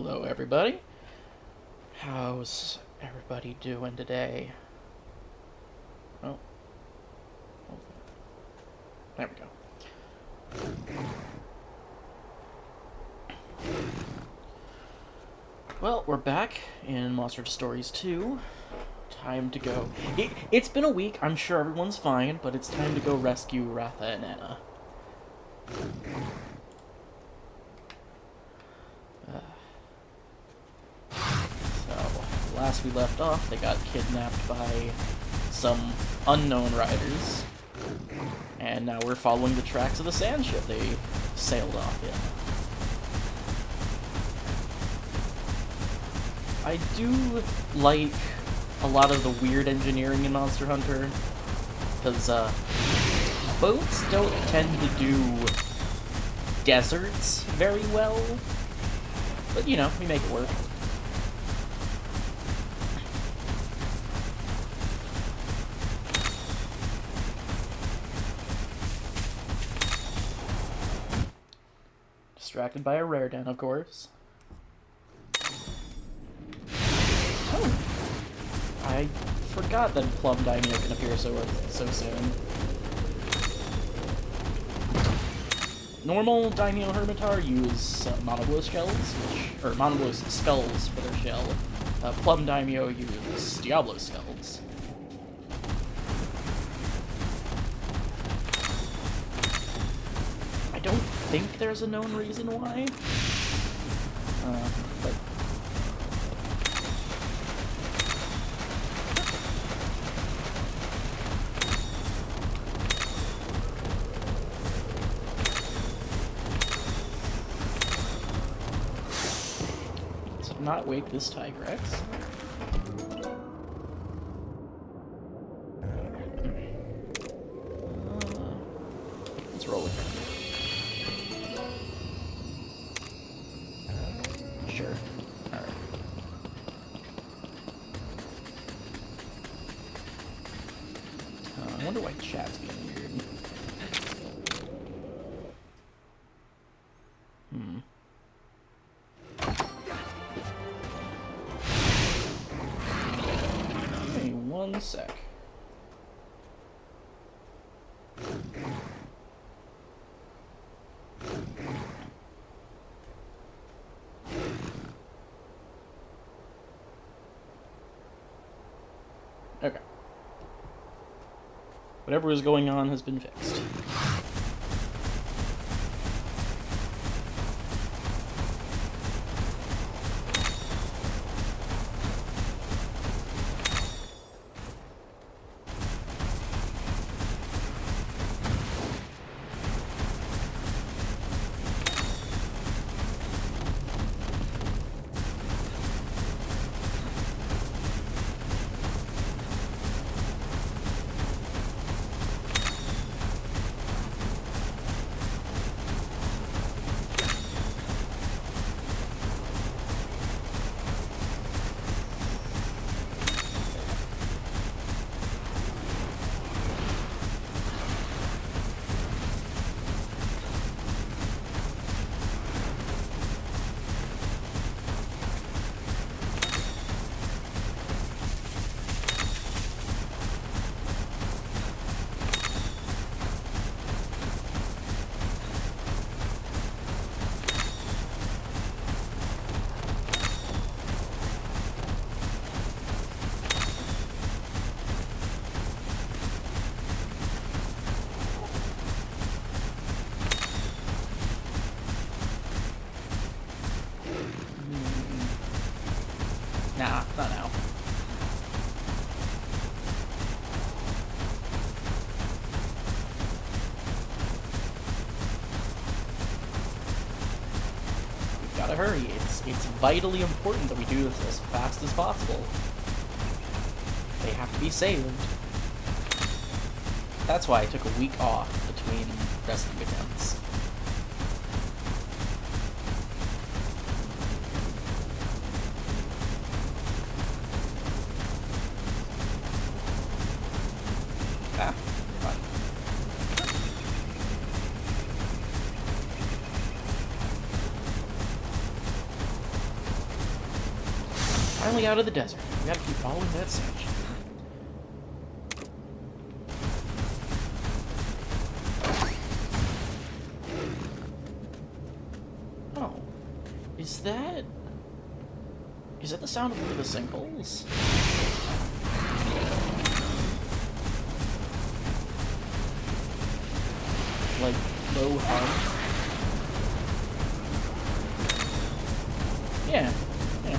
Hello, everybody. How's everybody doing today? Oh, there we go. Well, we're back in Monster Stories 2. Time to go. It's been a week. I'm sure everyone's fine, but it's time to go rescue Ratha and Anna. So, last we left off, they got kidnapped by some unknown riders. And now we're following the tracks of the sand ship they sailed off in. I do like a lot of the weird engineering in Monster Hunter, because boats don't tend to do deserts very well, but you know, we make it work. Distracted by a rare den, of course. Oh, I forgot that Plum Daimyo can appear so soon. Normal Daimyo Hermitar use monoglow shells, or monoglow skulls for their shell. Plum Daimyo use Diablo skulls. I don't think there's a known reason why, but let's not wake this Tigrex. Let's roll with it. Sure. Alright. I wonder why chat's being weird. Give me 1 sec. Okay. Whatever is going on has been fixed. Nah, not now. We've gotta hurry. It's vitally important that we do this as fast as possible. They have to be saved. That's why I took a week off between rescue attempts. Ah, fun. finally out of the desert. We gotta keep following that section. Oh. Is that the sound of one of the sinkholes? Like, low hum? Yeah. Yeah.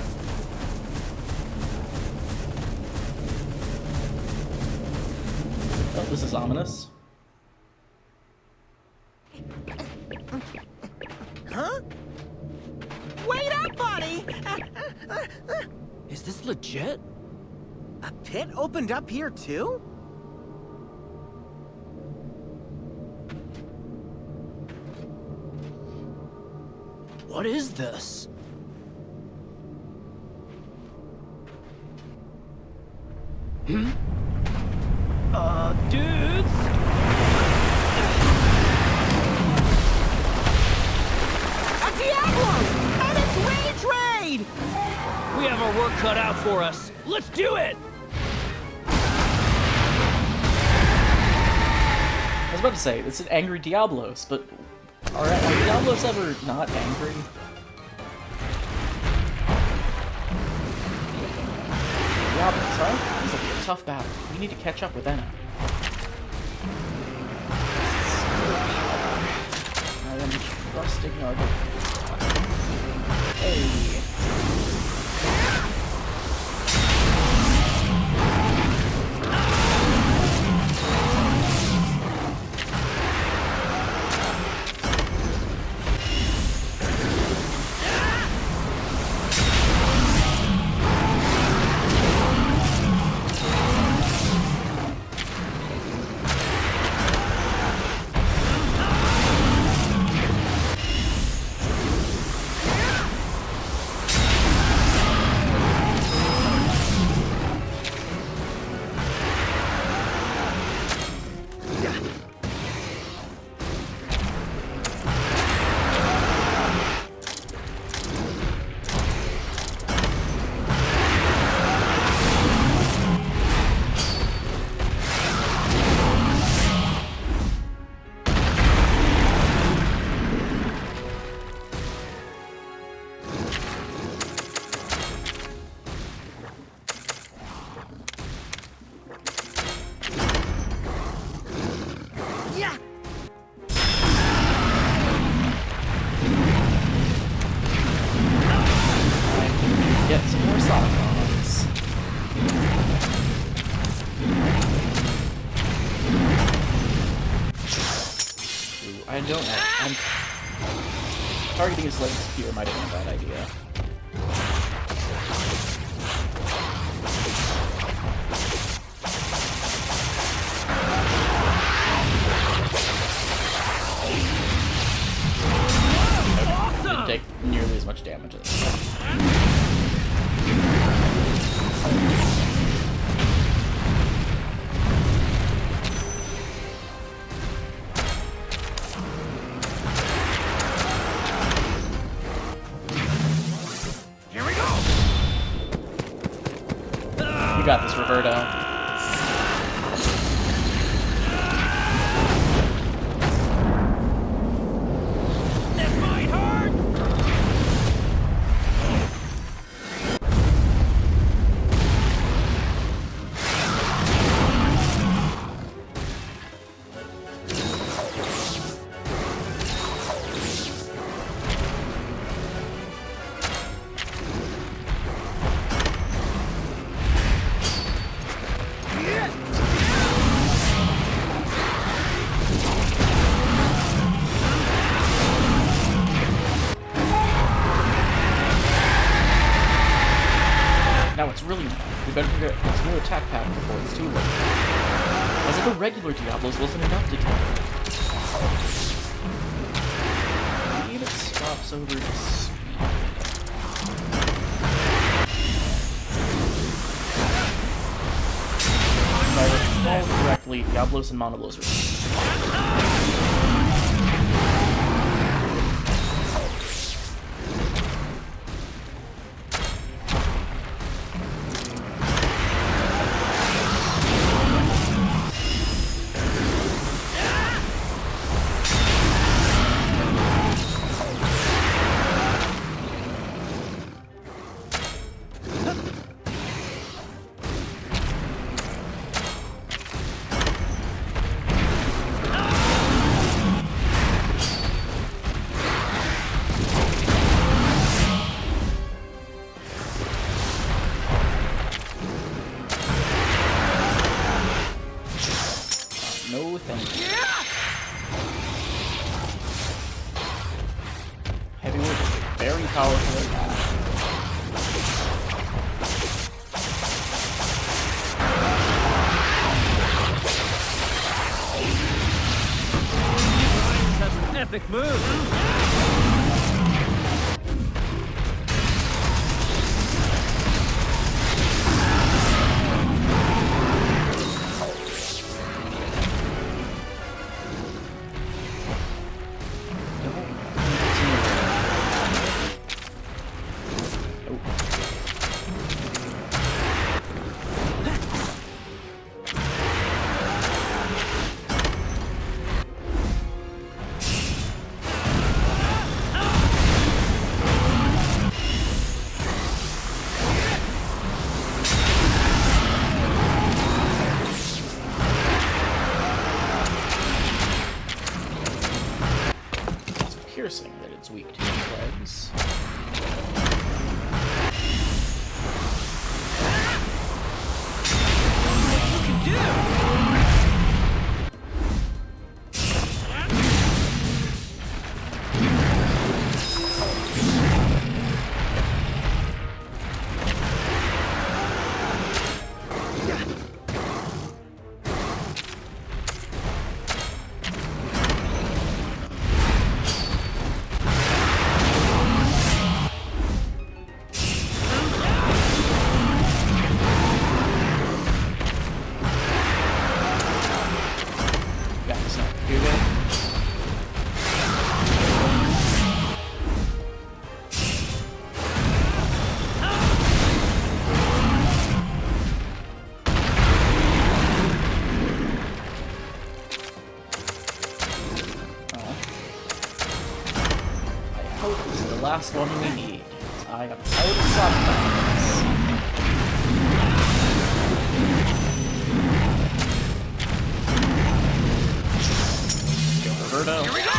Oh, this is ominous. Huh? Wait up, buddy! Is this legit? A pit opened up here, too? What is this? Dudes? A Diablo! And it's Rage Raid! We have our work cut out for us. Let's do it! I was about to say, it's an angry Diablos, but are Diablos ever not angry? Diablos, huh? This will be a tough battle. We need to catch up with Enna. I am trusting our... Hey. Get some more Solomons. Ooh, I don't know. Targeting his legs here might have been a bad idea. Didn't take nearly as much damage as Here we go! You got this, Roberto. This might hurt! Now it's really not. We better get this new attack pattern before it's too late. As if a regular Diablos wasn't enough to kill. I believe it stops over to speed. If I recall correctly, Diablos and Monolos are... powerful. That's an epic move. Piercing that it's weak to its legs. You can do. That's not do it. I hope this is the last one we need. I am out of soft Roberto. Here we go!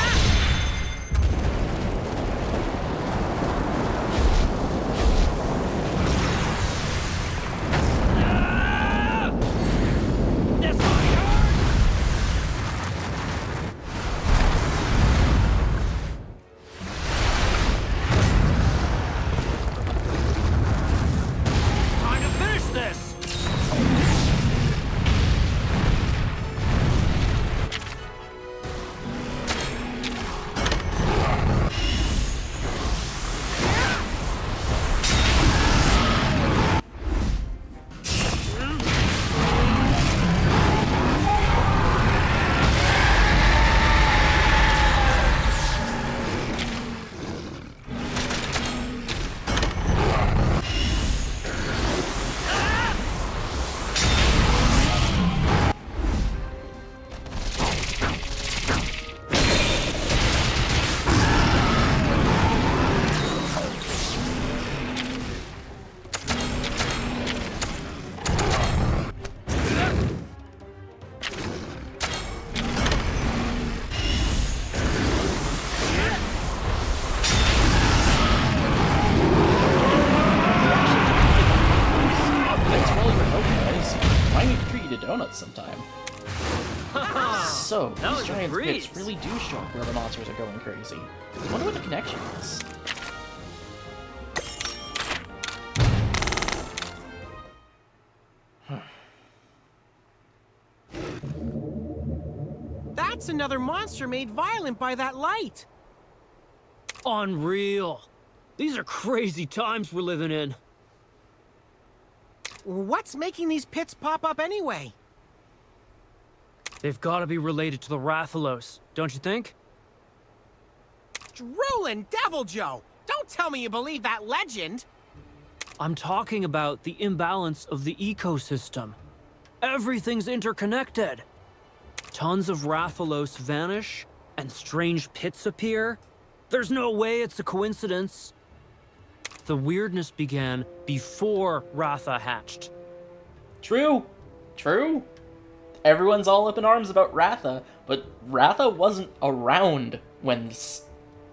This one hurt. Time to finish this. donuts sometime. So, That was these a giant breeze. pits really do show up where the monsters are going crazy. I wonder what the connection is. That's another monster made violent by that light. Unreal. These are crazy times we're living in. What's making these pits pop up anyway? They've got to be related to the Rathalos, don't you think? Drooling Devil Joe! Don't tell me you believe that legend! I'm talking about the imbalance of the ecosystem. Everything's interconnected. Tons of Rathalos vanish, and strange pits appear. There's no way it's a coincidence. The weirdness began before Ratha hatched. True. True. Everyone's all up in arms about Ratha, but Ratha wasn't around when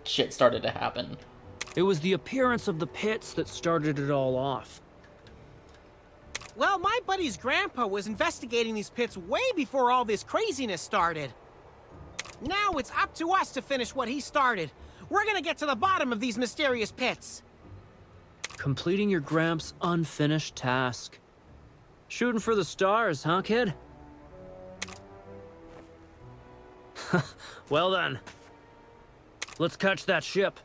shit started to happen. It was the appearance of the pits that started it all off. Well, my buddy's grandpa was investigating these pits way before all this craziness started. Now it's up to us to finish what he started. We're gonna get to the bottom of these mysterious pits. Completing your Gramps' unfinished task. Shooting for the stars, huh, kid? Well then. Let's catch that ship.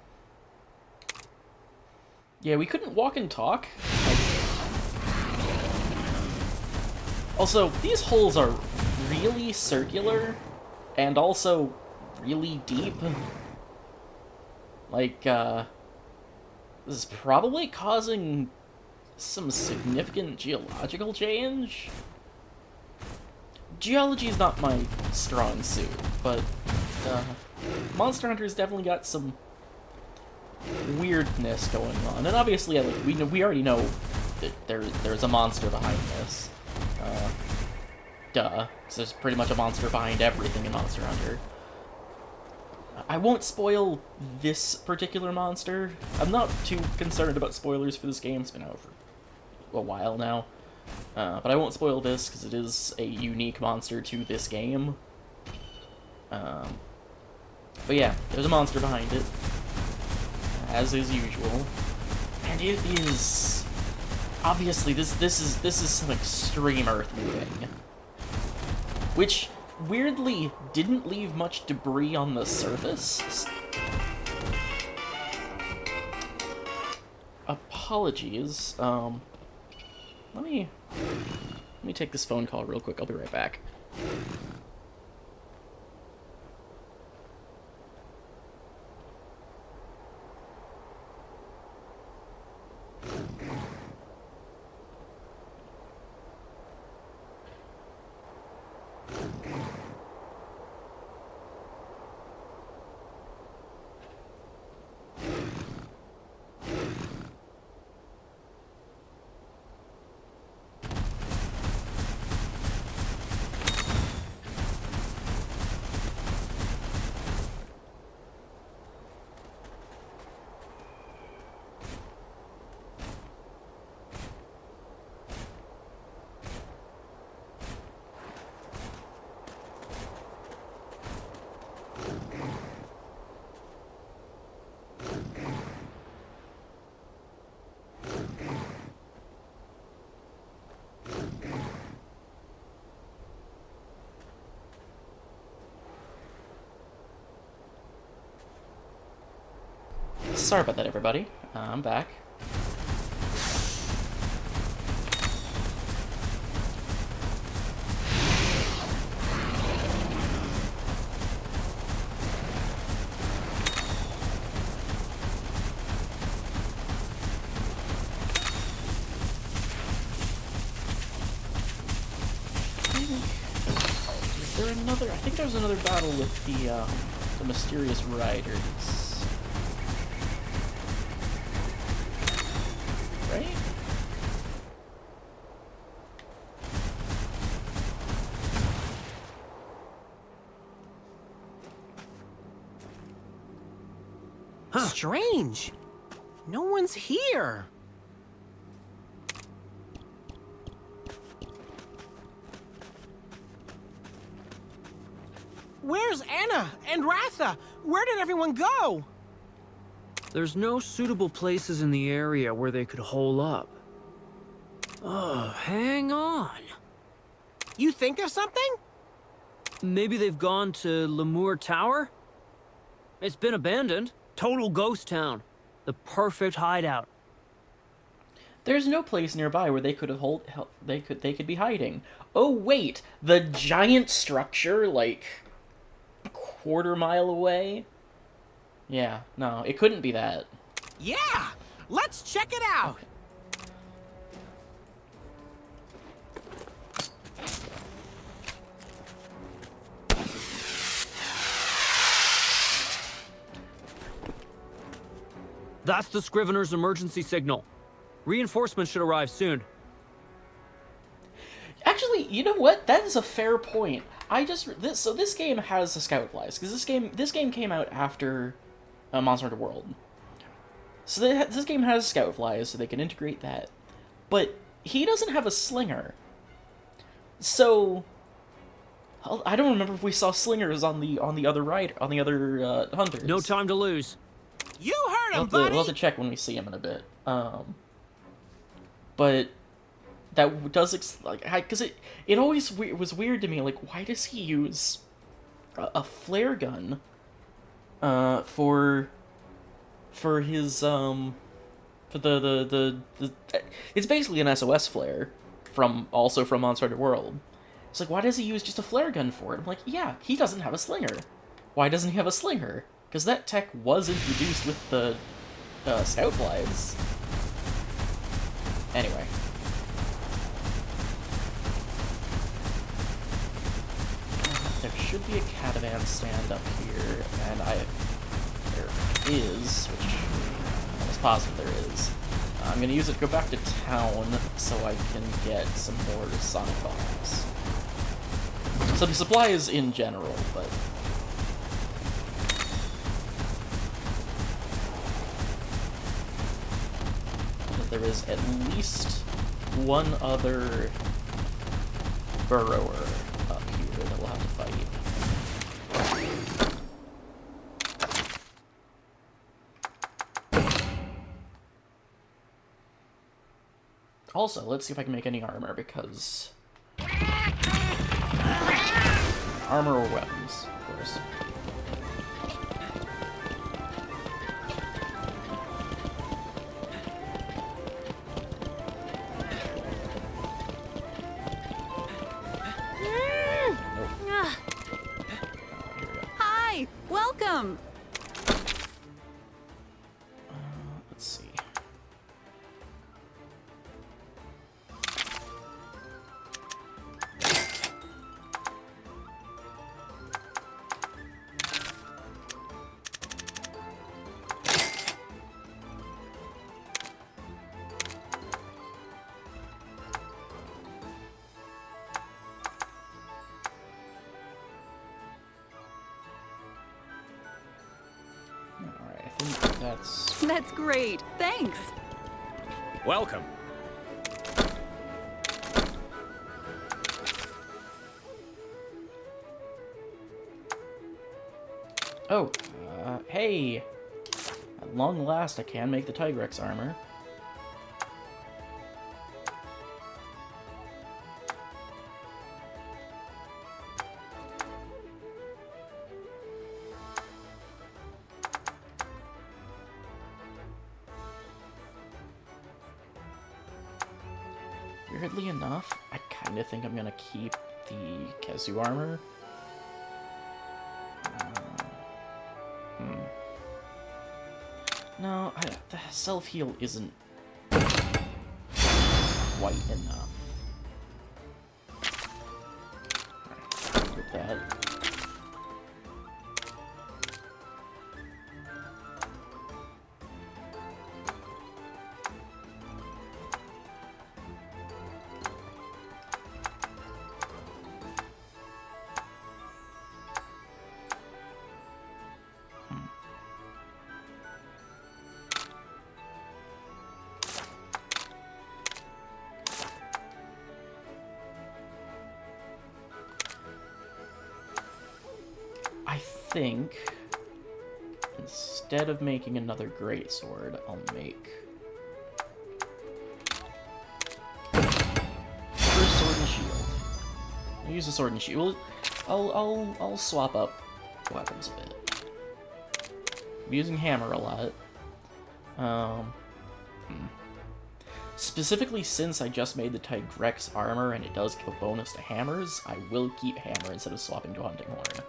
Yeah, we couldn't walk and talk. Also, these holes are really circular and also really deep. Like, this is probably causing some significant geological change. Geology is not my strong suit, but Monster Hunter's definitely got some weirdness going on, and obviously, like, we already know that there's a monster behind this. Duh, because there's pretty much a monster behind everything in Monster Hunter. I won't spoil this particular monster. I'm not too concerned about spoilers for this game. It's been out for a while now. But I won't spoil this, because it is a unique monster to this game. But yeah, there's a monster behind it, as is usual. And it is... Obviously, this is some extreme earth moving. Which, weirdly, didn't leave much debris on the surface. Apologies. Let me take this phone call real quick. I'll be right back. Sorry about that, everybody. I'm back. Is there another? I think there was another battle with the mysterious riders. Right? Huh. Strange. No one's here. Where's Anna and Ratha? Where did everyone go? There's no suitable places in the area where they could hole up. Oh, hang on. You think of something? Maybe they've gone to Lemur Tower? It's been abandoned. Total ghost town. The perfect hideout. There's no place nearby where they could have they could be hiding. Oh wait, the giant structure like a quarter mile away? Yeah, no, it couldn't be that. Yeah! Let's check it out! Okay. That's the Scrivener's emergency signal. Reinforcements should arrive soon. Actually, you know what? That is a fair point. So this game has the scout flies because this game came out after Monster Hunter World. So this game has scout flies, so they can integrate that. But he doesn't have a slinger. So I don't remember if we saw slingers on the other hunters. No time to lose. You heard him, We'll buddy! have to check when we see him in a bit. But that does because it always was weird to me. Like, why does he use a flare gun for his for the it's basically an SOS flare from Monster Hunter World. It's like, why does he use just a flare gun for it? I'm like, yeah, he doesn't have a slinger. Why doesn't he have a slinger? Because that tech was introduced with the Scout Glides. Anyway. There should be a catavan stand up here, and there is, which I'm almost positive there is. I'm going to use it to go back to town so I can get some more Sonic Bombs. So the supply is in general, but... there is at least one other burrower up here that we'll have to fight. Also, let's see if I can make any armor, because... armor or weapons, of course. Hi, welcome. Let's see. Alright, I think that's... That's great. Thanks. Welcome. Oh, hey! At long last, I can make the Tigrex armor. Weirdly enough, I kind of think I'm gonna keep the Kezu armor. No, the self-heal isn't quite enough. Alright, with that. I think instead of making another greatsword, I'll make first sword and shield. I'll use the sword and shield. I'll swap up weapons a bit. I'm using hammer a lot. Specifically, since I just made the Tigrex armor and it does give a bonus to hammers, I will keep hammer instead of swapping to hunting horn.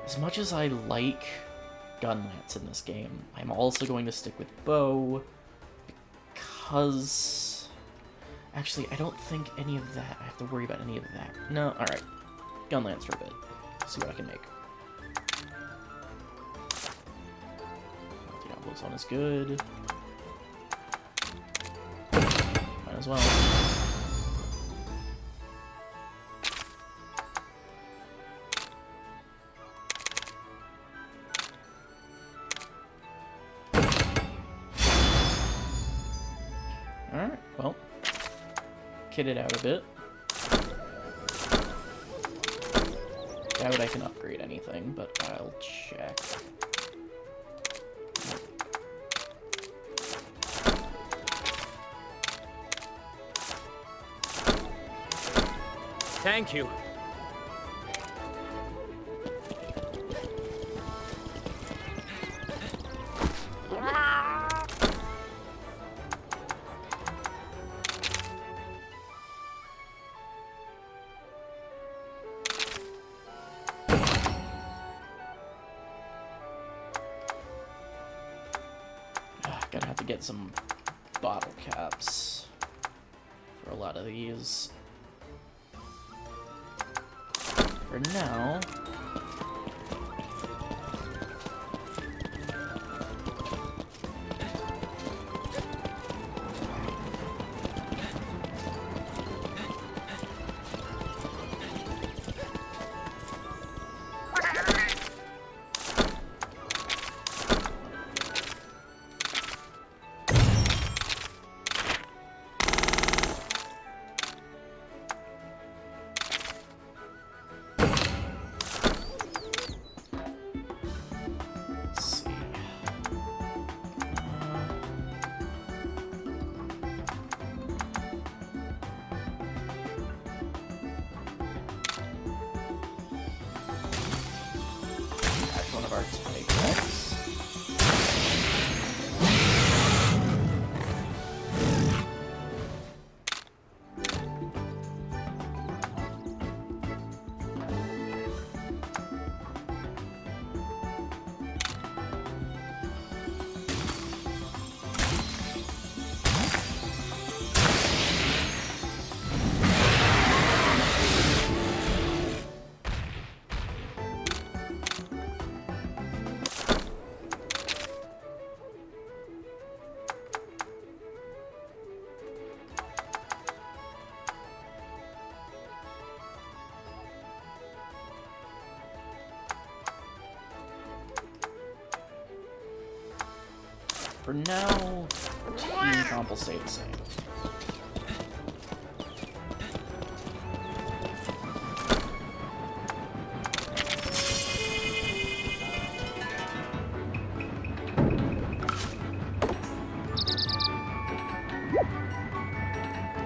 As much as I like Gunlance in this game, I'm also going to stick with bow, because... Actually, I don't think any of that, I have to worry about any of that. No, alright. Gunlance for a bit. See what I can make. Diablo's one is good. Might as well. Alright, well, kit it out a bit. Doubt I can upgrade anything, but I'll check. Thank you. Gonna have to get some bottle caps for a lot of these. For now... one of our types. For now, team compensate save.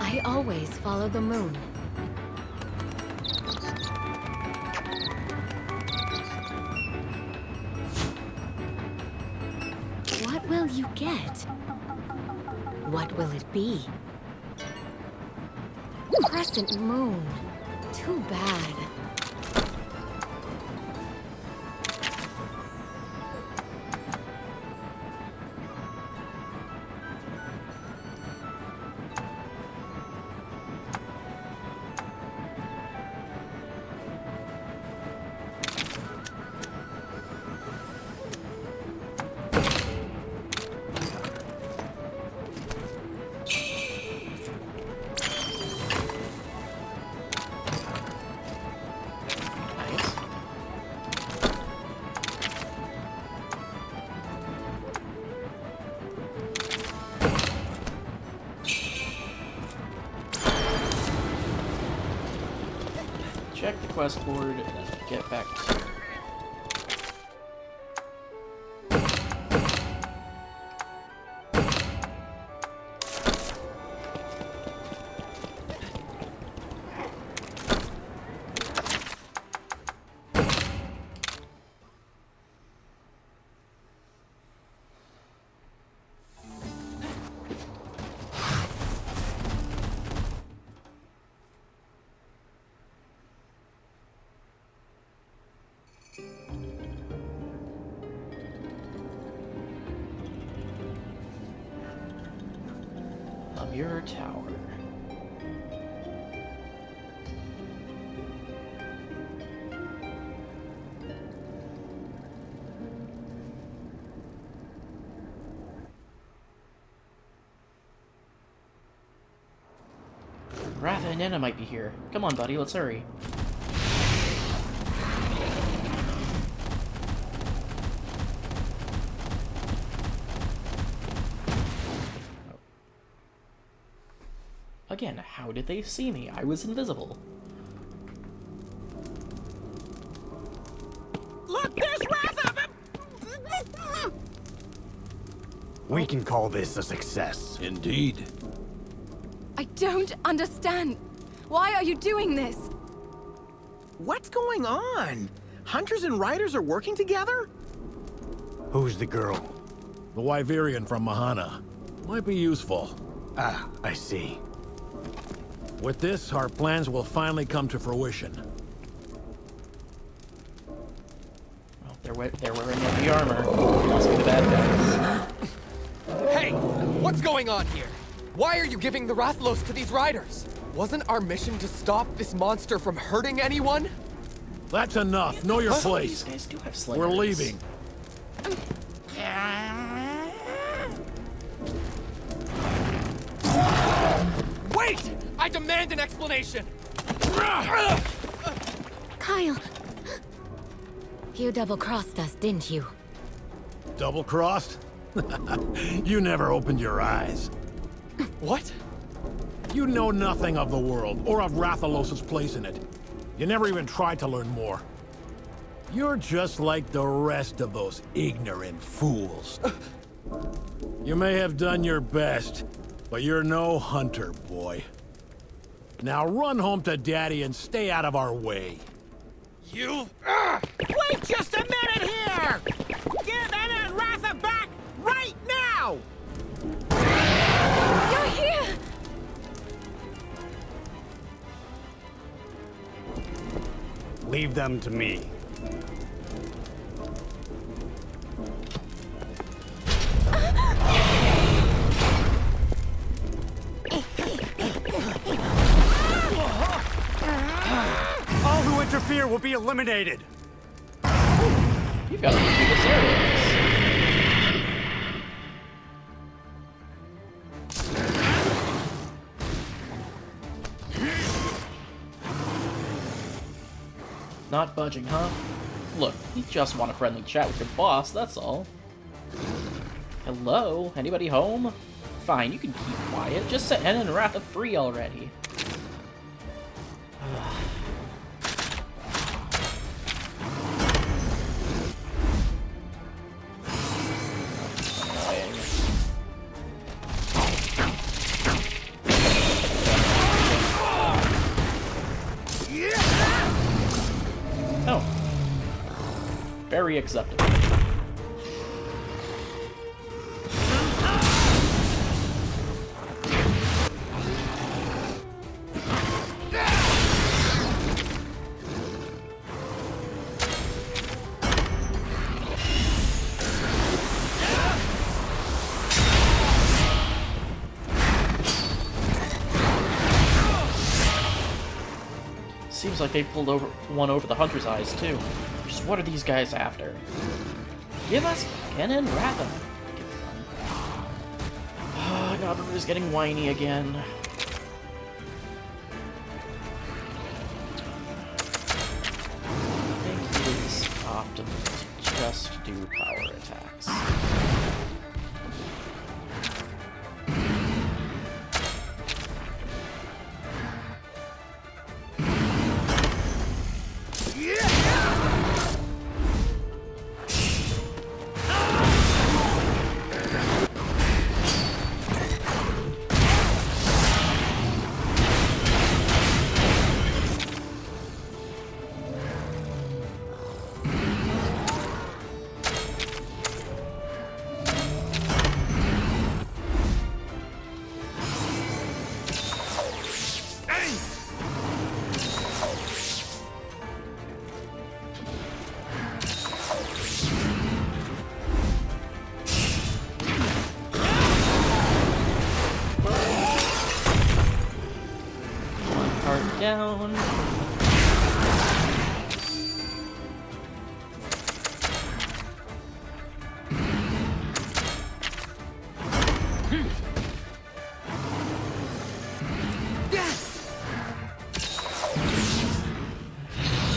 I always follow the moon. What will you get? What will it be? Crescent moon. Too bad. Check the quest board and then get back to... Your tower. Ratha and Nana might be here. Come on, buddy, let's hurry. Again, how did they see me? I was invisible. We can call this a success. Indeed. I don't understand. Why are you doing this? What's going on? Hunters and riders are working together? Who's the girl? The Wyverian from Mahana. Might be useful. Ah, I see. With this, our plans will finally come to fruition. Well, they're wearing heavy armor. Must be the bad guys. Hey! What's going on here? Why are you giving the Rathalos to these riders? Wasn't our mission to stop this monster from hurting anyone? That's enough. Know your These place. guys do have slingers. We're leaving. Wait! I demand an explanation! Kyle! You double-crossed us, didn't you? Double-crossed? You never opened your eyes. What? You know nothing of the world, or of Rathalos' place in it. You never even tried to learn more. You're just like the rest of those ignorant fools. You may have done your best, but you're no hunter, boy. Now run home to Daddy and stay out of our way. You... Wait just a minute here! Give Anna and Ratha back right now! You're here! Leave them to me. All who interfere will be eliminated. You've got to do this areas. Not budging, huh? Look, you just want a friendly chat with your boss, that's all. Hello? Anybody home? Fine, you can keep quiet. Just set Anna and Ratha free already. Oh. Very acceptable. Seems like they pulled one over the hunter's eyes, too. Just what are these guys after? Give us Anna and Ratha. Now everybody's getting whiny again. I think it is optimal to just do power attacks. Down.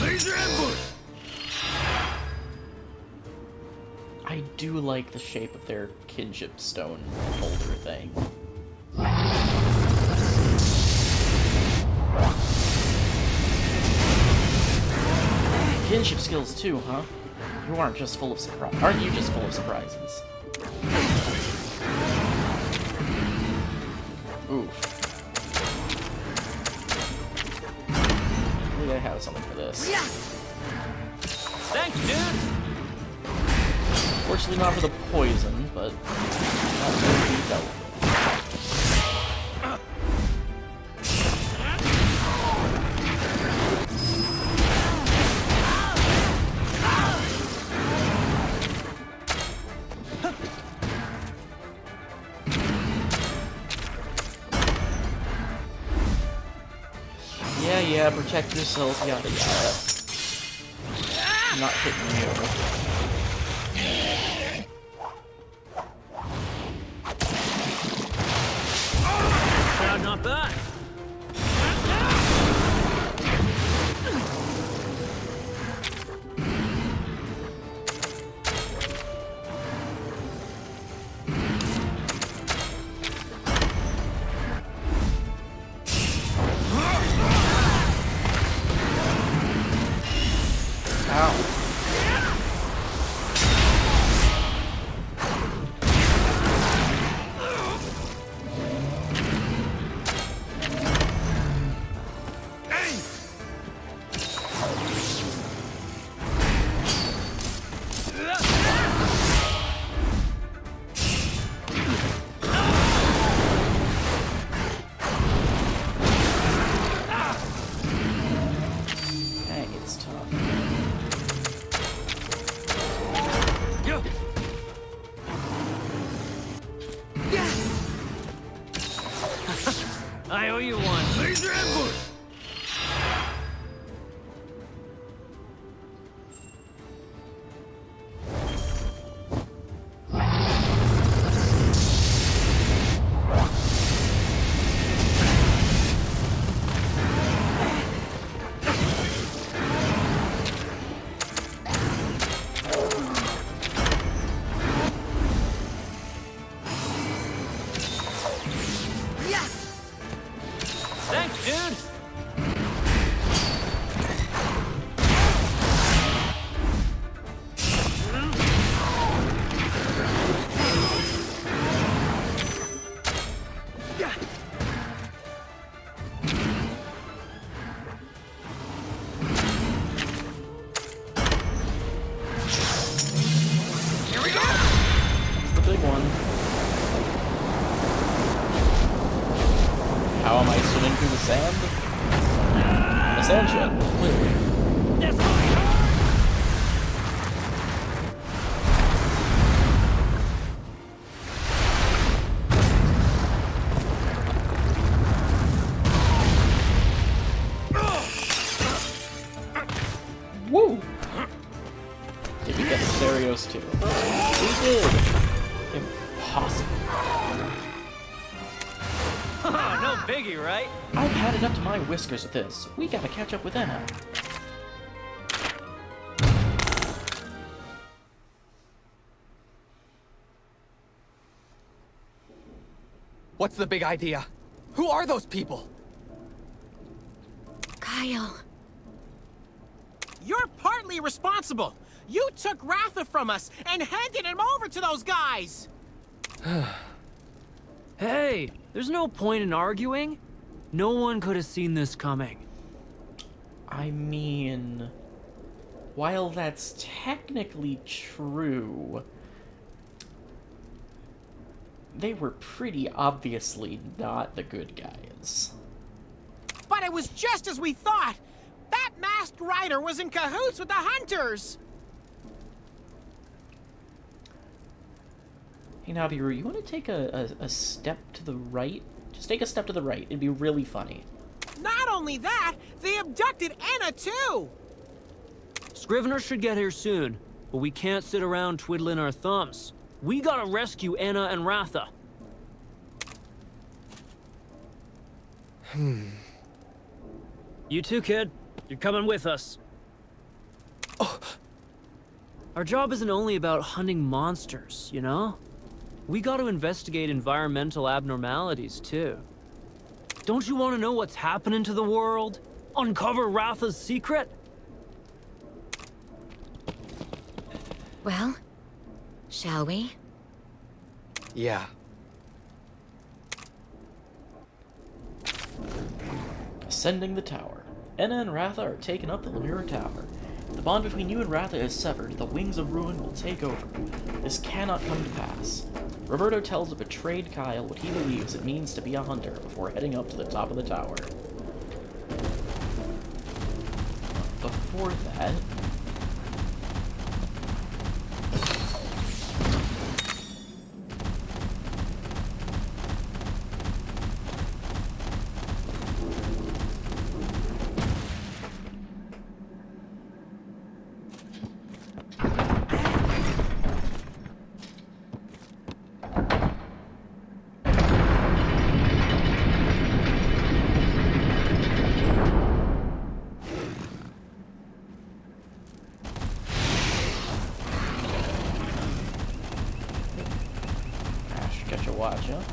Laser ambush! I do like the shape of their kinship stone holder thing. Kinship skills too, huh? You aren't just full of surprise. Aren't you just full of surprises? Oof. Maybe I have something for this. Thanks, dude! Fortunately not for the poison, but not going to be dealt with. Yeah, protect yourself, yada yada. I'm not hitting you. Not bad. I owe you one. Laser ambush! Thanks, dude! Here we go! That's the big one. How am I swimming through the sand? The sand shed, clearly. Woo! Did we get Asterios too? We did! Impossible. No biggie, right? I've had it up to my whiskers with this. We gotta catch up with Anna. What's the big idea? Who are those people? Kyle. You're partly responsible. You took Ratha from us and handed him over to those guys. Hey, there's no point in arguing. No one could have seen this coming. I mean, while that's technically true, they were pretty obviously not the good guys. But it was just as we thought. That masked rider was in cahoots with the hunters. Hey Naviru, you want to take a step to the right? Just take a step to the right. It'd be really funny. Not only that, they abducted Anna too. Scrivener should get here soon, but we can't sit around twiddling our thumbs. We gotta rescue Anna and Ratha. You too, kid. You're coming with us. Oh. Our job isn't only about hunting monsters, you know? We gotta investigate environmental abnormalities, too. Don't you want to know what's happening to the world? Uncover Ratha's secret? Well, shall we? Yeah. Descending the tower. Enna and Ratha are taken up the Lemura Tower. If the bond between you and Ratha is severed, the Wings of Ruin will take over. This cannot come to pass. Roberto tells a betrayed Kyle what he believes it means to be a hunter before heading up to the top of the tower. Before that... Watch out.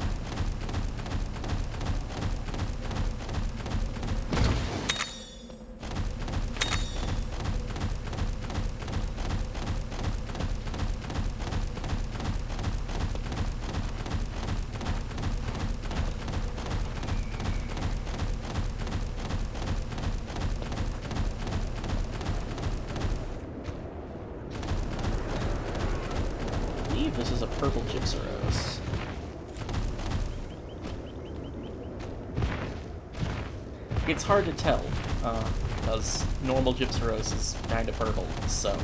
I believe this is a purple Gypsaros. It's hard to tell, because normal Gypsaros is kind of purple, so... I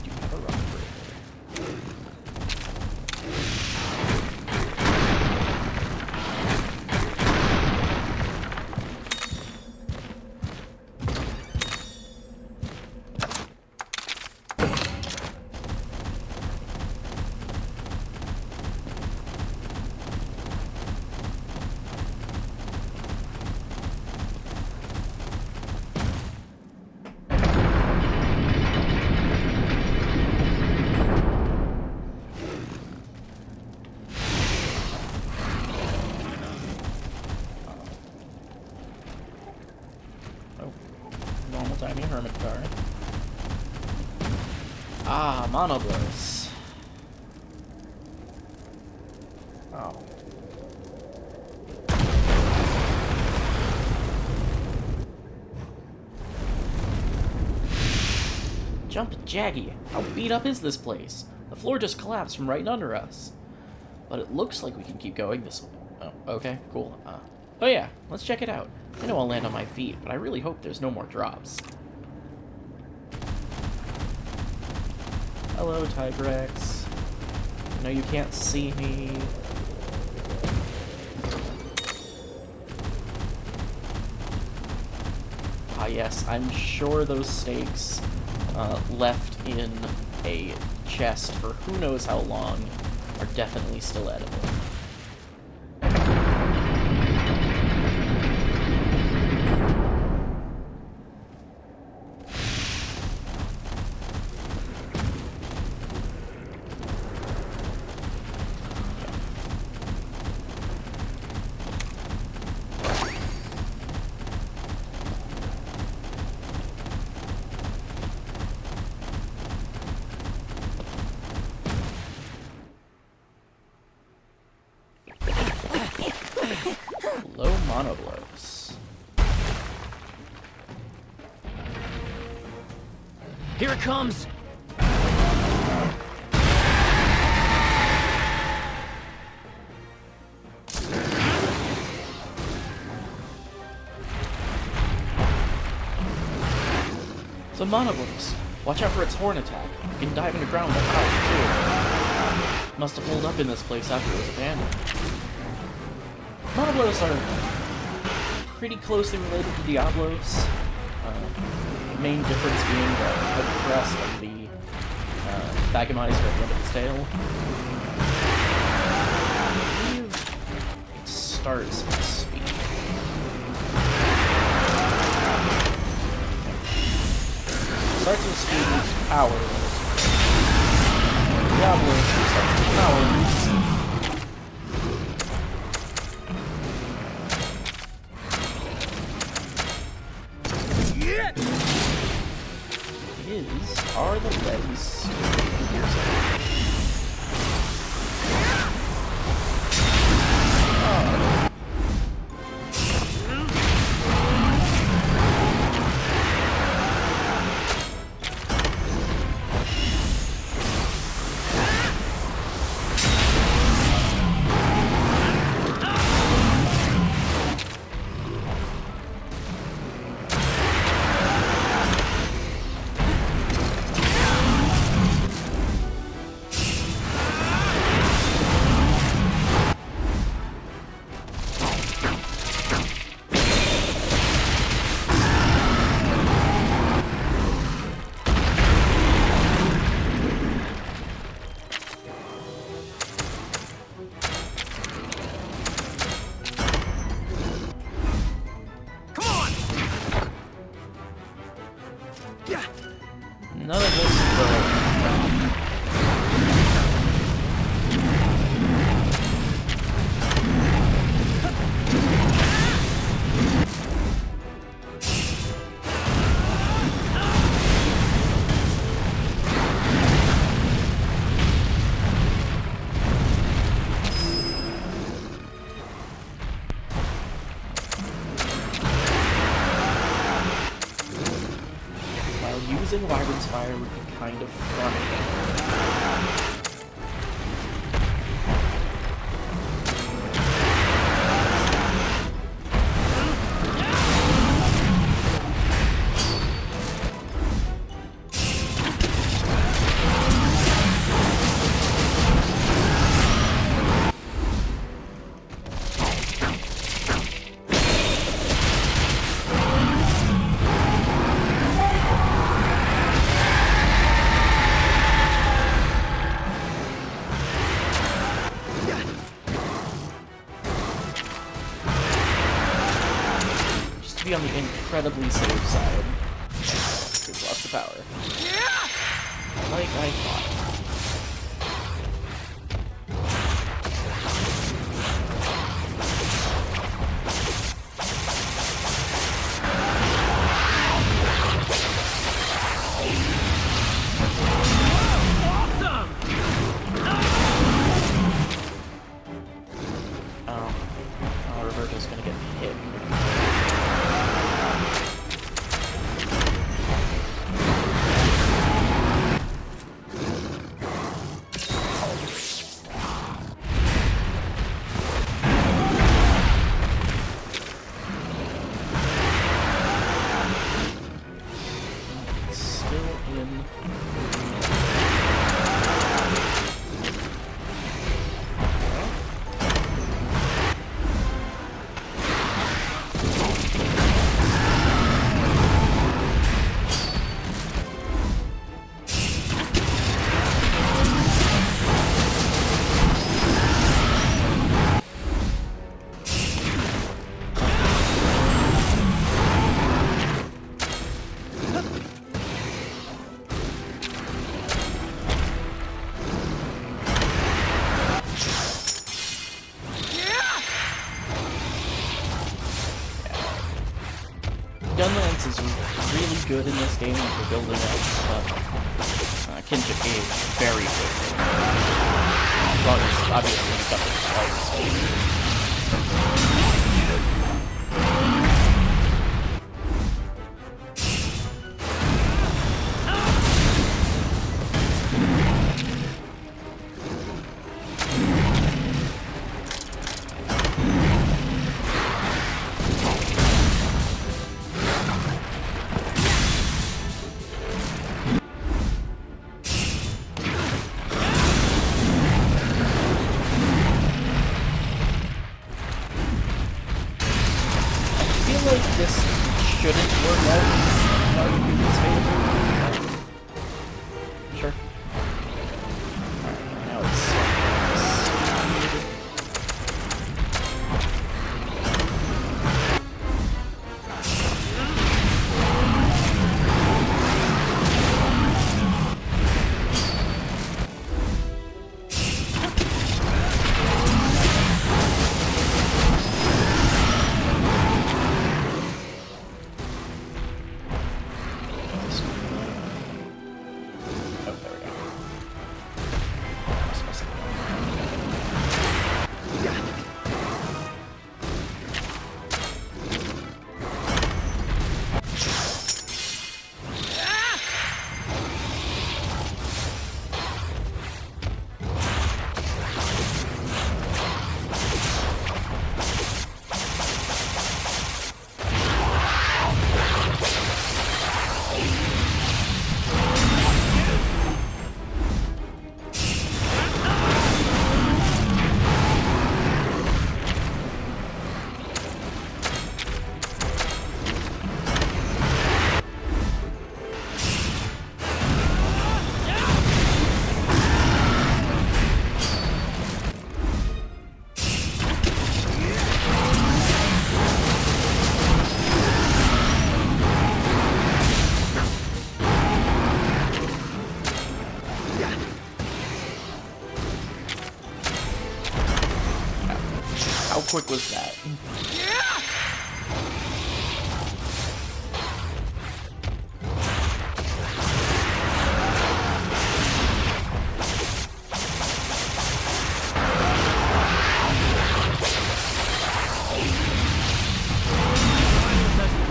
do have a rock breaker. Tiny hermit card. Ah, Monoblos. Oh. Jump Jaggy. How beat up is this place? The floor just collapsed from right under us. But it looks like we can keep going this way. Oh, okay, cool. Oh yeah, let's check it out. I know I'll land on my feet, but I really hope there's no more drops. Hello, Tigrex. I know you can't see me. Ah yes, I'm sure those stakes left in a chest for who knows how long are definitely still edible. Low monoblows. Here it comes! Some monoblows. Watch out for its horn attack. You can dive underground like ours, too. Must have pulled up in this place after it was abandoned. Monoblows are pretty closely related to Diablos. The main difference being the head crest and the Thagamizer at the end of its tail. I believe it starts at speed. Starts with speed, moves power. Diablos starts with power, moves speed. Are the legs? Here's using Wyvern's Fire would be kind of funny. Be on the incredibly safe side. There's lots of power. Like I thought. Oh, Roberto's gonna get hit. Gunlance is really good in this game for building up kinship gauge very quickly. As long as, obviously, you've got the right. This shouldn't work out in Argument's favor. Sure. Alright, now it's how quick was that?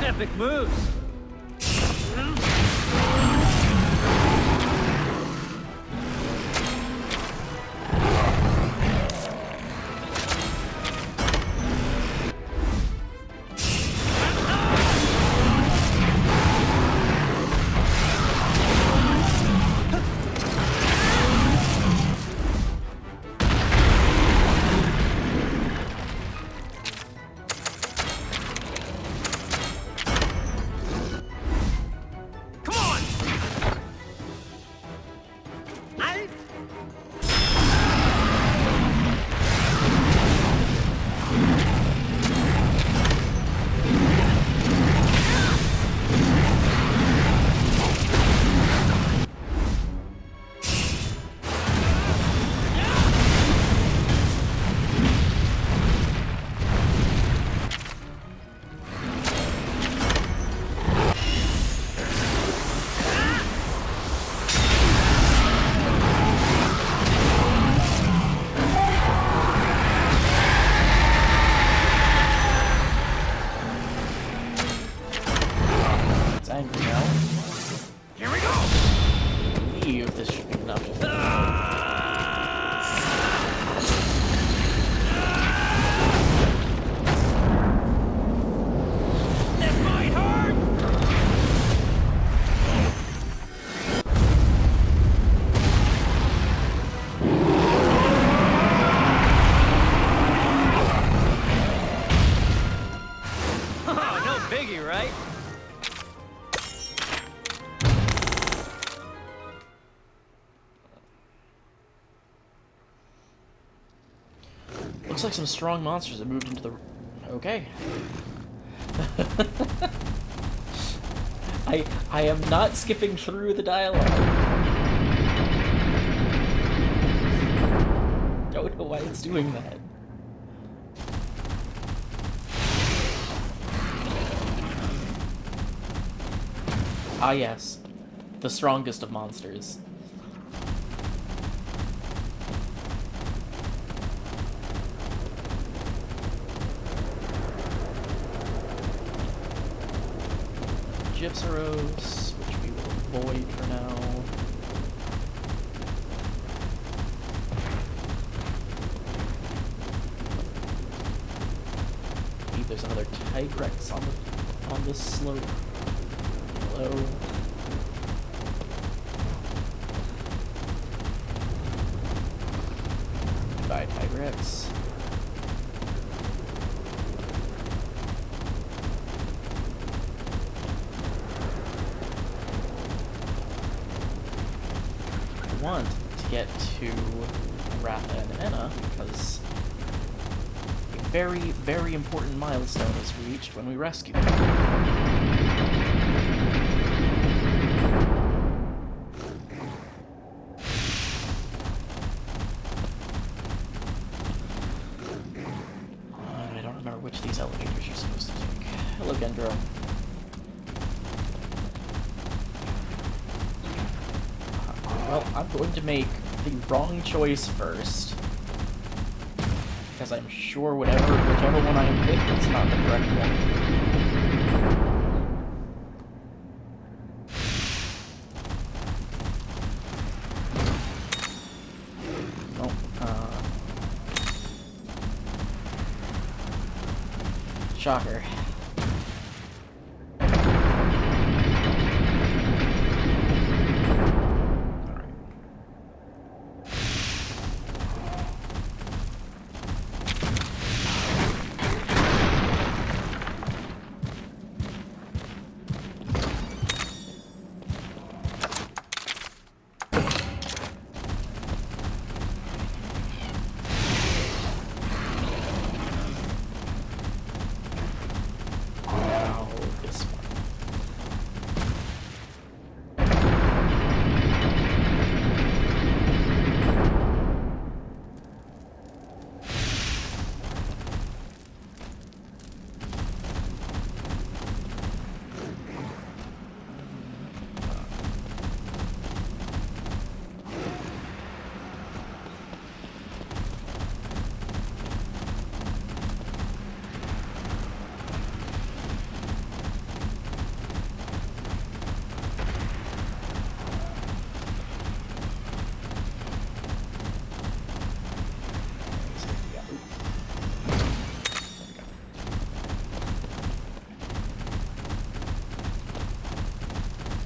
Epic moves. biggie, right? Looks like some strong monsters have moved into the... Okay. I am not skipping through the dialogue. Don't know why it's doing that. Ah yes, the strongest of monsters. Gypsaros, which we will avoid for now. I believe there's another Tigrex on this slope. Hello. Goodbye, Tigrex. Want to get to Ratha and Enna because a very, very important milestone is reached when we rescue them. I don't remember which of these elevators you're supposed to take. Hello, Gendro. Well, I'm going to make the wrong choice first, because I'm sure whichever one I pick is not the correct one. Shocker.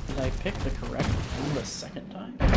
Did I pick the correct one the second time? Maybe.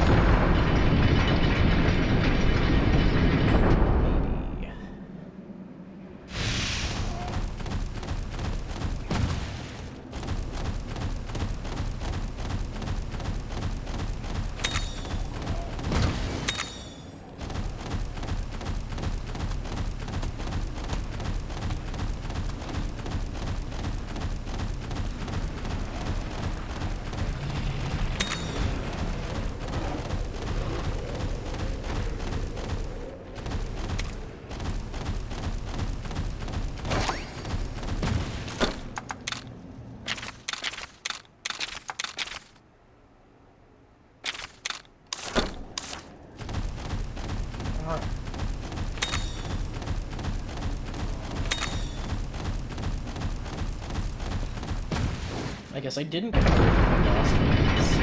I guess I didn't get perfectly lost once.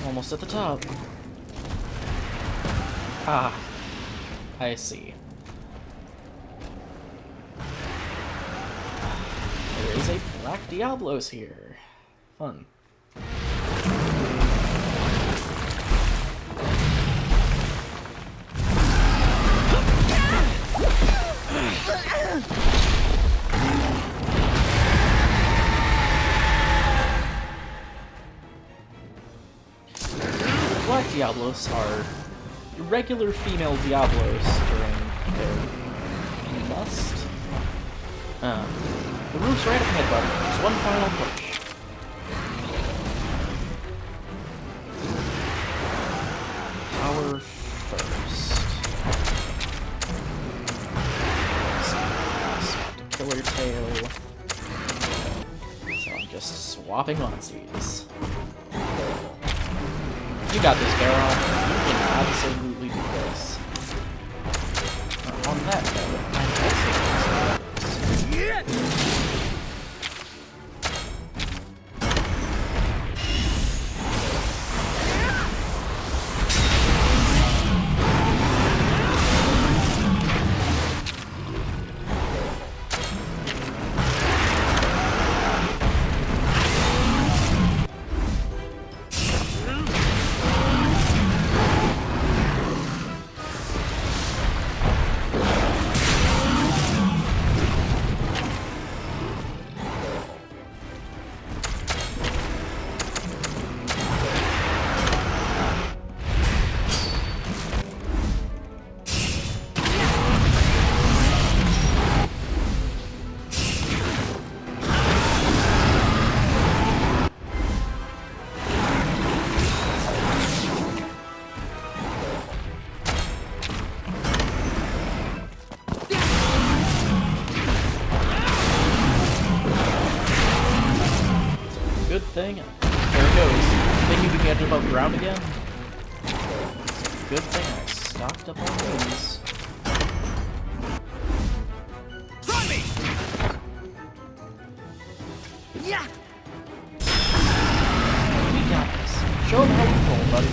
Almost at the top. Ah, I see. There is a Black Diablos here. Fun. Diablos are regular female Diablos during their lust. The roof's right ahead, buddy. Just one final push. Power first. Killer tail. So I'm just swapping monsters. You got this, Baron. You can absolutely do this. On that note, I'm also going to good thing. There it goes. Think you can get above ground again? Good thing I stocked up on wings. Try me! Yeah! We got this. Show them how we roll, buddy.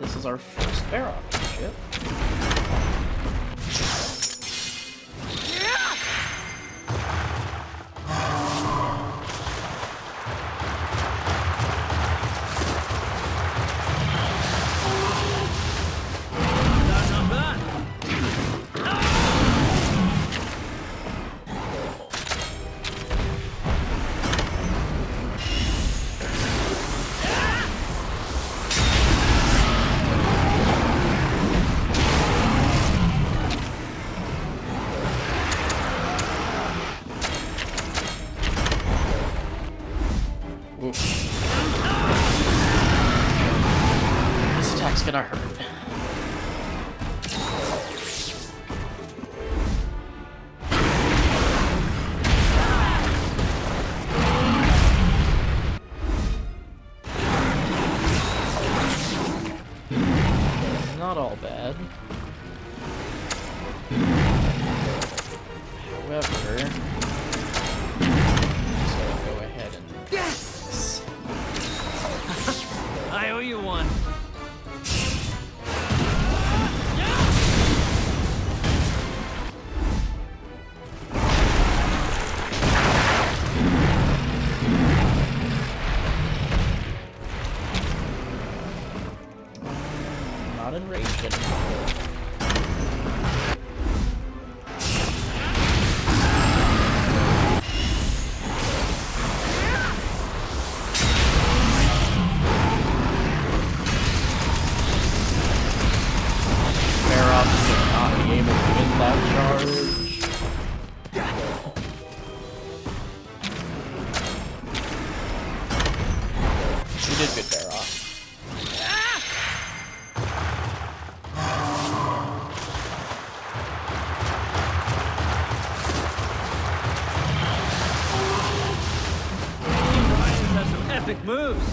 This is our first bear off ship. This attack's gonna hurt. It's not all bad. However, just gonna go ahead and I owe you one. not enraged anymore. You did good there, off. Riders have some epic moves.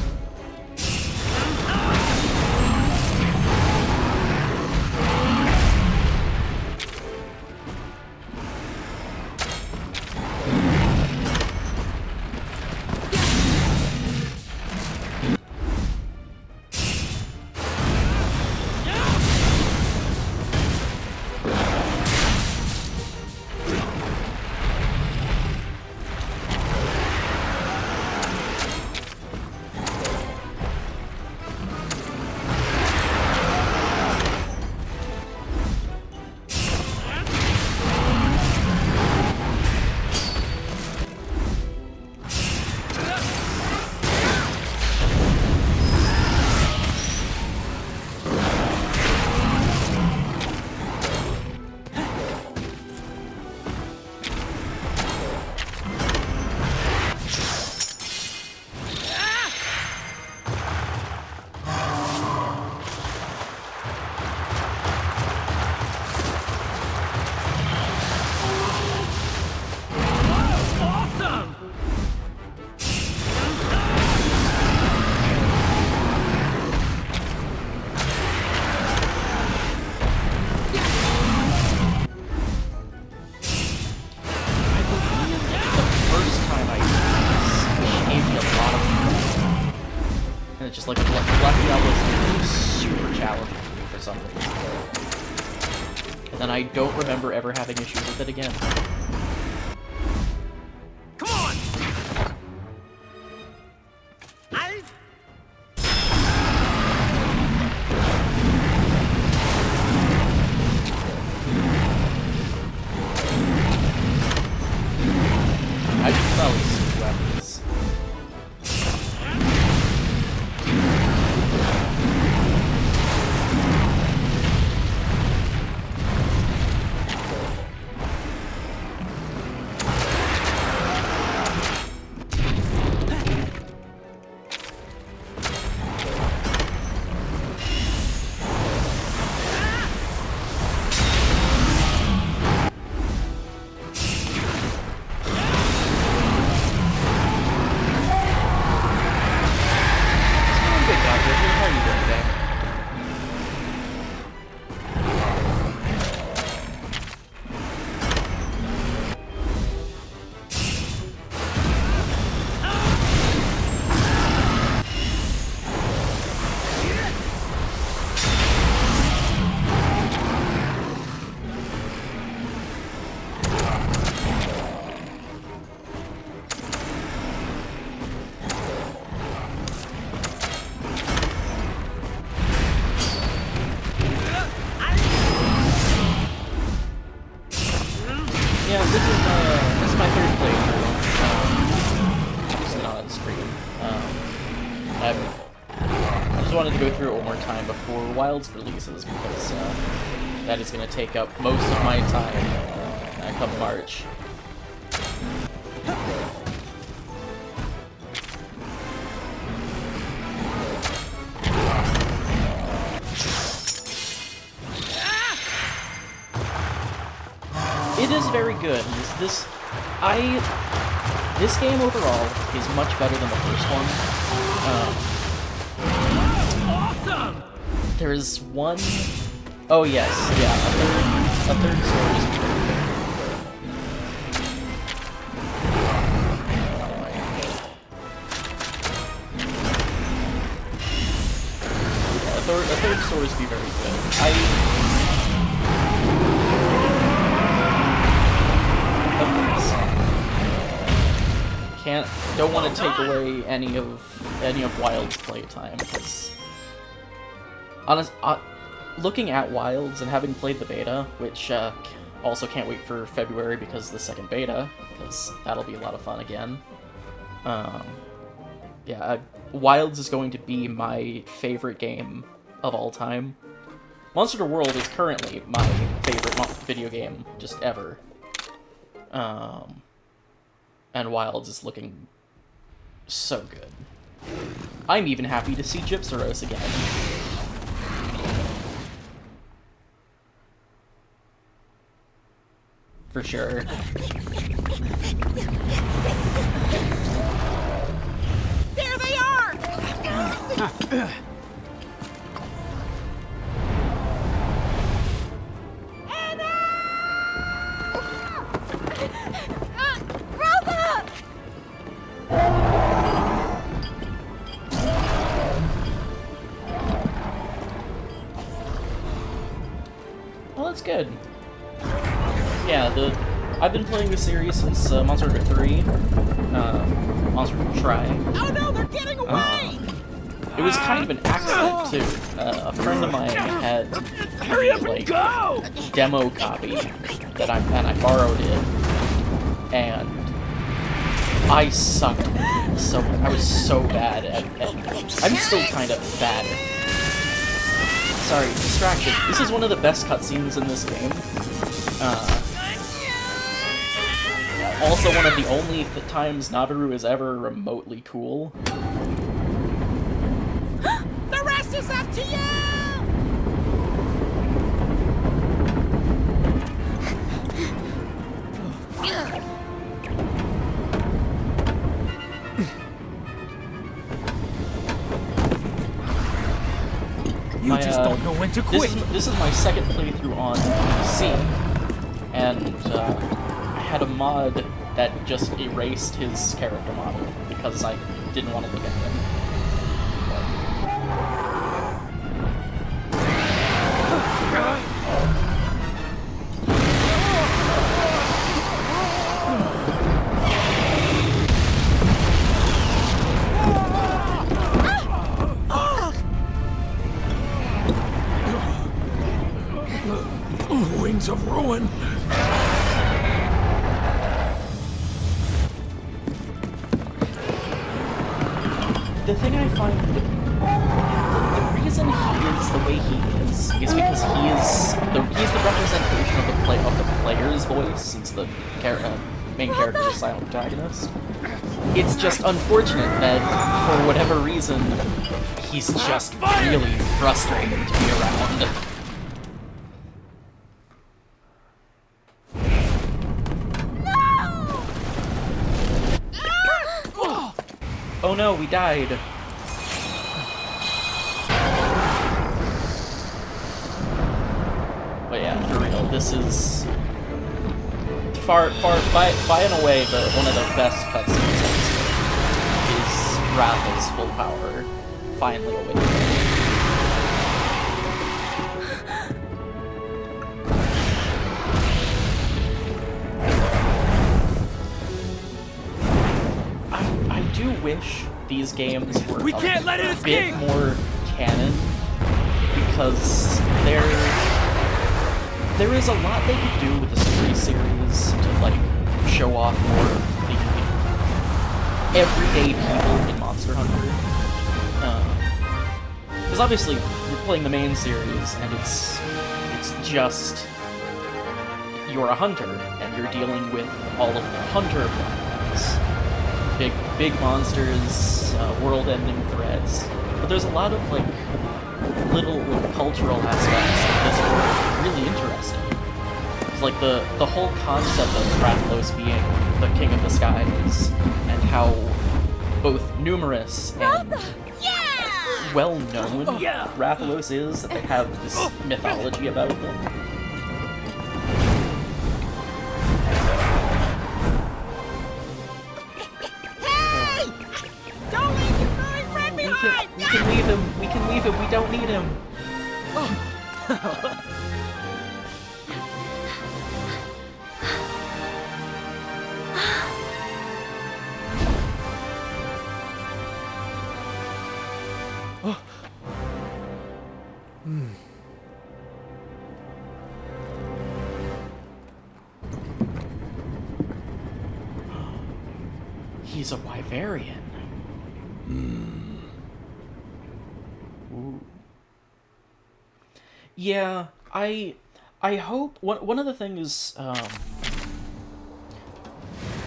some reason. And then I don't remember ever having issues with it again. Come on! I should probably switch weapons. Yeah, this is my third playthrough. Just not on screen. I just wanted to go through it one more time before Wilds releases because that is going to take up most of my time come March. It is very good. This game overall is much better than the first one. Awesome! There's one... Oh yes, yeah, a third story is pretty good. Yeah, a third story is be very good. Don't want to take away any of Wild's playtime because looking at Wilds and having played the beta, which also can't wait for February because the second beta, because that'll be a lot of fun again. Yeah, Wilds is going to be my favorite game of all time. Monster Hunter World is currently my favorite video game just ever. And Wilds is looking so good. I'm even happy to see Gypsaros again. For sure. There they are! Well, that's good. Yeah, I've been playing the series since Monster Hunter 3, Monster Hunter Try. Oh no, they're getting away! It was kind of an accident too. A friend of mine had the demo copy that I borrowed it, and I sucked. I was so bad at I'm still kind of bad. Sorry, distracted. This is one of the best cutscenes in this game. Also one of the only times Naviru is ever remotely cool. The rest is up to you! You just don't know when to quit. This is my second playthrough on PC, and I had a mod that just erased his character model because I didn't want to look at him. sense of ruin. The thing I find, the reason he is the way he is because he's the representation of the player's voice, since the main character is a silent protagonist. It's just unfortunate that for whatever reason he's just really frustrating to be around. Oh no, we died. But yeah, for real, this is by and away one of the best cutscenes is Ratha's full power finally awakening. I do wish these games were a bit more canon, because there is a lot they could do with the story series to, like, show off more of the everyday people in Monster Hunter. Because obviously, you're playing the main series, and it's just you're a hunter, and you're dealing with all of the hunter problems. Big monsters, world-ending threats. But there's a lot of, like, little cultural aspects of this world really interesting. It's like the whole concept of Rathalos being the king of the skies, and how both numerous and well-known Rathalos is, that they have this mythology about them. We can leave him, we don't need him. He's a Wyverian. Ooh. Yeah, I hope one of the things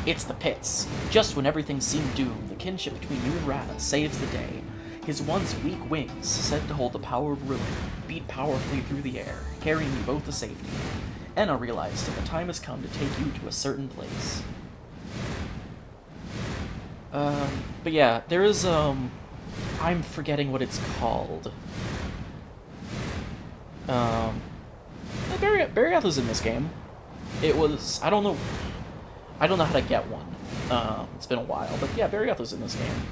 it's the pits. Just when everything seemed doomed, the kinship between you and Ratha saves the day. His once weak wings, said to hold the power of ruin, beat powerfully through the air, carrying you both to safety. Enna realized that the time has come to take you to a certain place. But yeah, there is, I'm forgetting what it's called. Barryath was in this game. It was, I don't know how to get one. It's been a while, but yeah, Barryath was in this game.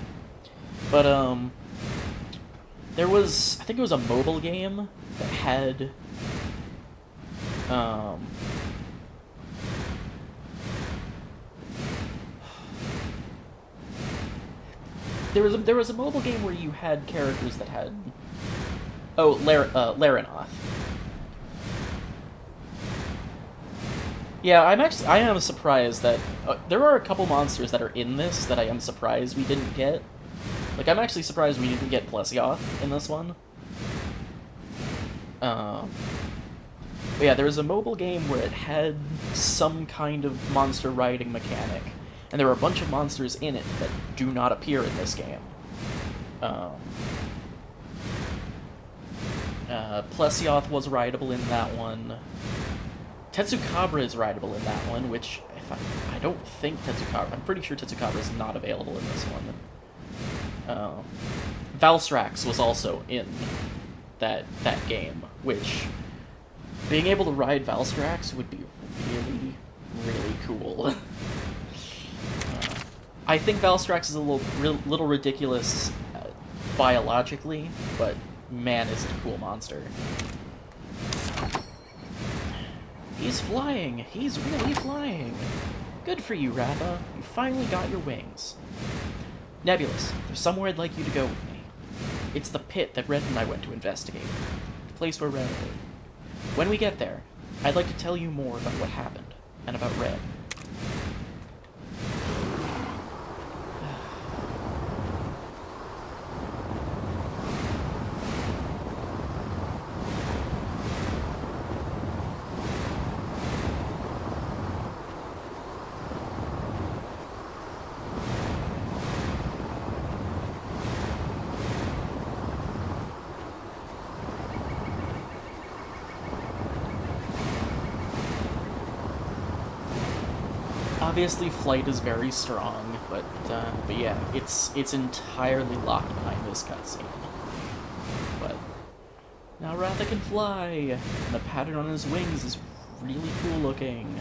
But, there was, I think it was a mobile game that had, there was a mobile game where you had characters that had... Oh, Larinoth. Yeah, I am surprised that... there are a couple monsters that are in this that I am surprised we didn't get. Like, I'm actually surprised we didn't get Plesioth in this one. But yeah, there was a mobile game where it had some kind of monster riding mechanic. And there were a bunch of monsters in it that do not appear in this game. Plesioth was rideable in that one. Tetsukabra is rideable in that one, which I don't think Tetsukabra... I'm pretty sure Tetsukabra is not available in this one. Valstrax was also in that game, which being able to ride Valstrax would be really, really cool. I think Valstrax is a little ridiculous biologically, but man, is it a cool monster. He's flying! He's really flying! Good for you, Ratha. You finally got your wings. Nebulous, there's somewhere I'd like you to go with me. It's the pit that Red and I went to investigate. The place where Red is. When we get there, I'd like to tell you more about what happened, and about Red. Obviously, flight is very strong, but yeah, it's entirely locked behind this cutscene. But now Ratha can fly, and the pattern on his wings is really cool looking.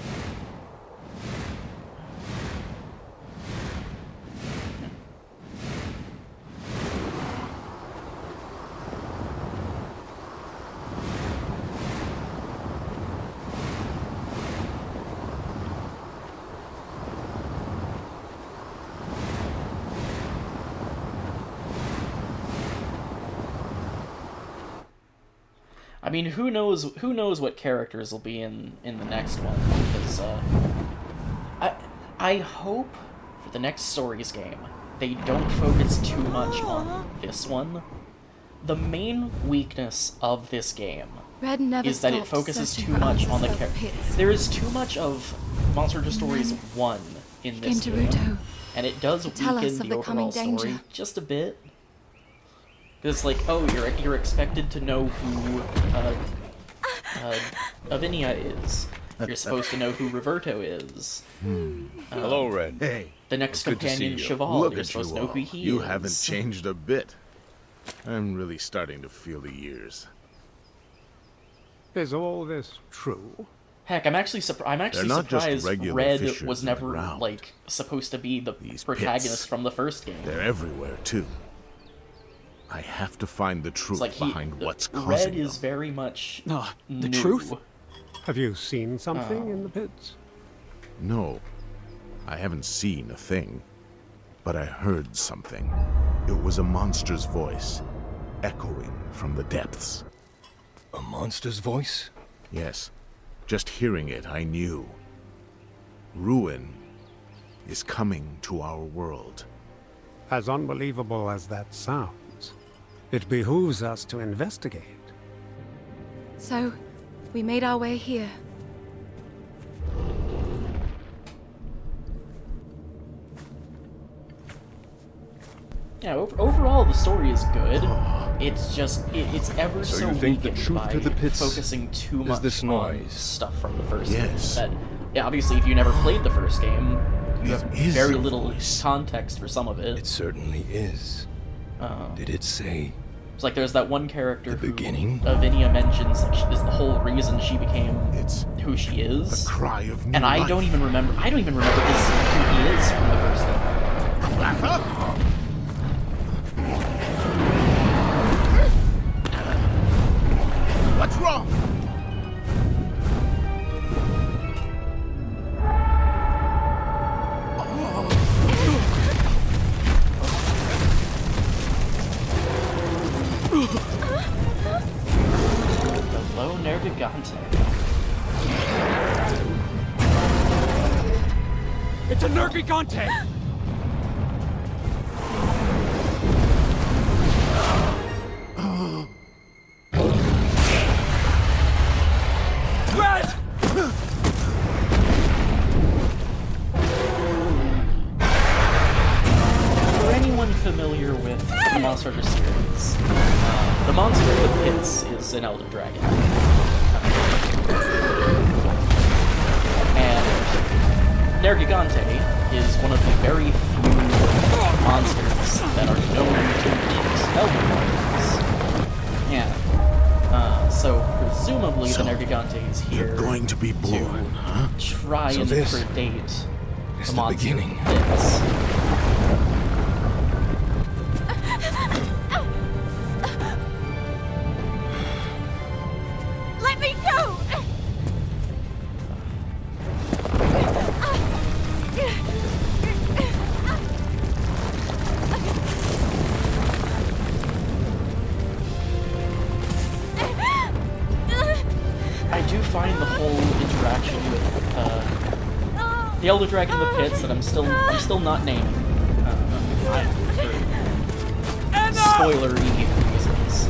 I mean, who knows what characters will be in the next one, because I hope for the next Stories game they don't focus too much on this one. The main weakness of this game is that it focuses too much on the characters. There is too much of Monster Hunter Stories 1 in this game, and it does weaken the overall story just a bit. Because it's like, oh, you're expected to know who Avinia is. You're supposed to know who Roberto is. Hello, Red. Hey. The next Good to companion, see you. Cheval, Look you're at supposed you to know all. who he You is. haven't changed a bit. I'm really starting to feel the years. Is all this true? Heck, I'm actually They're not just surprised regular Red fissures was in the never ground. like supposed to be the These protagonist pits. from the first game. They're everywhere, too. I have to find the truth It's like behind what's Red causing is them. very much the new. truth? Have you seen something in the pits? No, I haven't seen a thing. But I heard something. It was a monster's voice, echoing from the depths. A monster's voice? Yes, just hearing it, I knew. Ruin is coming to our world. As unbelievable as that sounds, it behooves us to investigate. So, we made our way here. Yeah, overall the story is good. It's just it's ever So so you think the weakened truth by to the pits focusing too is much this on noise? stuff from the first Yes. game. That yeah, obviously if you never played the first game, you have It is very a little voice. context for some of it. It certainly is. Did it say? It's like there's that one character who beginning? Lavinia mentions like, is the whole reason she became It's who she is. a cry of new And I life. don't even remember who he is from the first game. What's wrong? Hello, Nergigante. It's a Nergigante! Red! For anyone familiar with the Monster Hunter series, the monster of the pits is an elder dragon. And Nergigante is one of the very few monsters that are known to eat elder dragons. Yeah. So presumably the Nergigante is here You're going to be born, huh? try So and this predate is the the monster beginning. of the pits. Let me go! I do find the whole interaction with the Elder Dragon in the pits that I'm still not naming. Spoilery reasons.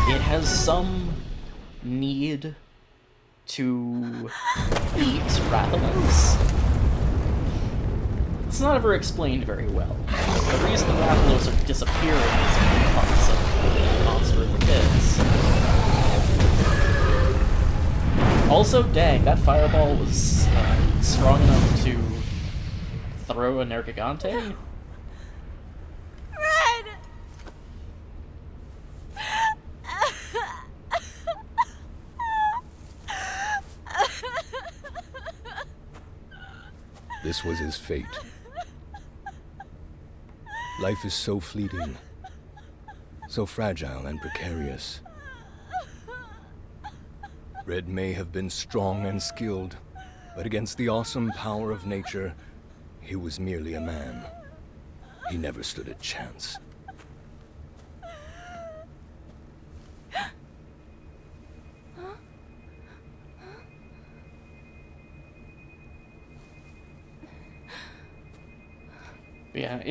It has some need to eat Rathalos. It's not ever explained very well. The reason the Rathalos are disappearing is because of the monster in the pits. Also, dang, that fireball was strong enough to throw a Nergigante? Red! This was his fate. Life is so fleeting, so fragile and precarious. Red may have been strong and skilled, but against the awesome power of nature, he was merely a man. He never stood a chance. Yeah,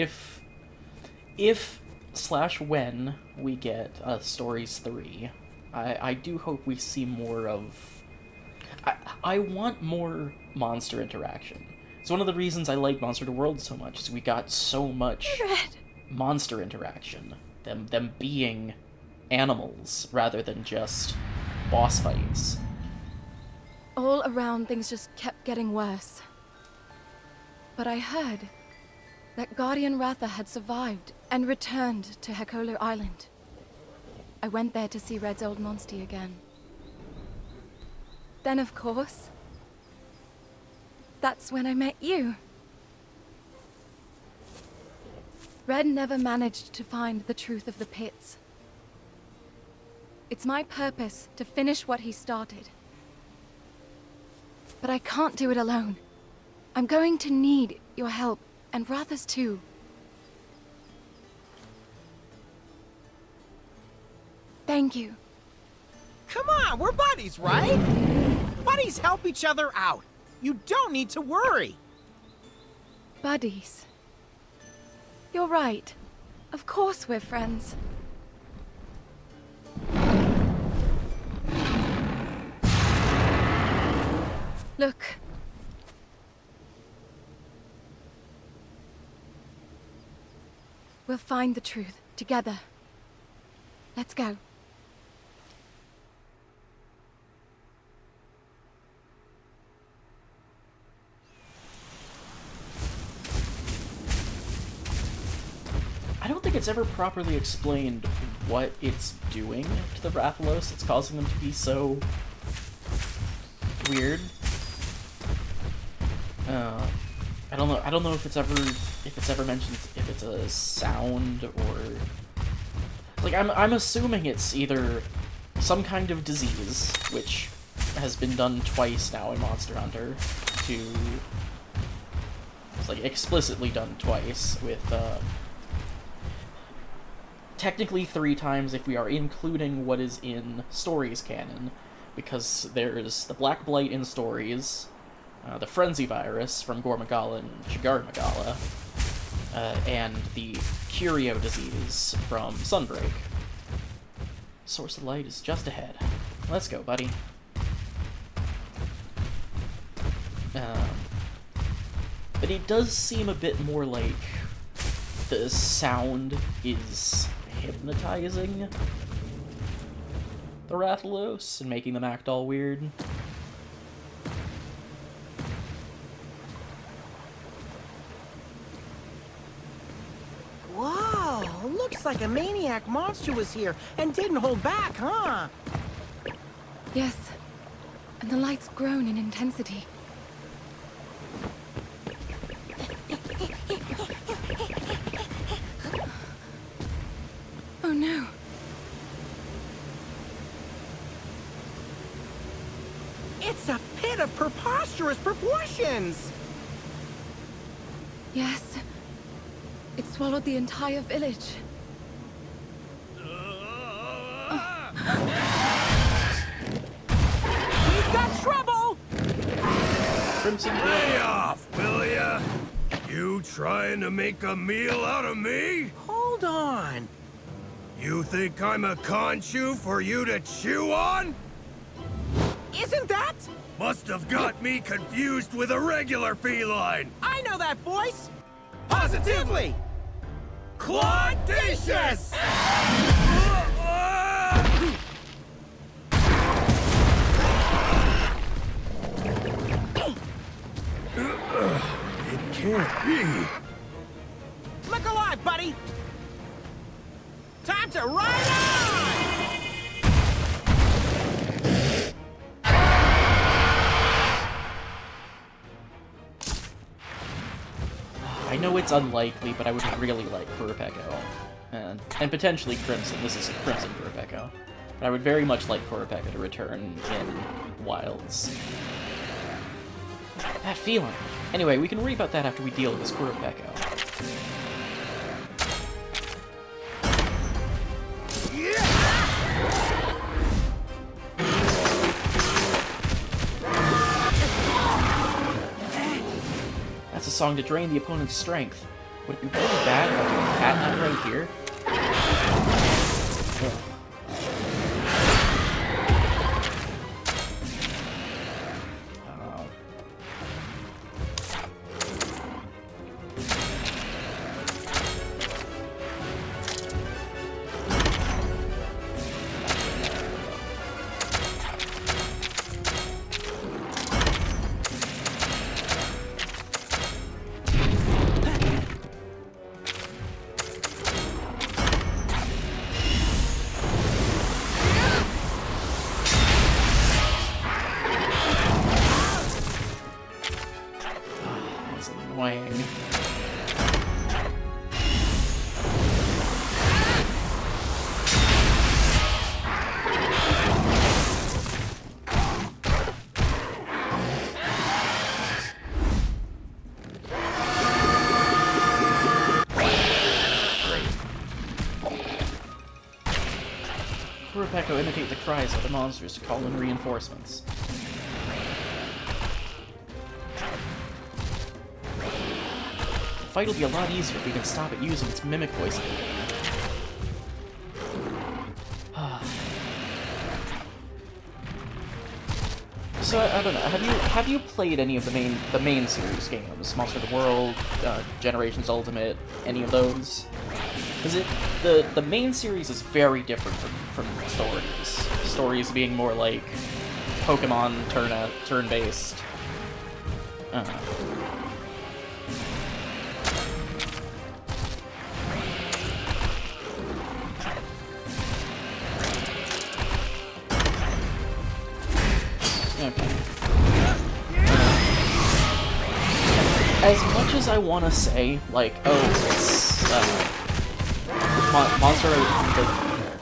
if/when we get Stories 3, I do hope we see more of... I want more monster interaction. It's one of the reasons I like Monster to World so much, is we got so much monster interaction. Them being animals, rather than just boss fights. All around, things just kept getting worse. But I heard that Guardian Ratha had survived and returned to Hekolu Island. I went there to see Red's old monstie again. Then, of course, that's when I met you. Red never managed to find the truth of the pits. It's my purpose to finish what he started. But I can't do it alone. I'm going to need your help, and Ratha's too. Thank you. Come on, we're buddies, right? Buddies help each other out. You don't need to worry. Buddies. You're right. Of course we're friends. Look. We'll find the truth together. Let's go. I don't think it's ever properly explained what it's doing to the Rathalos that's causing them to be so weird. I don't know if it's ever mentioned if it's a sound or like I'm assuming it's either some kind of disease, which has been done twice now in Monster Hunter, it's like explicitly done twice with technically 3 times if we are including what is in Stories canon, because there's the Black Blight in Stories, the Frenzy Virus from Gormagala and Shigarmagala, and the Curio disease from Sunbreak. Source of light is just ahead. Let's go, buddy. But it does seem a bit more like the sound is hypnotizing the Rathalos and making them act all weird. Whoa, looks like a maniac monster was here and didn't hold back, huh? Yes. And the light's grown in intensity. Oh no. It's a pit of preposterous proportions! Yes. It swallowed the entire village. Crimson Lay off, will ya? You trying to make a meal out of me? Hold on. You think I'm a conchu for you to chew on? Isn't that? Must have got me confused with a regular feline. I know that voice. Positively. Claudacious! It can't be. Look alive, buddy. Time to ride on! I know it's unlikely, but I would really like Kurapeko. And potentially Crimson. This is Crimson Kurapeko. But I would very much like Kurapeko to return in Wilds. That feeling. Anyway, we can worry about that after we deal with this Kurapeko. That's a song to drain the opponent's strength. Would it be really bad if I took a cat nap right here? Ugh. Annoying. Kurapeko imitate the cries of the monsters to call in reinforcements. The fight will be a lot easier if we can stop it using its mimic voice. So I don't know. Have you played any of the main series games? Monster Hunter World, Generations Ultimate, any of those? Because the main series is very different from stories. Stories being more like Pokemon turn-based. Okay. As much as I want to say, like, oh, it's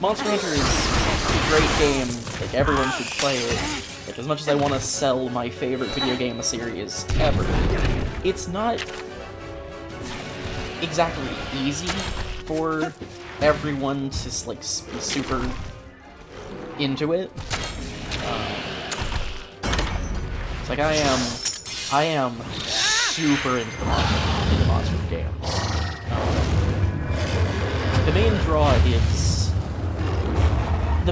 Monster Hunter is a great game, like everyone should play it. Like, as much as I want to sell my favorite video game series ever, it's not exactly easy for everyone to like be super into it. It's like I am super into the monster games. The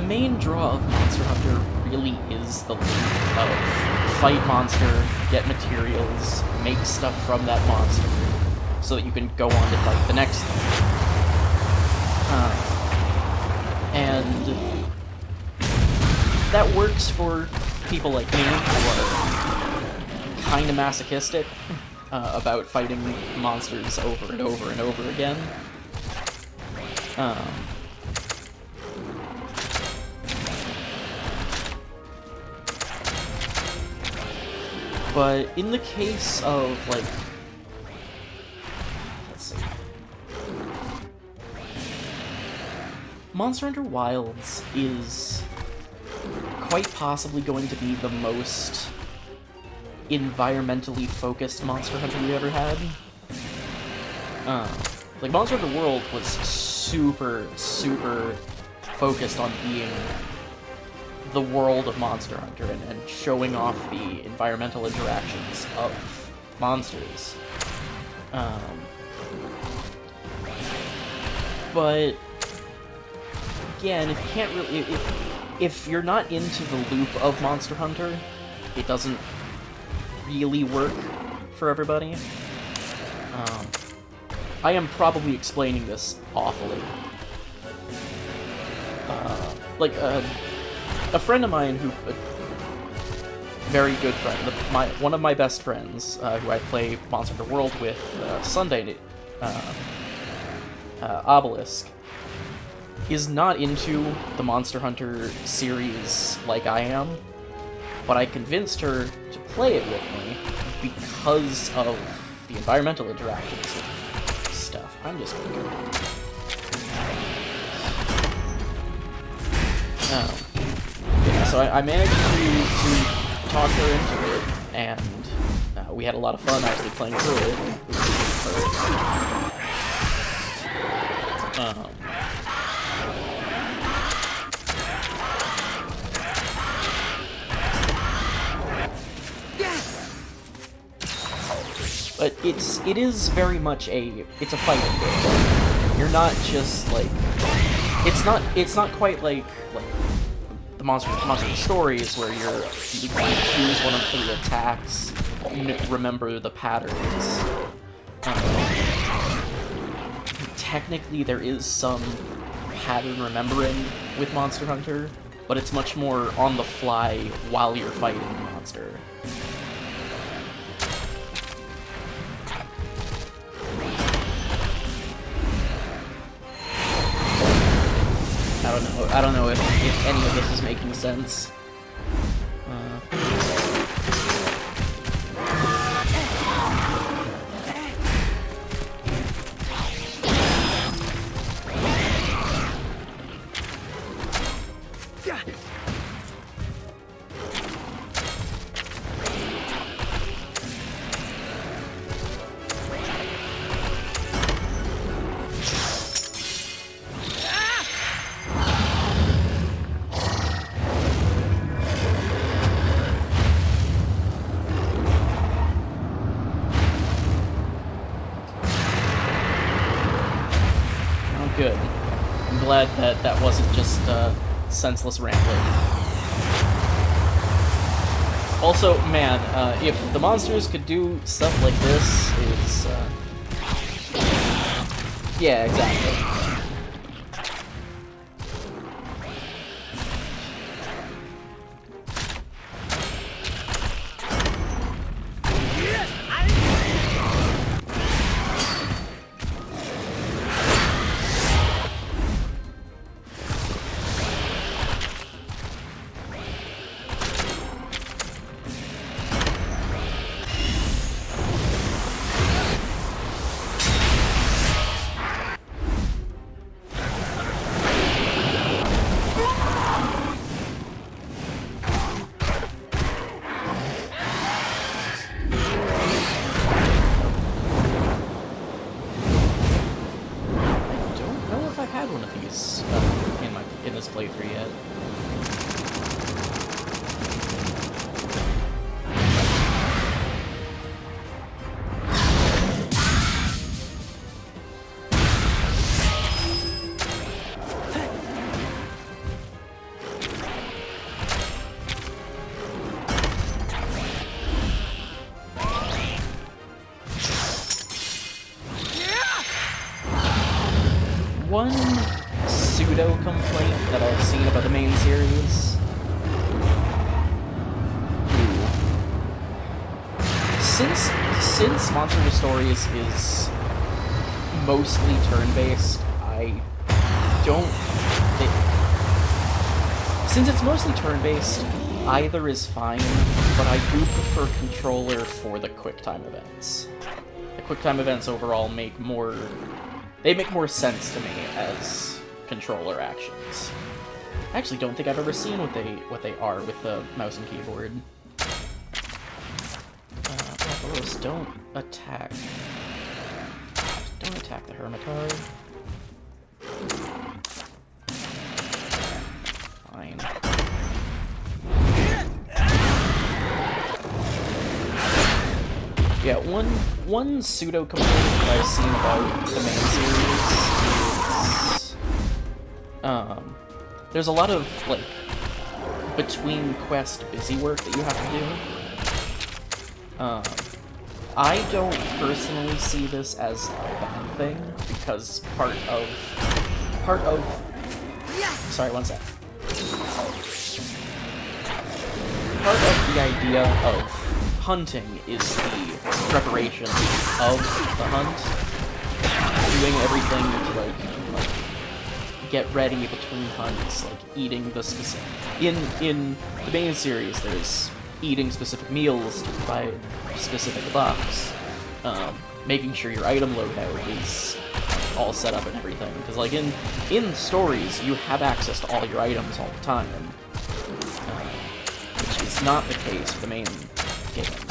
main draw of Monster Hunter really is the loop of fight monster, get materials, make stuff from that monster, so that you can go on to fight the next thing. And that works for people like me who are kind of masochistic about fighting monsters over and over and over again. But in the case of, like, let's see, Monster Hunter Wilds is quite possibly going to be the most environmentally focused Monster Hunter we ever had. Like, Monster Hunter World was super focused on being the the world of Monster Hunter and showing off the environmental interactions of monsters. But again, if you can't really, if you're not into the loop of Monster Hunter, it doesn't really work for everybody. I am probably explaining this awfully. A friend of mine who, a very good friend, one of my best friends, who I play Monster Hunter World with Sunday, Obelisk, is not into the Monster Hunter series like I am, but I convinced her to play it with me because of the environmental interactions and stuff. I'm just gonna go. Yeah, so I managed to talk her into it, and we had a lot of fun actually playing through it. But it is very much it's a fighting game. You're not just like, it's not quite like the Monster Stories where you choose one of 3 attacks, remember the patterns. Technically there is some pattern remembering with Monster Hunter, but it's much more on the fly while you're fighting the monster. I don't know if any of this is making sense. Good. I'm glad that wasn't just senseless rambling. Also, man, if the monsters could do stuff like this, yeah, exactly. In this playthrough yet. One pseudo-complaint that I've seen about the main series. Since Monster Hunter Stories is mostly turn-based, since it's mostly turn-based, either is fine, but I do prefer controller for the QuickTime events. The QuickTime events overall make more sense to me as controller actions. I actually don't think I've ever seen what they are with the mouse and keyboard. Don't attack. Don't attack the Hermitard. Fine. Yeah, one pseudo complaint that I've seen about the main series is there's a lot of like between quest busy work that you have to do. I don't personally see this as a bad thing because part of sorry, one sec. Part of the idea of hunting is the preparation of the hunt, doing everything to like get ready between hunts, like eating the specific. In the main series, there's eating specific meals to provide specific buffs, making sure your item loadout is all set up and everything. Because like in stories, you have access to all your items all the time, which is not the case for the main games.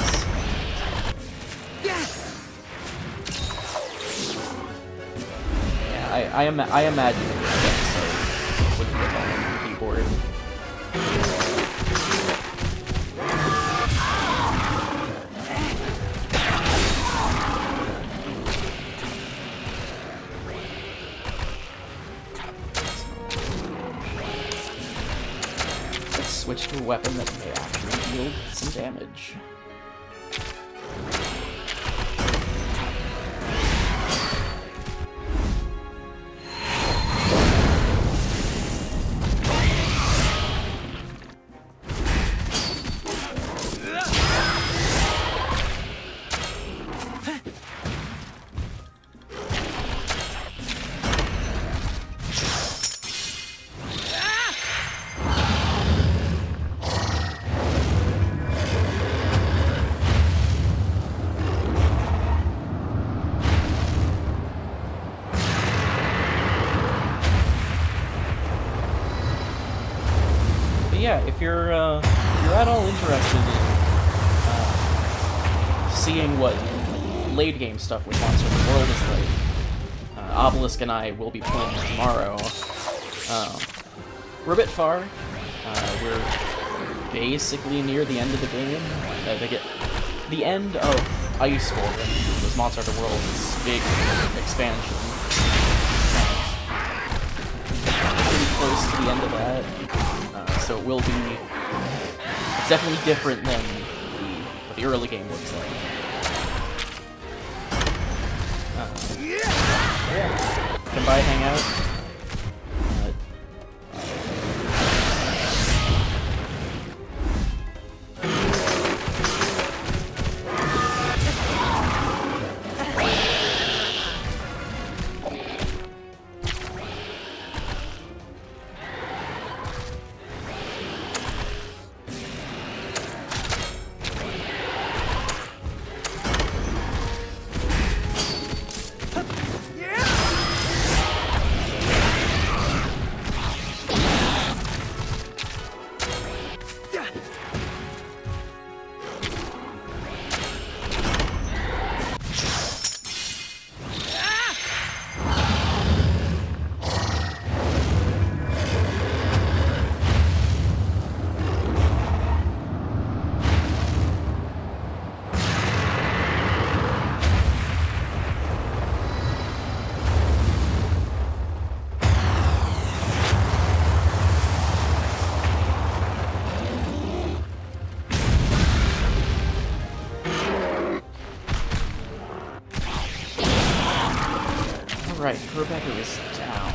Yeah, I imagine it with the keyboard. Let's switch to a weapon that may actually deal some damage. Yeah, if you're at all interested in seeing what late game stuff with Monster Hunter World is like, Obelisk and I will be playing tomorrow. We're a bit far. We're basically near the end of the game. The end of Iceborne, which was Monster Hunter World's big expansion. Pretty close to the end of that. So it will be... It's definitely different than what the early game looks like. Yeah. Come by, hang out. Right, Rebecca is down.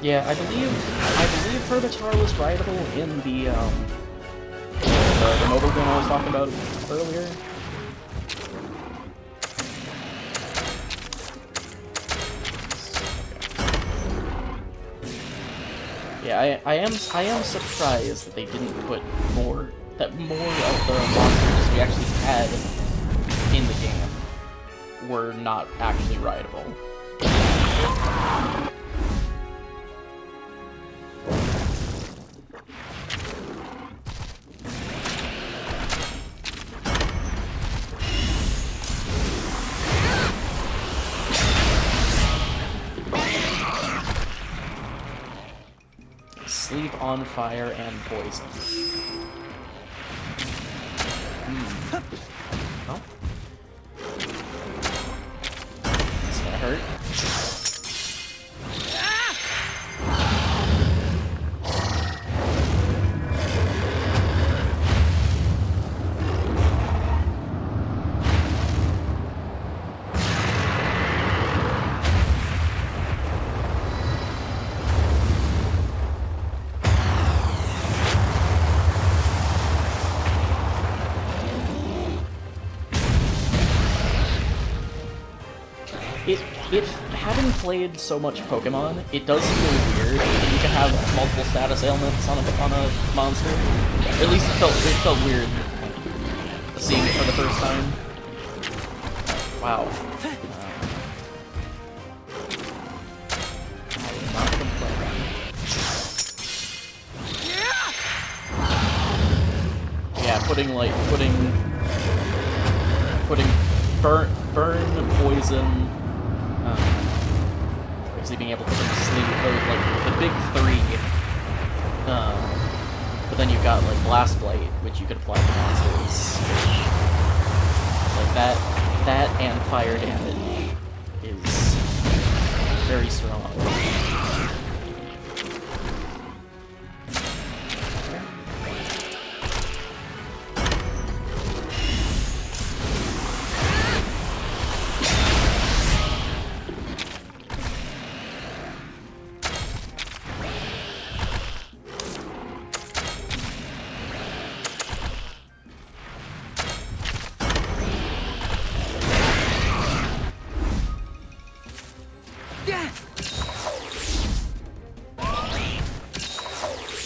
Yeah, I believe Herbitar was rideable in the mobile game I was talking about earlier. I am surprised that they didn't put more of the monsters we actually had in the game were not actually rideable. Sleep, on fire, and poison. Oh. It's gonna hurt. Having played so much Pokemon, it does feel weird that you can have multiple status ailments on a monster. At least it felt weird seeing it for the first time. Wow. I will not complain. Yeah, putting burn, poison. Obviously being able to put them to sleep, like the big three. But then you've got like Blast Blight, which you could apply to monsters. Like that and fire damage is very strong.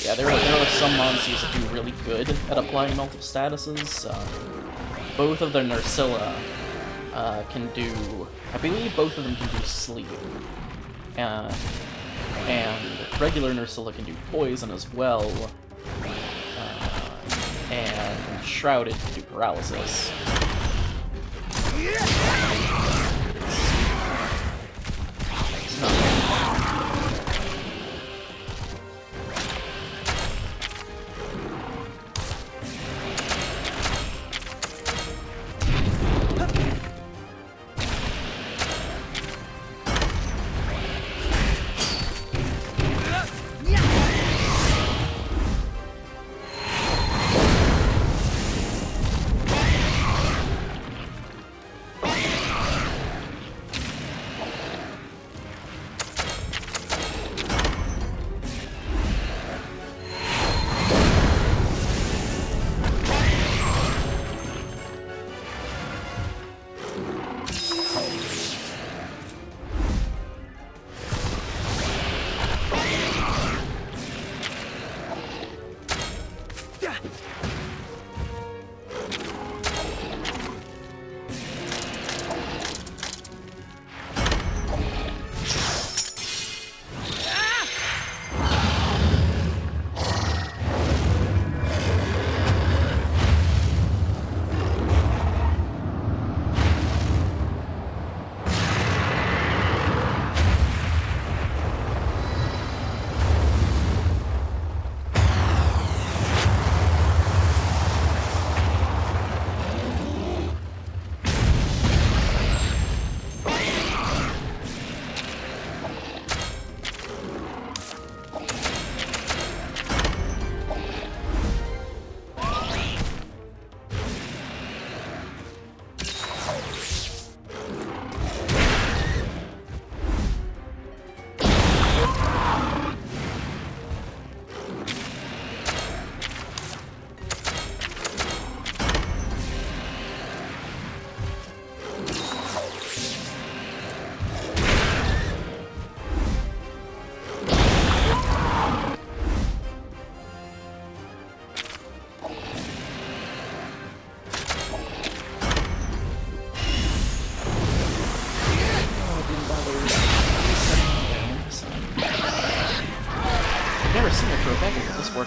Yeah, there are some monsters that do really good at applying multiple statuses. Both of their Nursilla can do... I believe both of them can do sleep. And regular Nursilla can do poison as well. And Shrouded can do paralysis.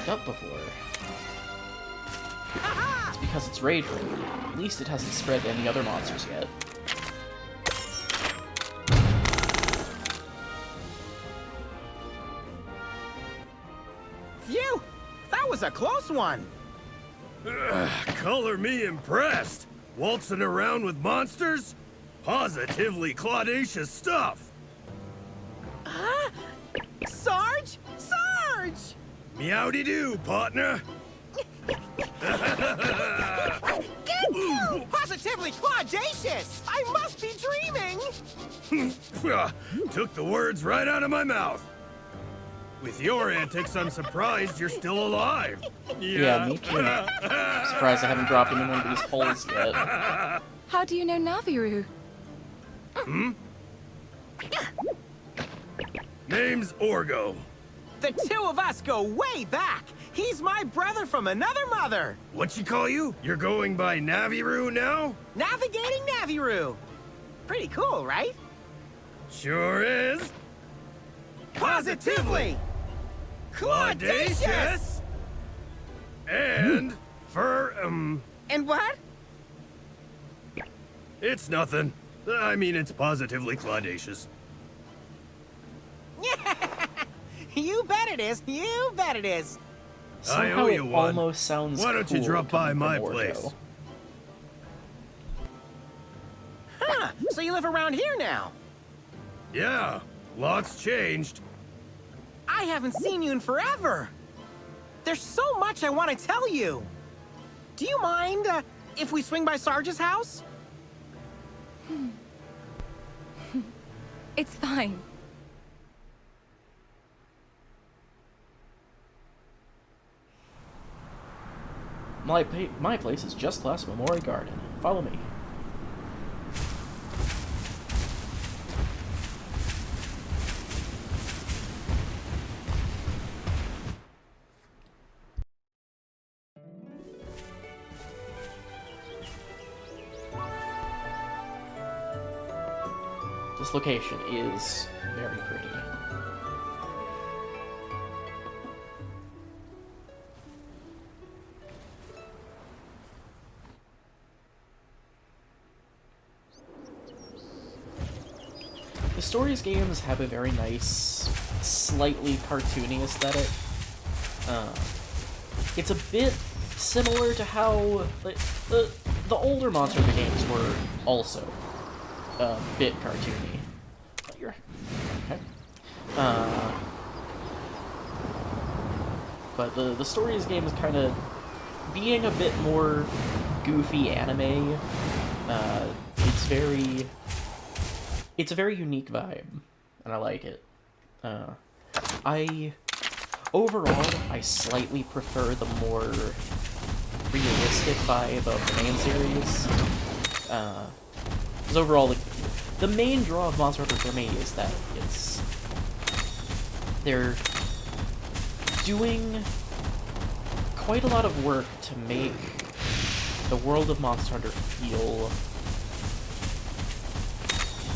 picked up before. It's because it's Rage Raid. At least it hasn't spread to any other monsters yet. Phew! That was a close one! Color me impressed. Waltzing around with monsters? Positively claudacious stuff. Huh? Sarge? Sarge! Meowdy-doo, partner. Get you! Positively claudacious! I must be dreaming! Took the words right out of my mouth. With your antics, I'm surprised you're still alive. Yeah, me too. Surprised I haven't dropped him in one of these holes yet. How do you know Naviru? Hmm? Name's Orgo. The two of us go way back! He's my brother from another mother! What you call you? You're going by Naviru now? Navigating Naviru! Pretty cool, right? Sure is. Positively! Claudacious! And And what? It's nothing. I mean, it's positively claudacious. You bet it is! You bet it is! Somehow it almost sounds Why don't you cool drop by coming my from Orgo. place? Huh, so you live around here now? Yeah, lots changed. I haven't seen you in forever! There's so much I want to tell you! Do you mind, if we swing by Sarge's house? It's fine. My place is just past Memorial Garden. Follow me. This location is very pretty. The Stories games have a very nice, slightly cartoony aesthetic. It's a bit similar to how the older Monster Hunter games were also a bit cartoony. You're okay. But the Stories game is kind of being a bit more goofy anime. It's a very unique vibe, and I like it. Overall, I slightly prefer the more realistic vibe of the main series. Because overall, the main draw of Monster Hunter for me is that they're doing quite a lot of work to make the world of Monster Hunter feel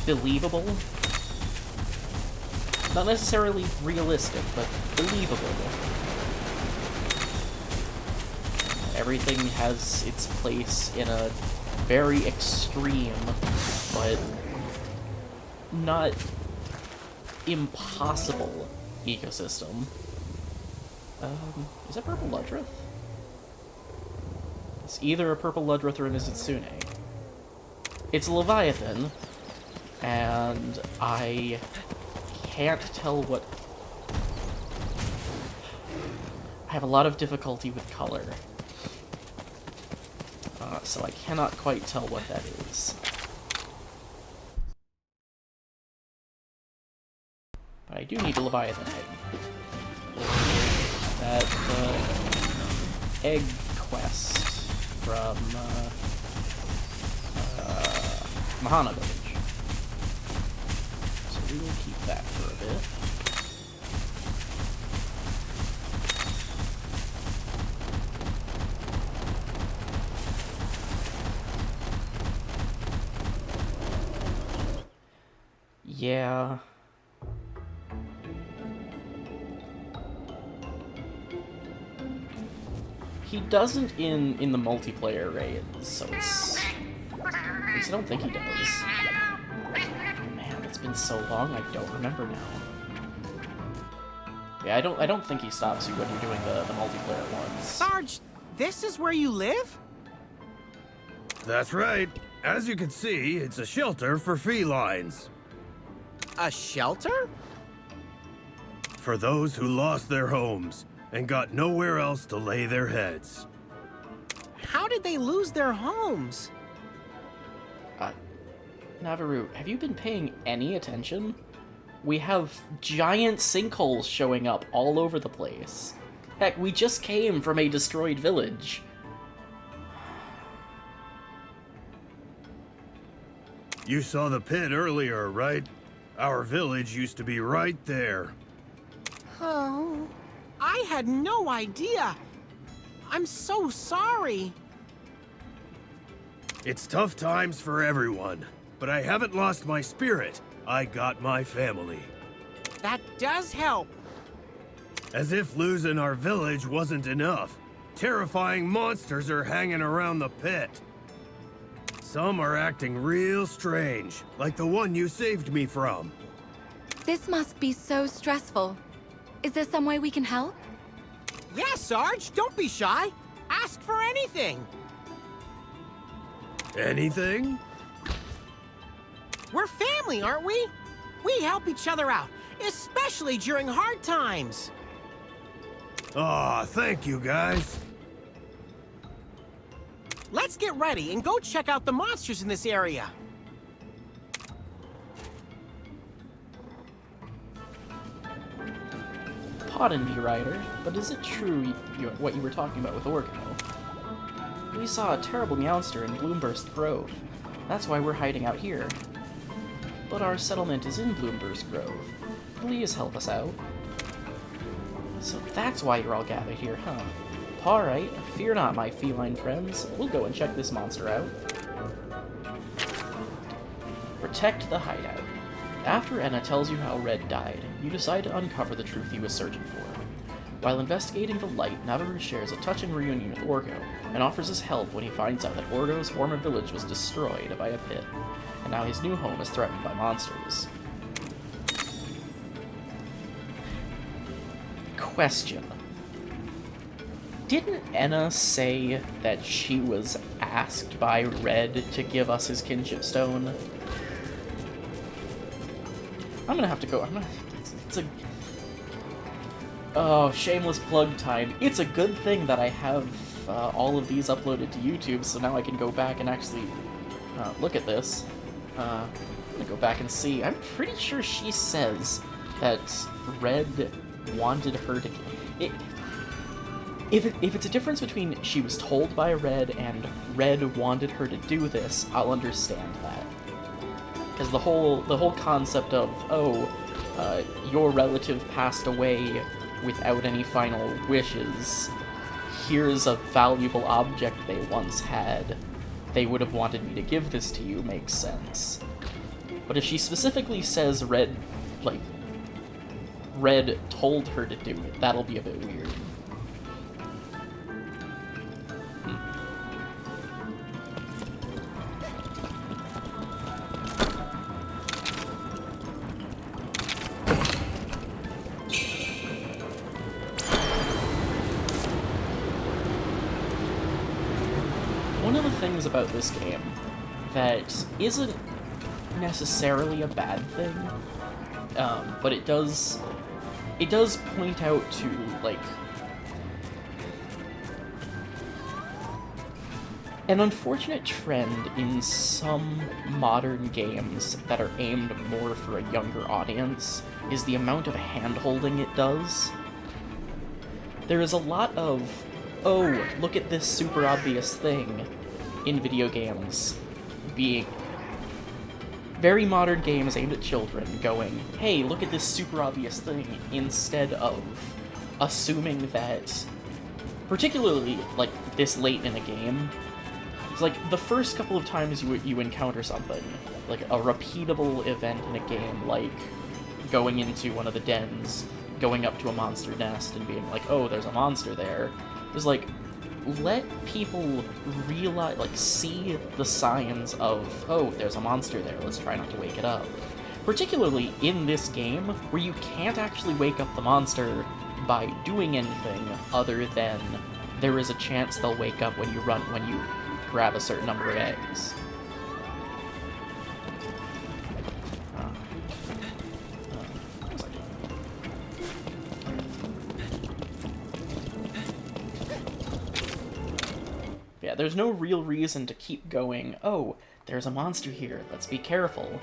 believable. Not necessarily realistic, but believable. Everything has its place in a very extreme, but not impossible ecosystem. Is that Purple Ludrith? It's either a Purple Ludrith or a Mizitsune. It's a Leviathan, and I can't tell what... I have a lot of difficulty with color. So I cannot quite tell what that is. But I do need a Leviathan egg. That egg quest from Mahana Village. So we will keep that for a bit. Yeah. He doesn't in the multiplayer raids, so it's... At least I don't think he does. Man, it's been so long, I don't remember now. Yeah, I don't think he stops you when you're doing the multiplayer ones. Sarge, this is where you live? That's right. As you can see, it's a shelter for felines. A shelter? For those who lost their homes and got nowhere else to lay their heads. How did they lose their homes? Navarro, have you been paying any attention? We have giant sinkholes showing up all over the place. Heck, we just came from a destroyed village. You saw the pit earlier, right? Our village used to be right there. Oh, I had no idea. I'm so sorry. It's tough times for everyone, but I haven't lost my spirit. I got my family. That does help. As if losing our village wasn't enough. Terrifying monsters are hanging around the pit. Some are acting real strange, like the one you saved me from. This must be so stressful. Is there some way we can help? Yeah, Sarge, don't be shy. Ask for anything. Anything? We're family, aren't we? We help each other out, especially during hard times. Aw, thank you, guys. Let's get ready and go check out the monsters in this area. Pardon me, Ryder, but is it true what you were talking about with Organo? We saw a terrible meowster in Bloomburst Grove. That's why we're hiding out here. But our settlement is in Bloomburst Grove. Please help us out. So that's why you're all gathered here, huh? Alright, fear not, my feline friends. We'll go and check this monster out. Protect the hideout. After Enna tells you how Red died, you decide to uncover the truth he was searching for. While investigating the light, Navarro shares a touching reunion with Orgo, and offers his help when he finds out that Orgo's former village was destroyed by a pit, and now his new home is threatened by monsters. Question. Didn't Enna say that she was asked by Red to give us his kinship stone? I'm gonna have to go. It's a... Oh, shameless plug time. It's a good thing that I have all of these uploaded to YouTube, so now I can go back and actually look at this. I'm gonna go back and see. I'm pretty sure she says that Red wanted her to... If it's a difference between she was told by Red and Red wanted her to do this, I'll understand that. Because the whole concept of, your relative passed away without any final wishes, here's a valuable object they once had, they would have wanted me to give this to you, makes sense. But if she specifically says Red told her to do it, that'll be a bit weird. One of the things about this game that isn't necessarily a bad thing, but it does point out to, like, an unfortunate trend in some modern games that are aimed more for a younger audience is the amount of hand-holding it does. There is a lot of, oh, look at this super obvious thing in video games being very modern games aimed at children going, hey, look at this super obvious thing, instead of assuming that, particularly, like, this late in a game, it's like, the first couple of times you encounter something, like a repeatable event in a game, like going into one of the dens, going up to a monster nest and being like, oh, there's a monster there, there's like, let people realize, like, see the signs of, oh, there's a monster there, let's try not to wake it up. Particularly in this game, where you can't actually wake up the monster by doing anything other than there is a chance they'll wake up when you grab a certain number of eggs. Yeah, there's no real reason to keep going, oh, there's a monster here, let's be careful.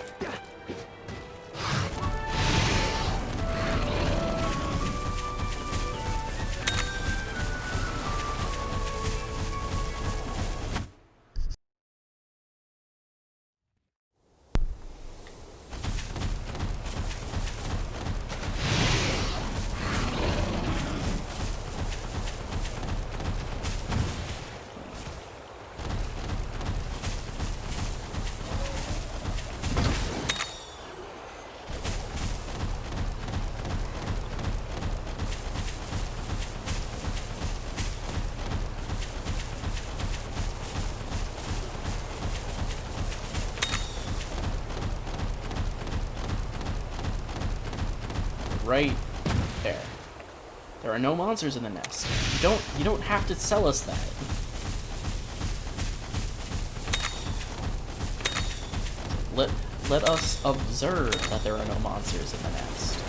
Right there. There are no monsters in the nest. You don't have to sell us that. Let us observe that there are no monsters in the nest.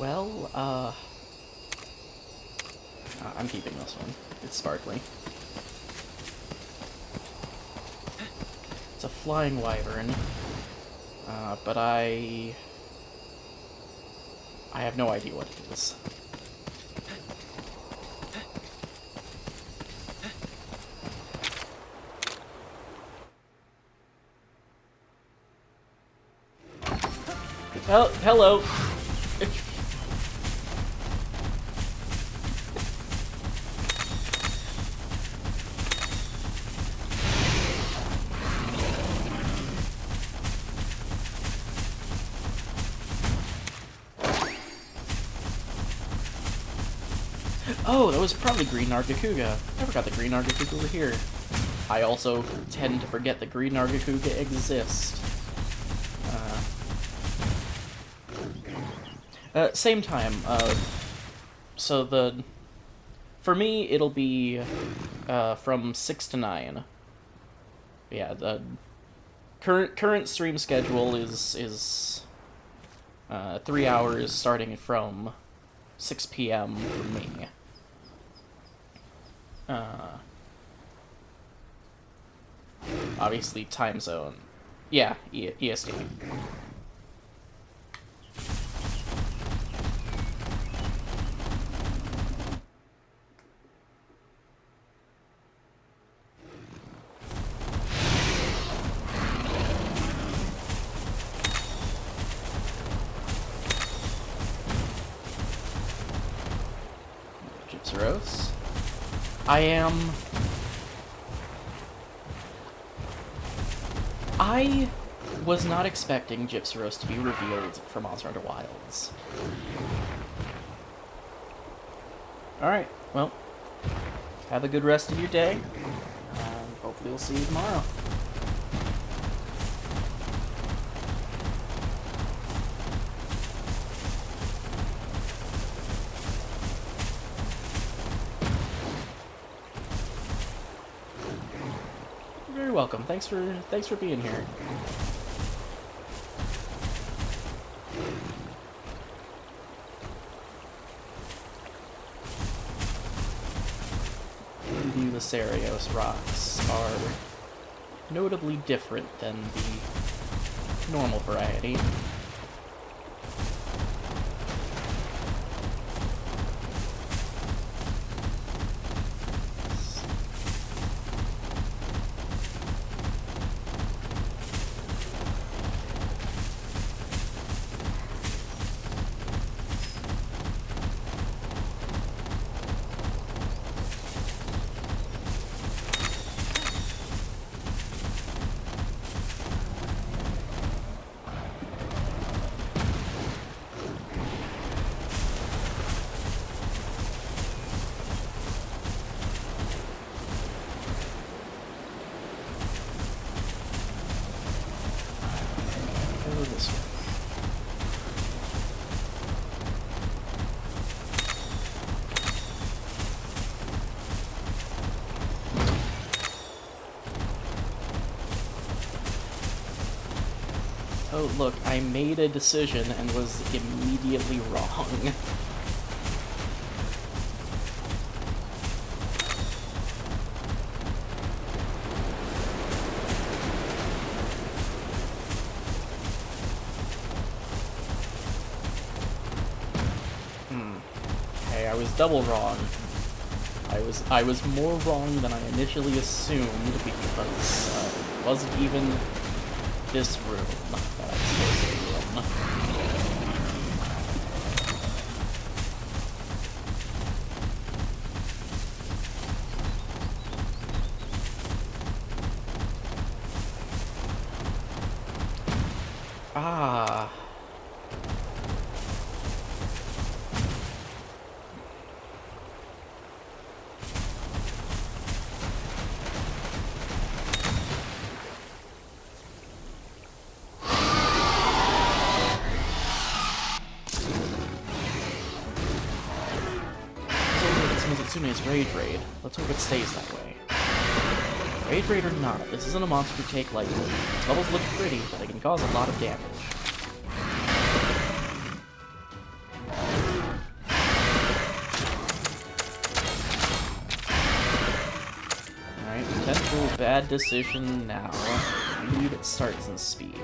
Well, I'm keeping this one. It's sparkly. It's a flying wyvern. But I have no idea what it is. Oh, hello. Oh, that was probably Green Nargacuga. I forgot the Green Nargacuga were here. I also tend to forget that Green Nargacuga exist. Same time, so for me, it'll be, from 6 to 9. Yeah, the current stream schedule is 3 hours starting from 6 p.m. for me. Obviously, time zone. Yeah, EST. Gypsyros. I was not expecting Gypsyros to be revealed for Monster Hunter Wilds. Alright, well, have a good rest of your day, and hopefully we'll see you tomorrow. You're welcome. Thanks for being here. The Sarios rocks are notably different than the normal variety. this way. Oh, look, I made a decision and was immediately wrong. Hey, I was double wrong. I was more wrong than I initially assumed because it wasn't even this room that I was supposed to be in. Ah. Mitsune's Rage Raid. Let's hope it stays that way. Rage Raid or not, this isn't a monster to take lightly. Its bubbles look pretty, but they can cause a lot of damage. Alright, potential bad decision now. I believe it starts in speed.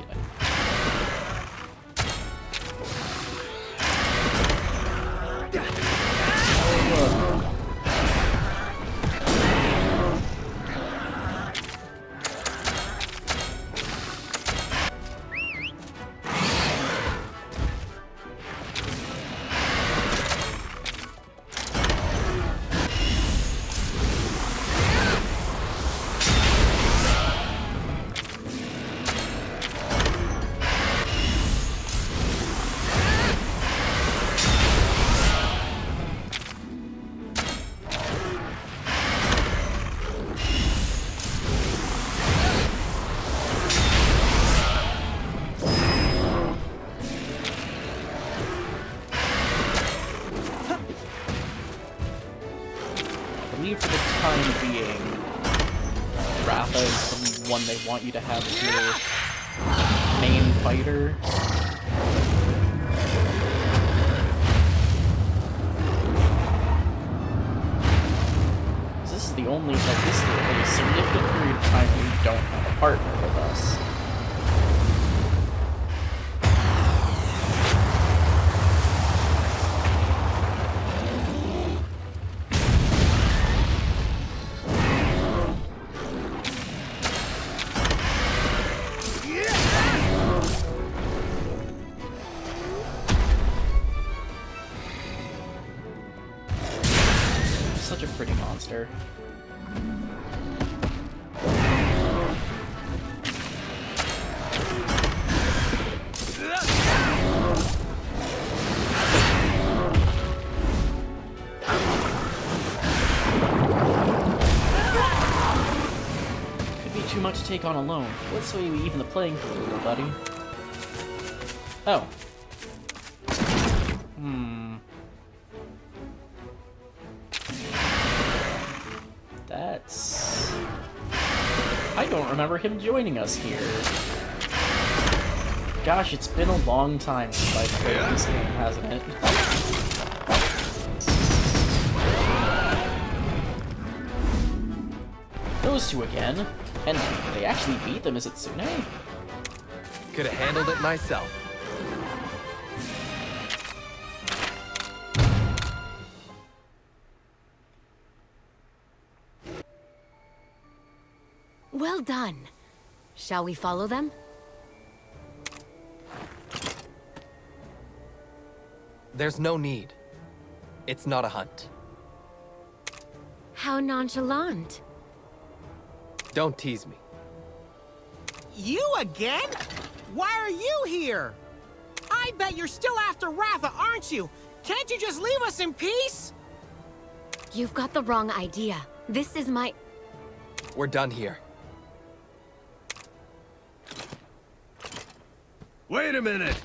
For the time being, Ratha is the one they want you to have as your main fighter. This is the only, like, this is a significant period of time we don't have a partner with us. Such a pretty monster. Could be too much to take on alone. Let's say we even the playing field, little buddy. Oh. That's... I don't remember him joining us here. Gosh, it's been a long time since I've played this game, hasn't it? Those two again. And they actually beat them, is it Tsune? Could have handled it myself. Well done. Shall we follow them? There's no need. It's not a hunt. How nonchalant. Don't tease me. You again? Why are you here? I bet you're still after Ratha, aren't you? Can't you just leave us in peace? You've got the wrong idea. This is my... We're done here. Wait a minute!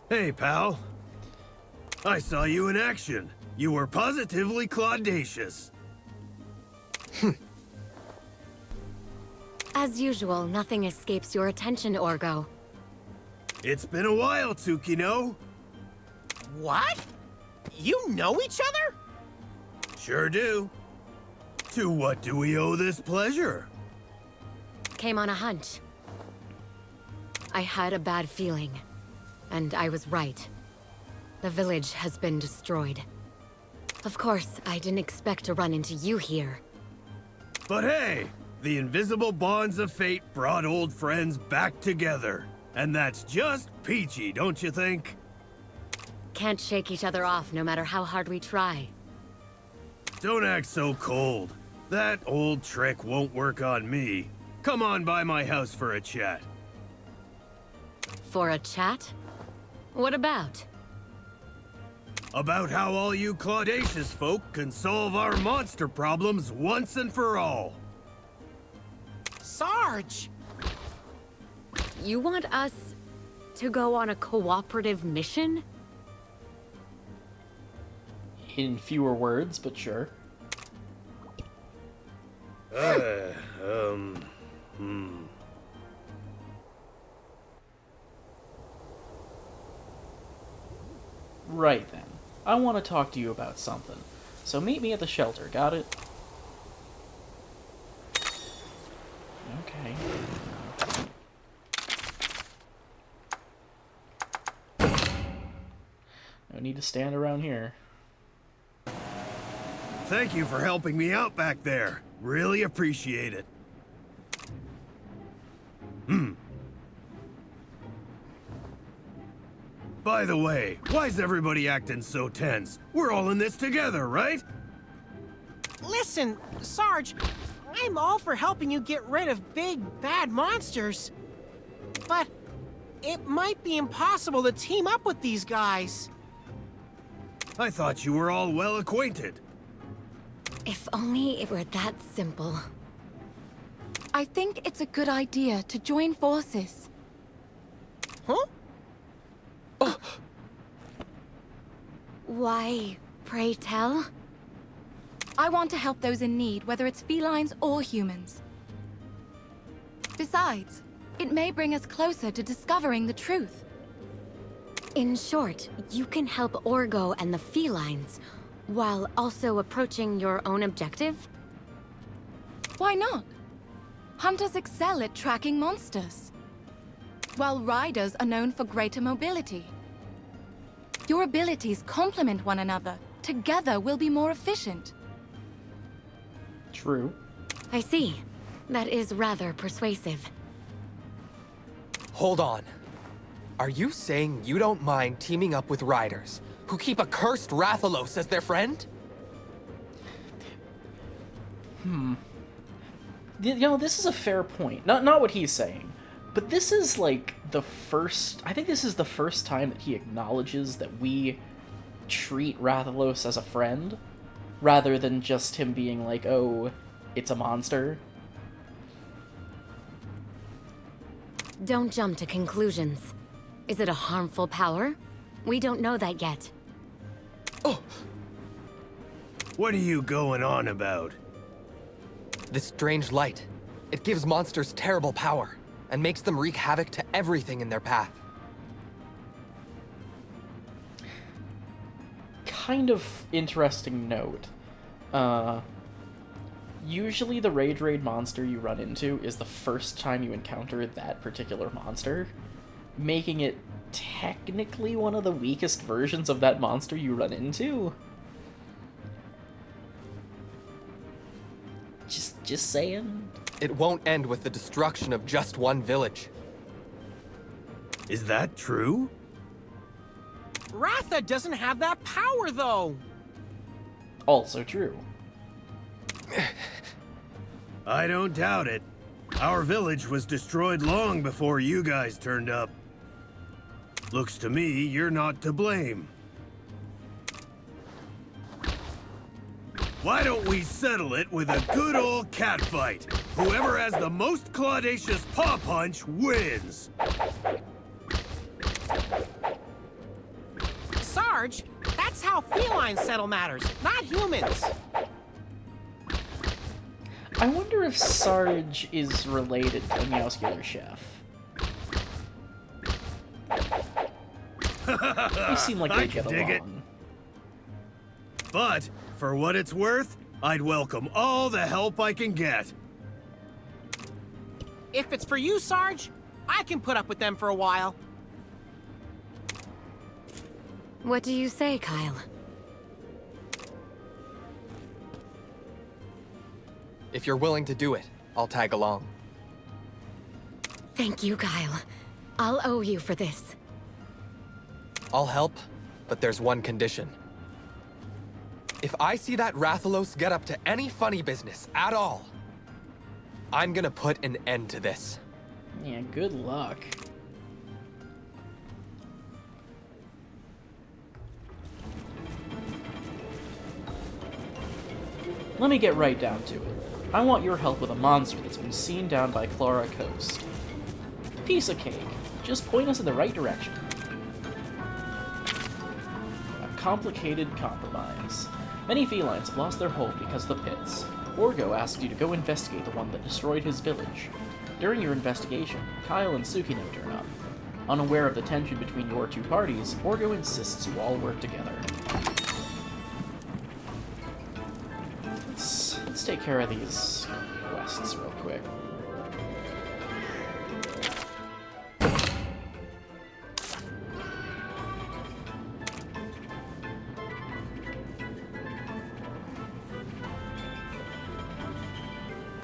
Hey, pal. I saw you in action. You were positively claudacious. As usual, nothing escapes your attention, Orgo. It's been a while, Tsukino. What? You know each other? Sure do. To what do we owe this pleasure? Came on a hunch. I had a bad feeling, and I was right. The village has been destroyed. Of course, I didn't expect to run into you here. But hey, the invisible bonds of fate brought old friends back together. And that's just peachy, don't you think? Can't shake each other off no matter how hard we try. Don't act so cold. That old trick won't work on me. Come on by my house for a chat. For a chat? What about? About how all you claudacious folk can solve our monster problems once and for all. Sarge! You want us to go on a cooperative mission? In fewer words, but sure. Right then. I want to talk to you about something. So meet me at the shelter, got it? Okay. No need to stand around here. Thank you for helping me out back there. Really appreciate it. By the way, why's everybody acting so tense? We're all in this together, right? Listen, Sarge, I'm all for helping you get rid of big, bad monsters. But it might be impossible to team up with these guys. I thought you were all well acquainted. If only it were that simple. I think it's a good idea to join forces. Huh? Why, pray tell? I want to help those in need, whether it's felines or humans. Besides, it may bring us closer to discovering the truth. In short, you can help Orgo and the felines, while also approaching your own objective? Why not? Hunters excel at tracking monsters, while riders are known for greater mobility. Your abilities complement one another. Together, we'll be more efficient. True. I see. That is rather persuasive. Hold on. Are you saying you don't mind teaming up with riders who keep a cursed Rathalos as their friend? You know, this is a fair point. Not what he's saying, but this is like the first... I think this is the first time that he acknowledges that we treat Rathalos as a friend, rather than just him being like, oh, it's a monster. Don't jump to conclusions. Is it a harmful power? We don't know that yet. Oh! What are you going on about? This strange light. It gives monsters terrible power, and makes them wreak havoc to everything in their path. Kind of interesting note. Usually the Rage Raid monster you run into is the first time you encounter that particular monster, making it technically one of the weakest versions of that monster you run into. Just saying. It won't end with the destruction of just one village. Is that true? Ratha doesn't have that power, though. Also true. I don't doubt it. Our village was destroyed long before you guys turned up. Looks to me you're not to blame. Why don't we settle it with a good old catfight? Whoever has the most claudacious paw punch wins. Sarge, that's how felines settle matters, not humans. I wonder if Sarge is related to the Muscular Chef. They seem like they get along. But, for what it's worth, I'd welcome all the help I can get. If it's for you, Sarge, I can put up with them for a while. What do you say, Kyle? If you're willing to do it, I'll tag along. Thank you, Kyle. I'll owe you for this. I'll help, but there's one condition. If I see that Rathalos get up to any funny business at all, I'm gonna put an end to this. Yeah, good luck. Let me get right down to it. I want your help with a monster that's been seen down by Clara Coast. Piece of cake. Just point us in the right direction. A complicated compromise. Many felines have lost their hold because of the pits. Orgo asked you to go investigate the one that destroyed his village. During your investigation, Kyle and Tsukino turn up. Unaware of the tension between your two parties, Orgo insists you all work together. Let's take care of these quests real quick.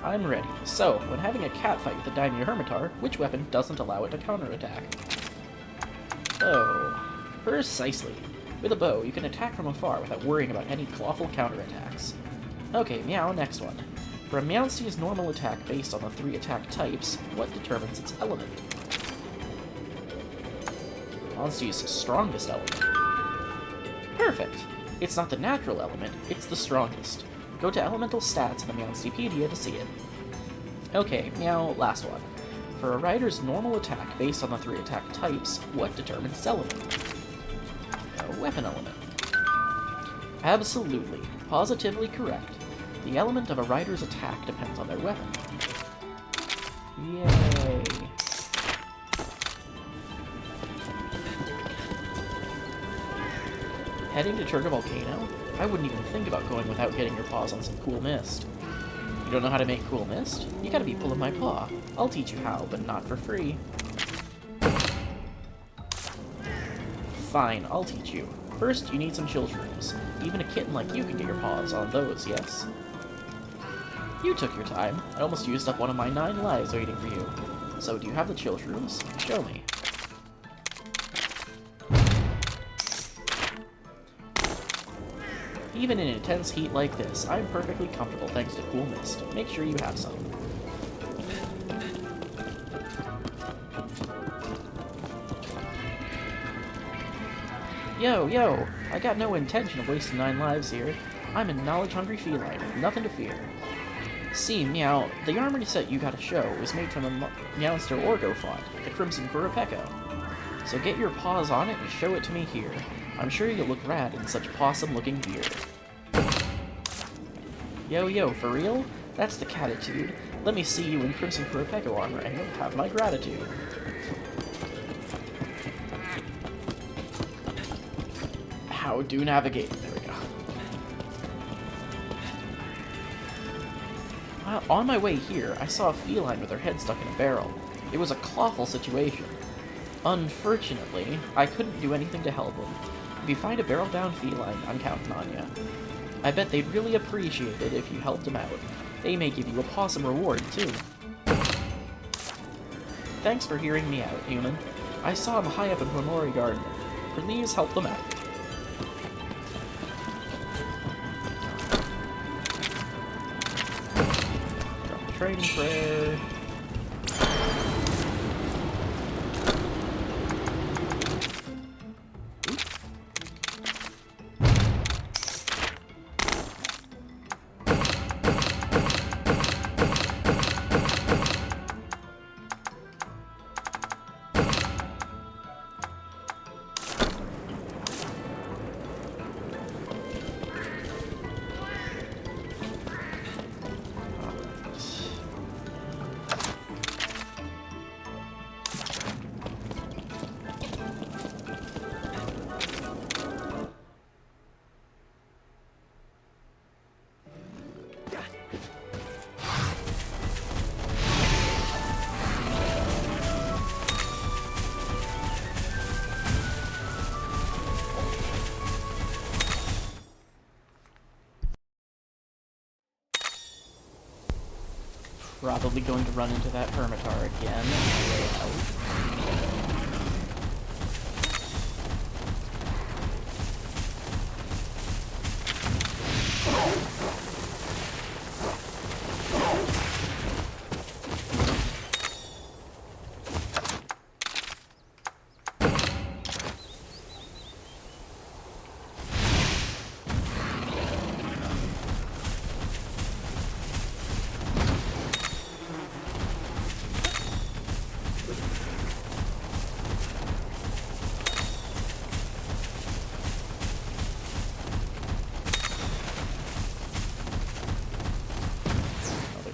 I'm ready. So, when having a catfight with a Daimyo Hermitar, which weapon doesn't allow it to counterattack? Oh, precisely. With a bow, you can attack from afar without worrying about any clawful counterattacks. Okay, Meow, next one. For a Meowstie's normal attack based on the 3 attack types, what determines its element? Meowstie's strongest element. Perfect! It's not the natural element, it's the strongest. Go to Elemental Stats in the Meowstiepedia to see it. Okay, Meow, last one. For a rider's normal attack based on the 3 attack types, what determines its element? A weapon element. Absolutely. Positively correct. The element of a rider's attack depends on their weapon. Yay. Heading to Turga Volcano? I wouldn't even think about going without getting your paws on some cool mist. You don't know how to make cool mist? You gotta be pulling my paw. I'll teach you how, but not for free. Fine, I'll teach you. First, you need some chill shrooms. Even a kitten like you can get your paws on those, yes? You took your time. I almost used up one of my 9 lives waiting for you. So, do you have the chill shrooms? Show me. Even in intense heat like this, I'm perfectly comfortable thanks to cool mist. Make sure you have some. Yo, I got no intention of wasting 9 lives here. I'm a knowledge-hungry feline, nothing to fear. See, Meow, the armory set you gotta show was made from a Meowster Orgo font, the Crimson Kurapeko. So get your paws on it and show it to me here. I'm sure you'll look rad in such possum-looking gear. Yo, for real? That's the catitude. Let me see you in Crimson Kurapeko armor and you'll have my gratitude. How do navigate? There we go. On my way here, I saw a feline with her head stuck in a barrel. It was a clawful situation. Unfortunately, I couldn't do anything to help him. If you find a barrel-bound feline, I'm counting on ya. I bet they'd really appreciate it if you helped them out. They may give you a possum reward, too. Thanks for hearing me out, human. I saw him high up in Honori Garden. Please help them out. Training prayer. Probably going to run into that Hermitar again on my way out.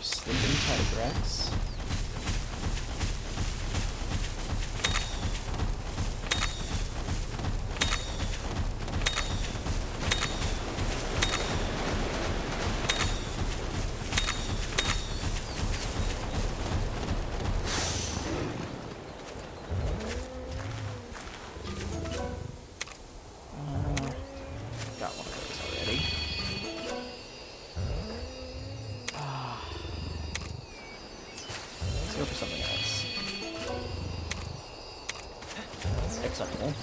Sleeping Tigrex. Got one of those already. Let's go for something else. Acceptable.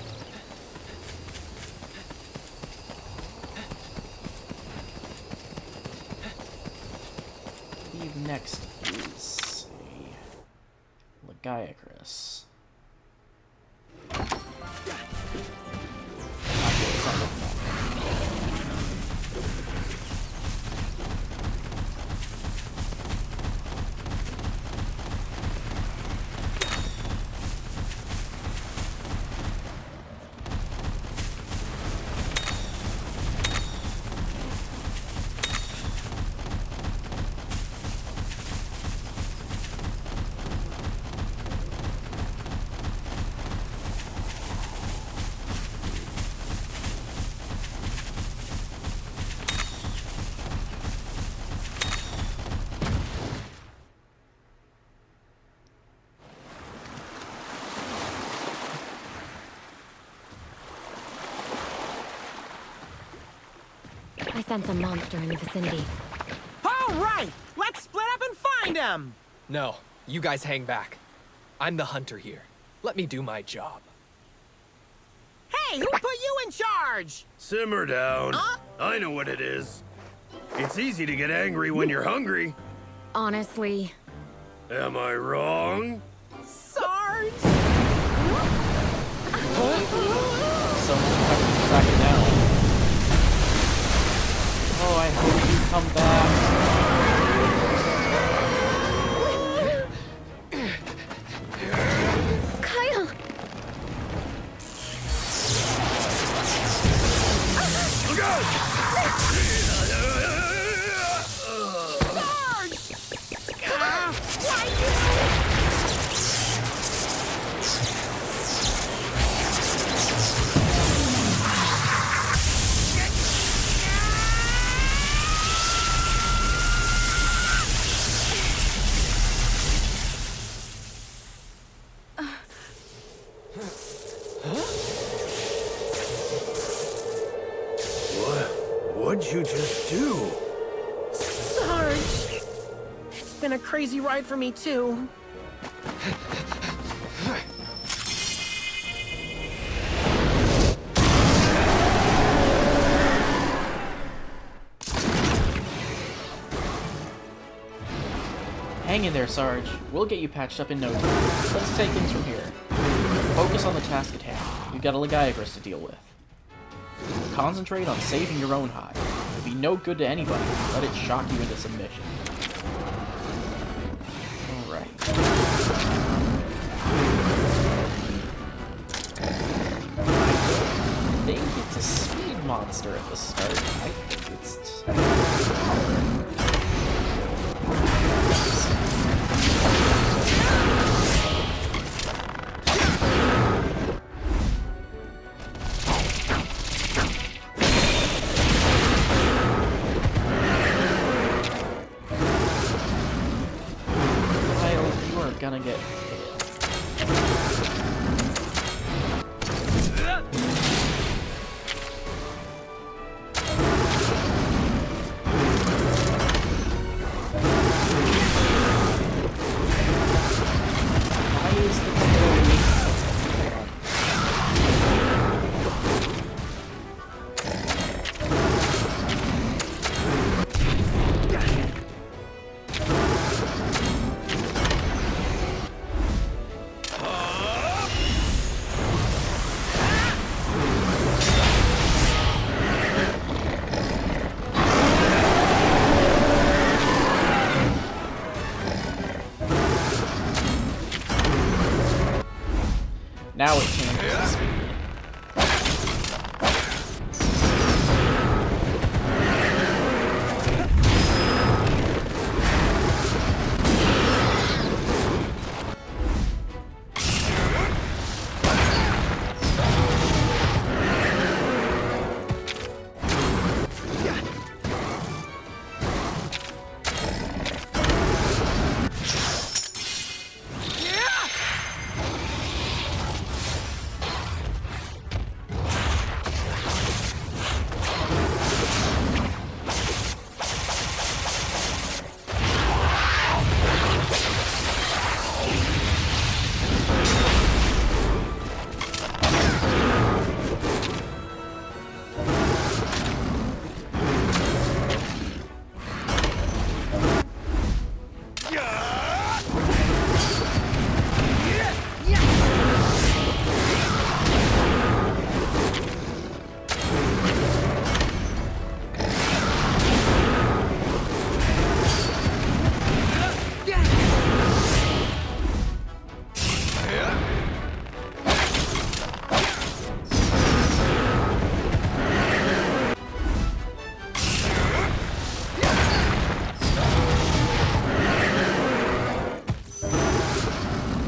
I believe next is a Legiacris. I sense a monster in the vicinity. All right, let's split up and find him. No, you guys hang back. I'm the hunter here. Let me do my job. Hey, who put you in charge? Simmer down. I know what it is. It's easy to get angry when you're hungry. Honestly. Am I wrong? Sarge! Someone have to track it down. Oh, I hope you come back. Kyle! Look out! What'd you just do? Sarge! It's been a crazy ride for me, too. Hang in there, Sarge. We'll get you patched up in no time. Let's take things from here. Focus on the task at hand. You've got a Legiacris to deal with. Concentrate on saving your own hide. It'll be no good to anybody. Let it shock you into submission. Alright. I think it's a speed monster at the start. I think it's... gonna get Now it changes the speed.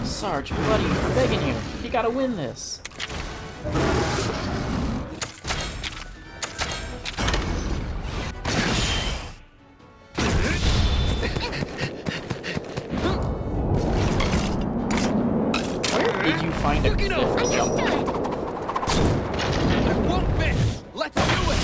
Sarge, buddy, I'm begging you. You gotta win this. Where did you find a cliff to jump on? I won't miss! Let's do it!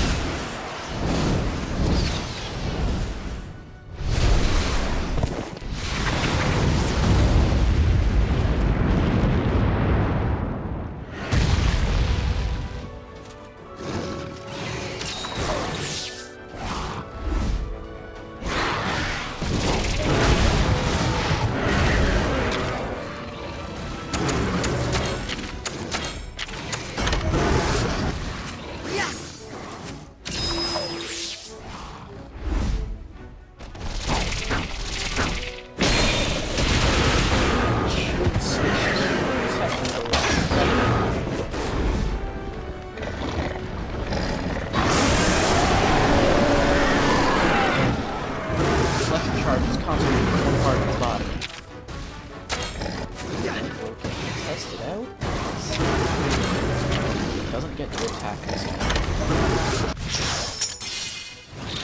Doesn't get to attack this time.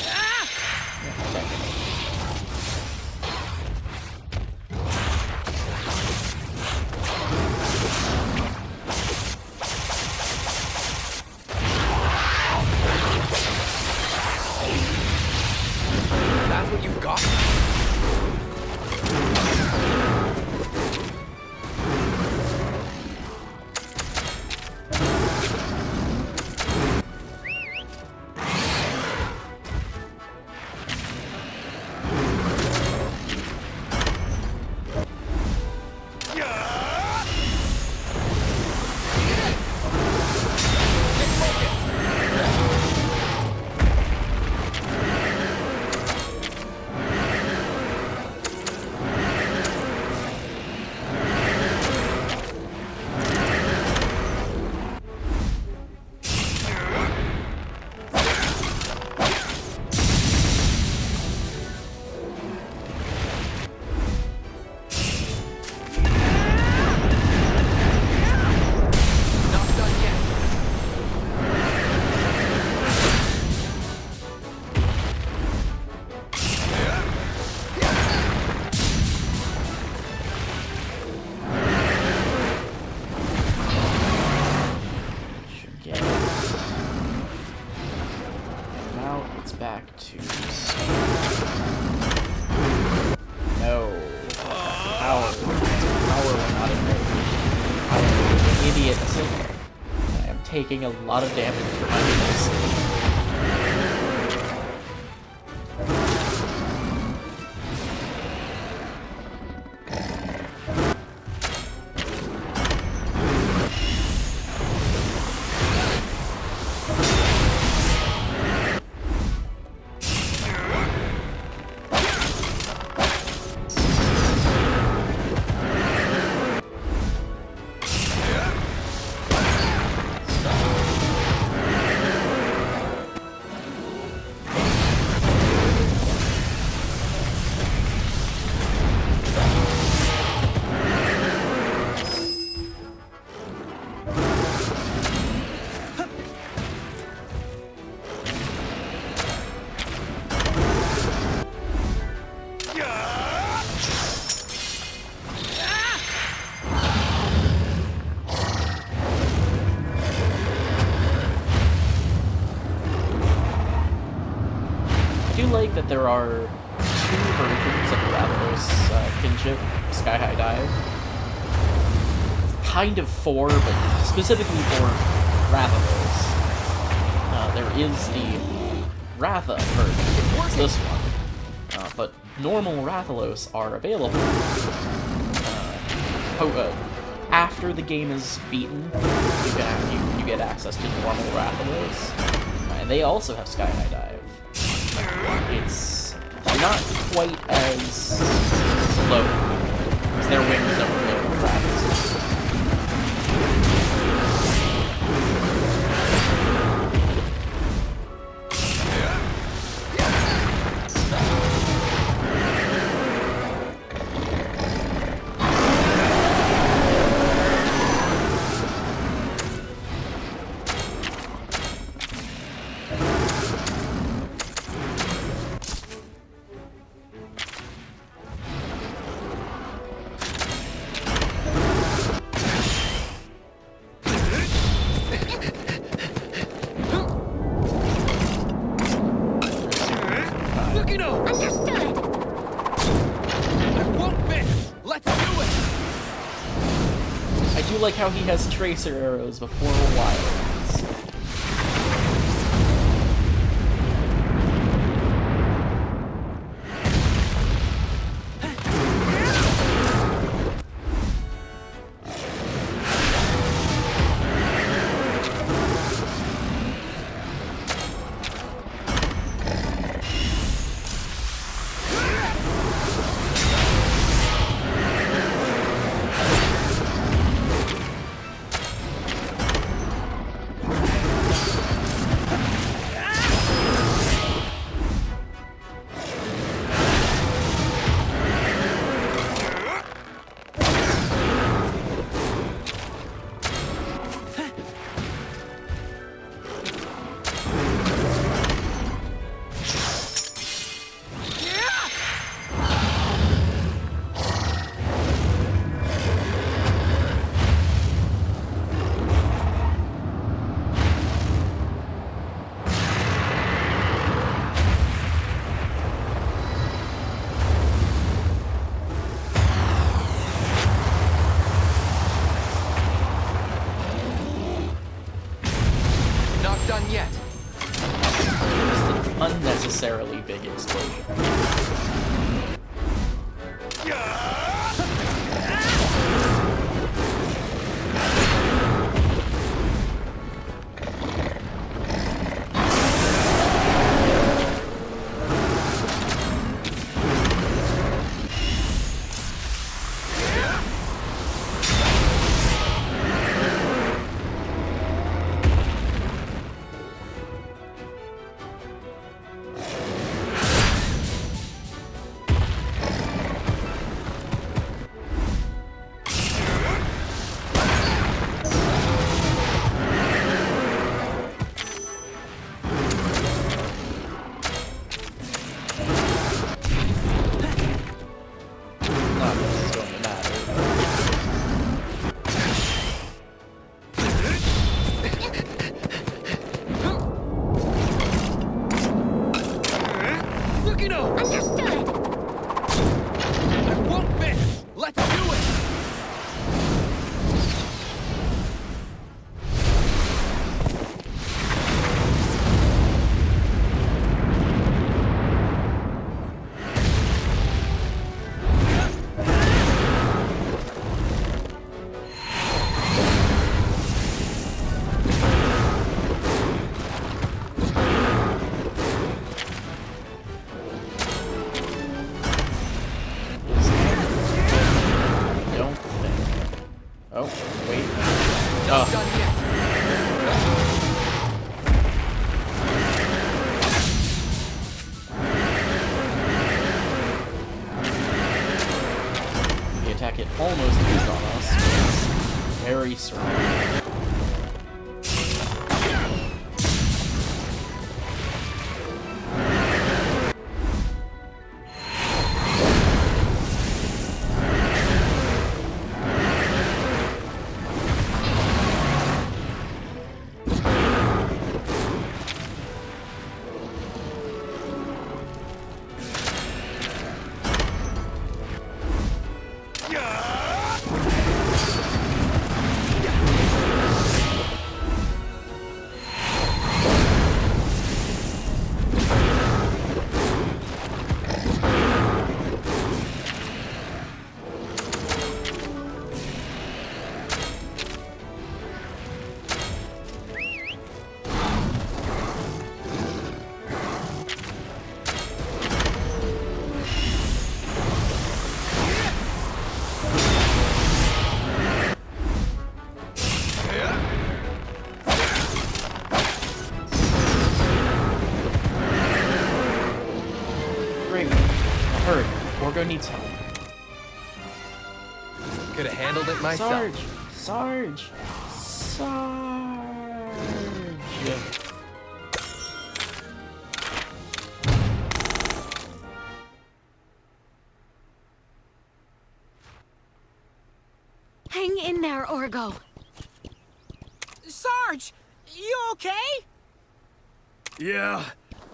Yeah, technically. That's what you've got? Back to no power. Power will not invade. I am an idiot. I am taking a lot of damage for my weakness. think that there are 2 versions of the Rathalos kinship Sky High Dive. Kind of 4, but specifically for Rathalos. There is the Ratha version, it's this one. But normal Rathalos are available. After the game is beaten, you get access to normal Rathalos. And they also have Sky High Dive. It's not quite as slow, because their wings don't go Rathas. Like how he has tracer arrows before wilds. Done yet. Just an unnecessarily big explosion. It almost used on us. It's very strong. Orgo needs help. Could have handled it myself. Sarge! Hang in there, Orgo. Sarge, you okay? Yeah,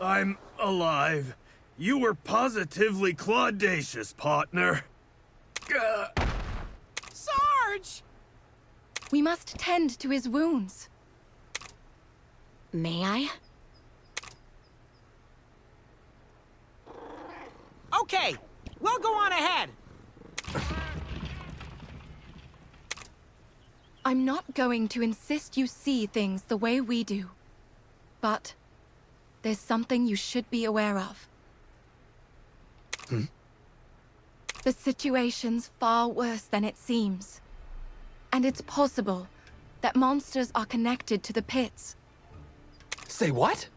I'm alive. You were positively claudacious, partner. Sarge! We must tend to his wounds. May I? Okay, we'll go on ahead. I'm not going to insist you see things the way we do. But there's something you should be aware of. The situation's far worse than it seems. And it's possible that monsters are connected to the pits. Say what?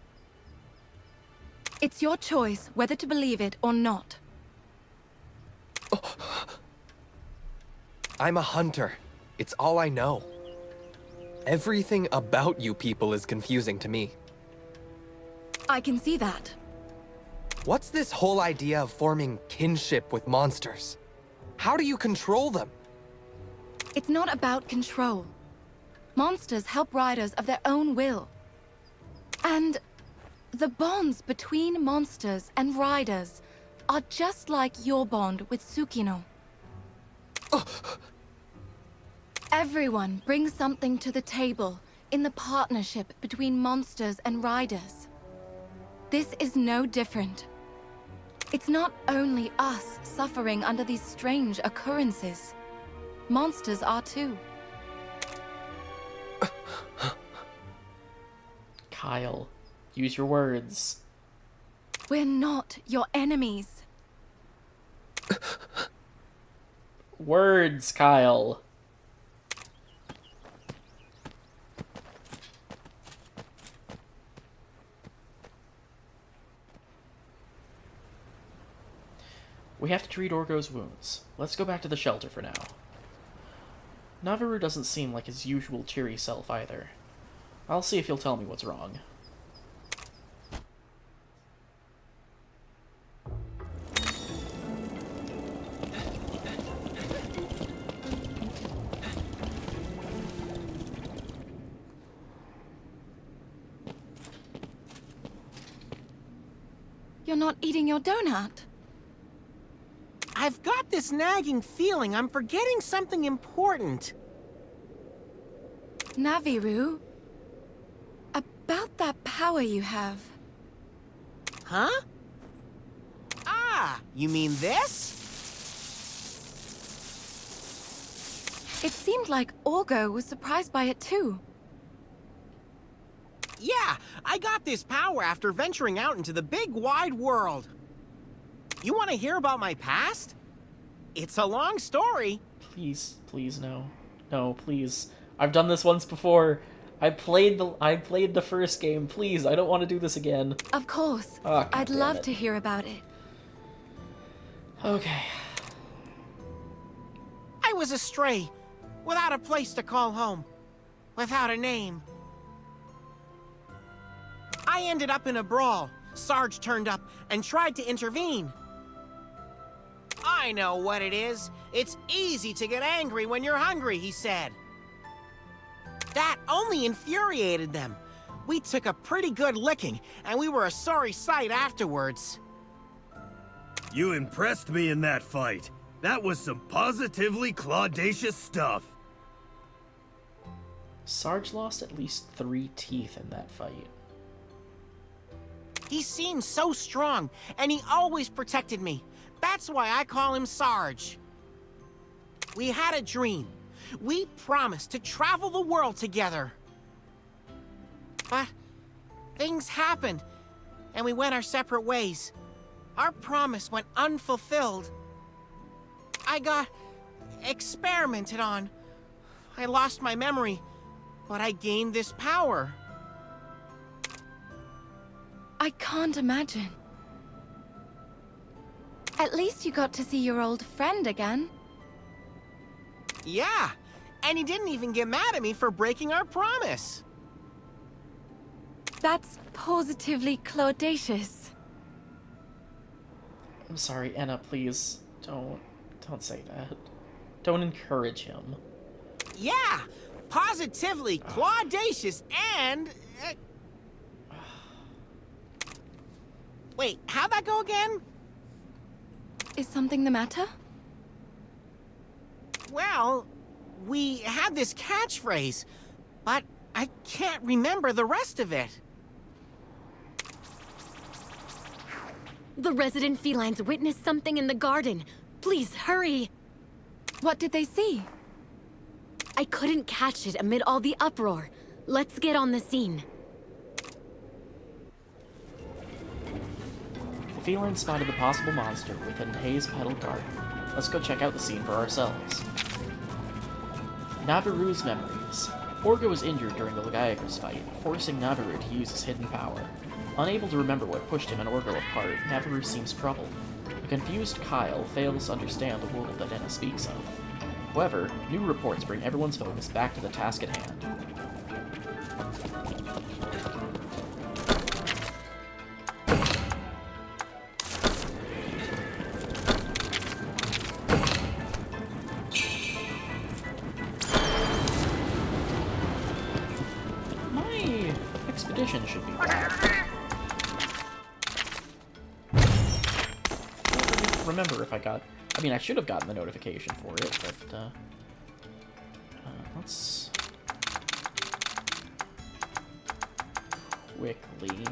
It's your choice whether to believe it or not. I'm a hunter. It's all I know. Everything about you people is confusing to me. I can see that. What's this whole idea of forming kinship with monsters? How do you control them? It's not about control. Monsters help riders of their own will. And the bonds between monsters and riders are just like your bond with Tsukino. Everyone brings something to the table in the partnership between monsters and riders. This is no different. It's not only us suffering under these strange occurrences. Monsters are too. Kyle, use your words. We're not your enemies. Words, Kyle. We have to treat Orgo's wounds. Let's go back to the shelter for now. Naviru doesn't seem like his usual cheery self either. I'll see if he'll tell me what's wrong. You're not eating your donut. I've got this nagging feeling I'm forgetting something important. Naviru, about that power you have. Huh? Ah, you mean this? It seemed like Orgo was surprised by it too. Yeah, I got this power after venturing out into the big wide world. You want to hear about my past? It's a long story. Please, please, no. No, please. I've done this once before. I played the first game. Please, I don't want to do this again. Of course. Oh, I'd love to hear about it. Okay. I was a stray, without a place to call home, without a name. I ended up in a brawl. Sarge turned up and tried to intervene. I know what it is. It's easy to get angry when you're hungry, he said. That only infuriated them. We took a pretty good licking, and we were a sorry sight afterwards. You impressed me in that fight. That was some positively claudacious stuff. Sarge lost at least 3 teeth in that fight. He seemed so strong, and he always protected me. That's why I call him Sarge. We had a dream. We promised to travel the world together. But things happened, and we went our separate ways. Our promise went unfulfilled. I got experimented on. I lost my memory, but I gained this power. I can't imagine. At least you got to see your old friend again. Yeah, and he didn't even get mad at me for breaking our promise. That's positively claudacious. I'm sorry, Anna, please. Don't say that. Don't encourage him. Yeah, positively claudacious and... Wait, how'd that go again? Is something the matter? Well, we had this catchphrase, but I can't remember the rest of it. The resident felines witnessed something in the garden. Please, hurry! What did they see? I couldn't catch it amid all the uproar. Let's get on the scene. The feline spotted the possible monster within Hayes Petal Garden. Let's go check out the scene for ourselves. Naviru's memories. Orga was injured during the Lagiacrus fight, forcing Naviru to use his hidden power. Unable to remember what pushed him and Orga apart, Naviru seems troubled. A confused Kyle fails to understand the world that Enna speaks of. However, new reports bring everyone's focus back to the task at hand. My expedition should be back. Remember if I got... I mean, I should have gotten the notification for it, but, let's... quickly...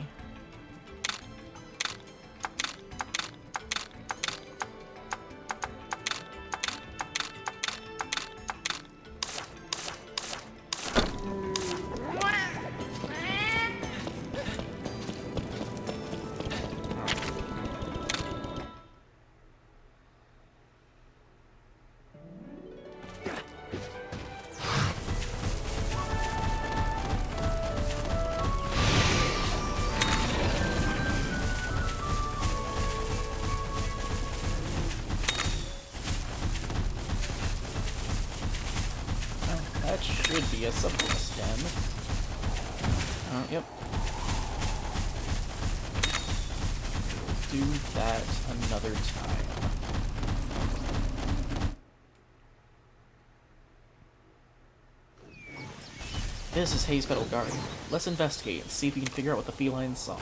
That should be a subtle stem. Yep. Do that another time. This is Hayes Petal Garden. Let's investigate and see if we can figure out what the felines saw.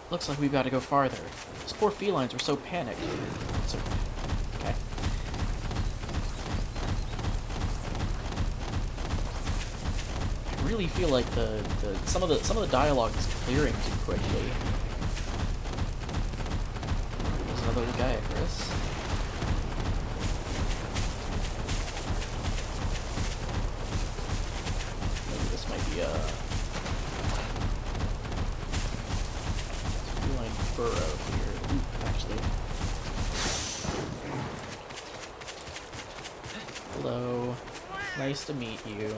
Looks like we've got to go farther. Those poor felines were so panicked. So, okay. I really feel like some of the dialogue is clearing too quickly. There's another Lagiacrus. Maybe this might be a burrow here. Ooh, actually. Hello. Nice to meet you.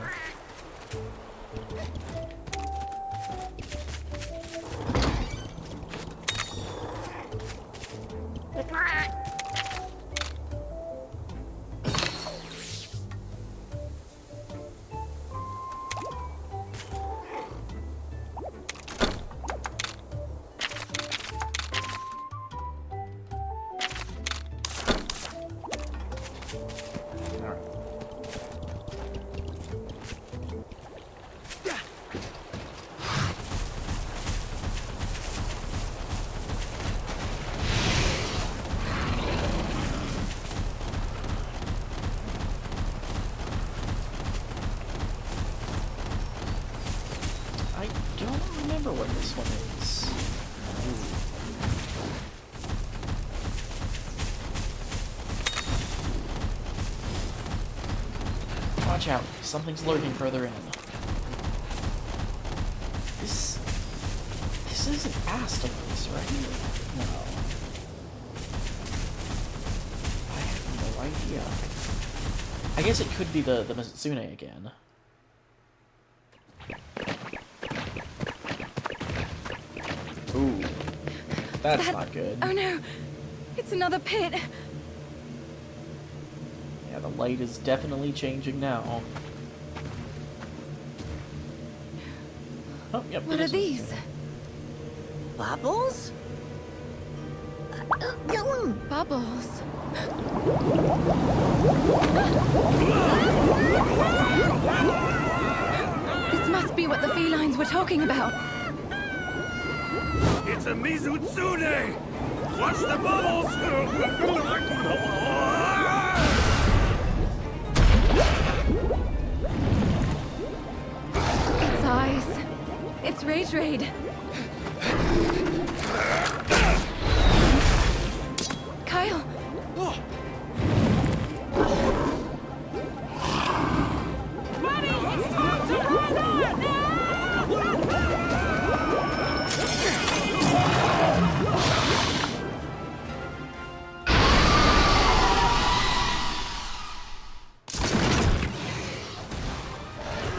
Watch out. Something's lurking further in. This isn't Astalos, right? No. I have no idea. I guess it could be the Mizune again. Ooh. That's not good. Oh no! It's another pit! Yeah, the light is definitely changing now. Oh, yep. What are these? Bubbles? Bubbles. This must be what the felines were talking about. It's a Mizutsune! Watch the bubbles! Its eyes. It's Rage Raid. Kyle! Buddy, it's time to run on!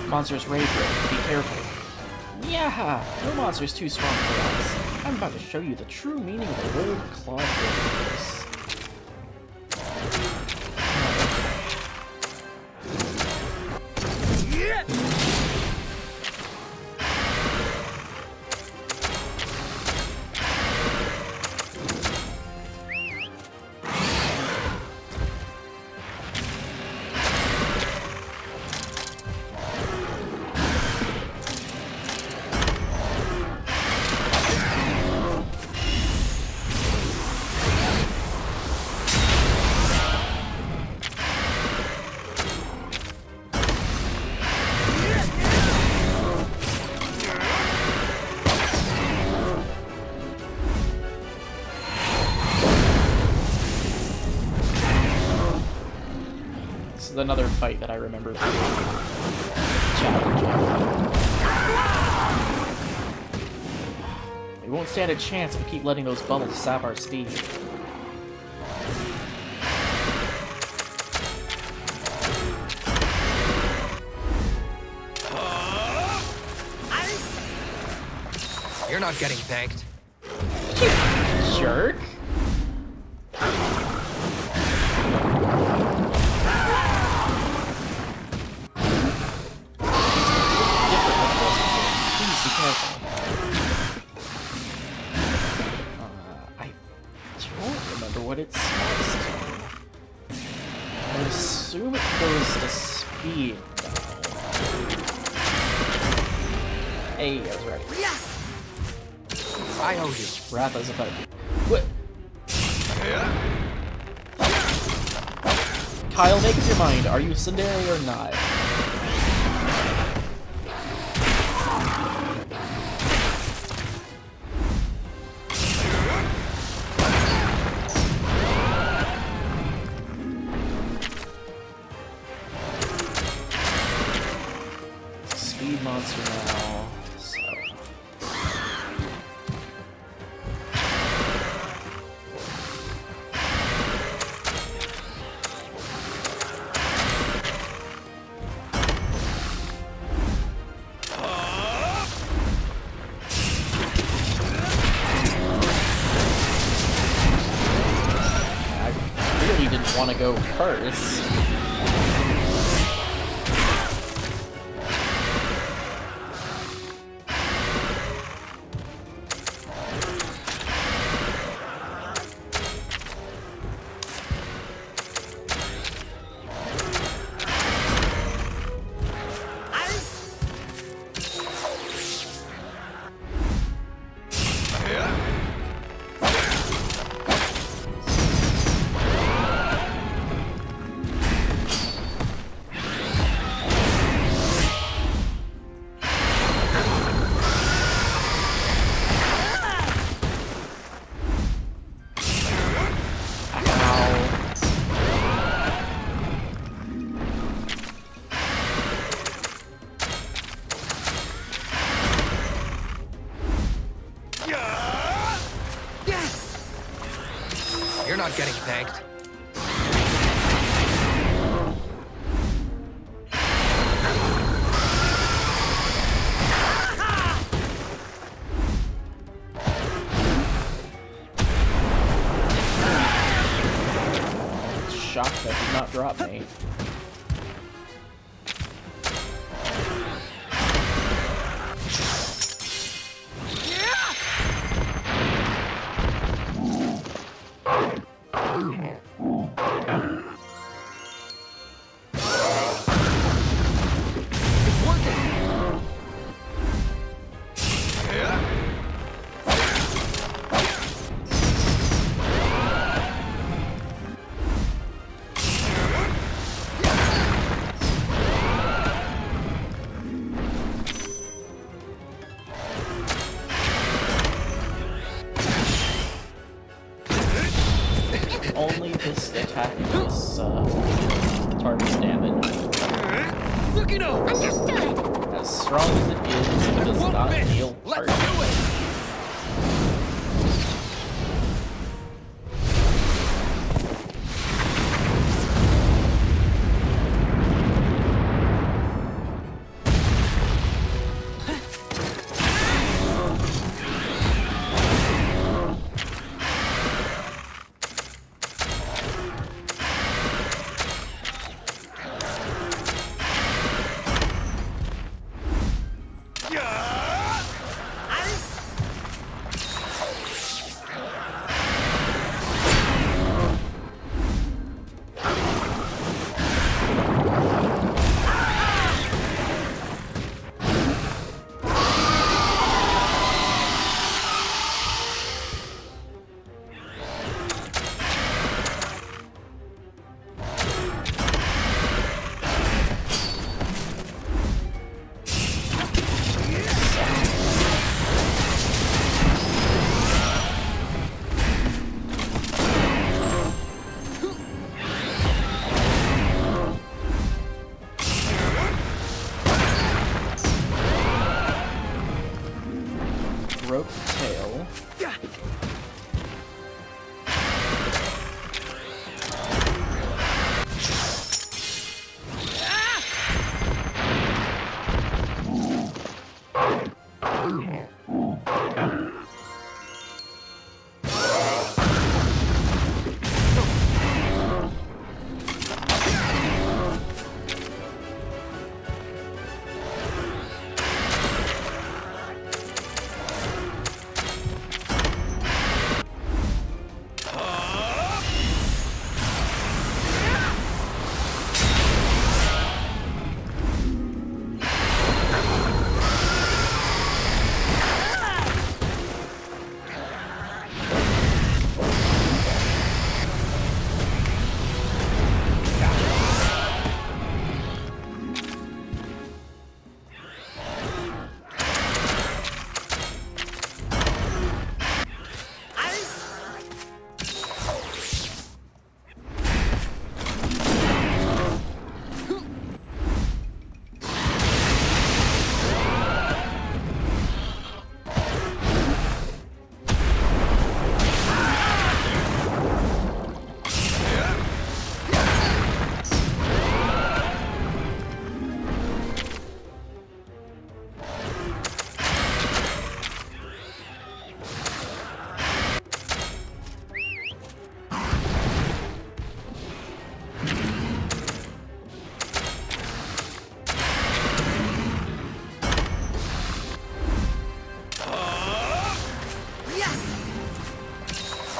Monsters rage raid. Be careful. Yeah, no monster's too strong for us. I'm about to show you the true meaning of the word clawed raiders. This is another fight that I remember being challenging. We won't stand a chance if we keep letting those bubbles sap our speed. You're not getting thanked. Jerk. What it's supposed to. I would assume it goes to speed, though. Hey, I was ready. I owe you. Ratha's about to... What? Kyle, make up your mind. Are you Tsundere or not? Monster now, so... I really didn't want to go first. not getting thanked. Shocked that did not drop me. Only this attack is target damage. Understood! As strong as it is, it does not deal target damage. Broke tail.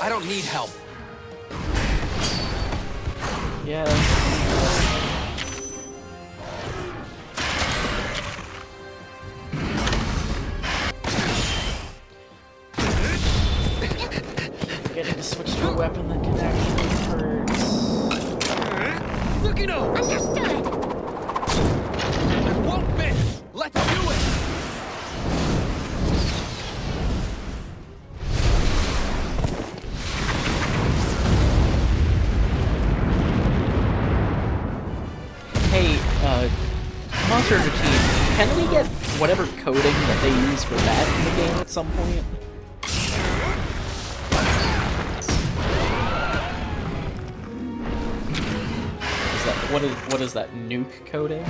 I don't need help. Yes. Getting to switch to a weapon that can actually hurt. Understood! It won't miss! Let's do it! Hey, Monster Hunter Team, can we get whatever coding that they use for that in the game at some point? What is that, nuke coding?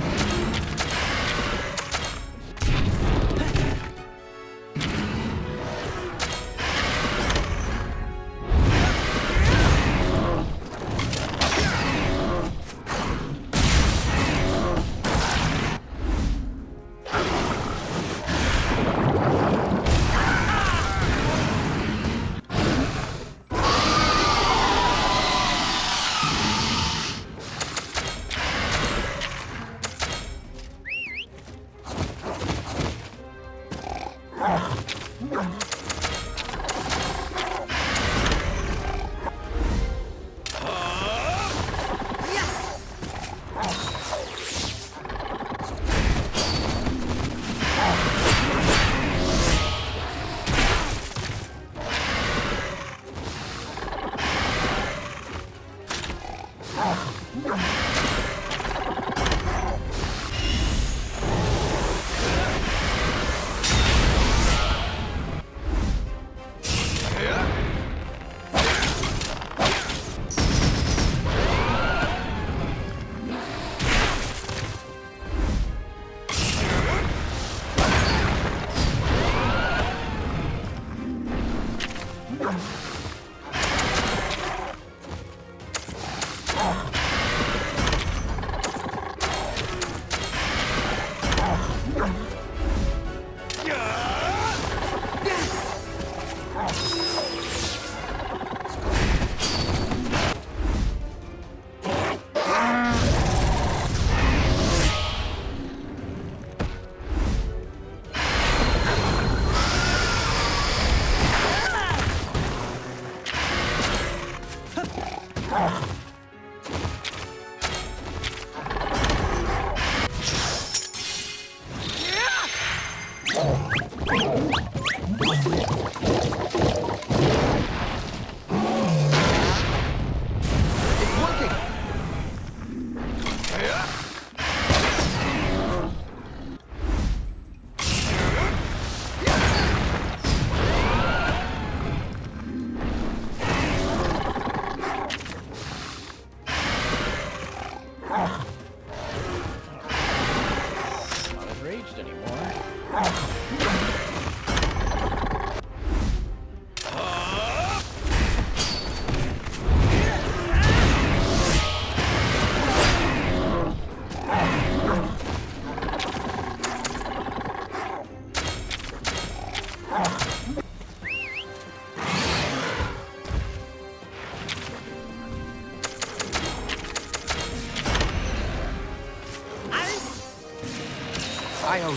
I owe you.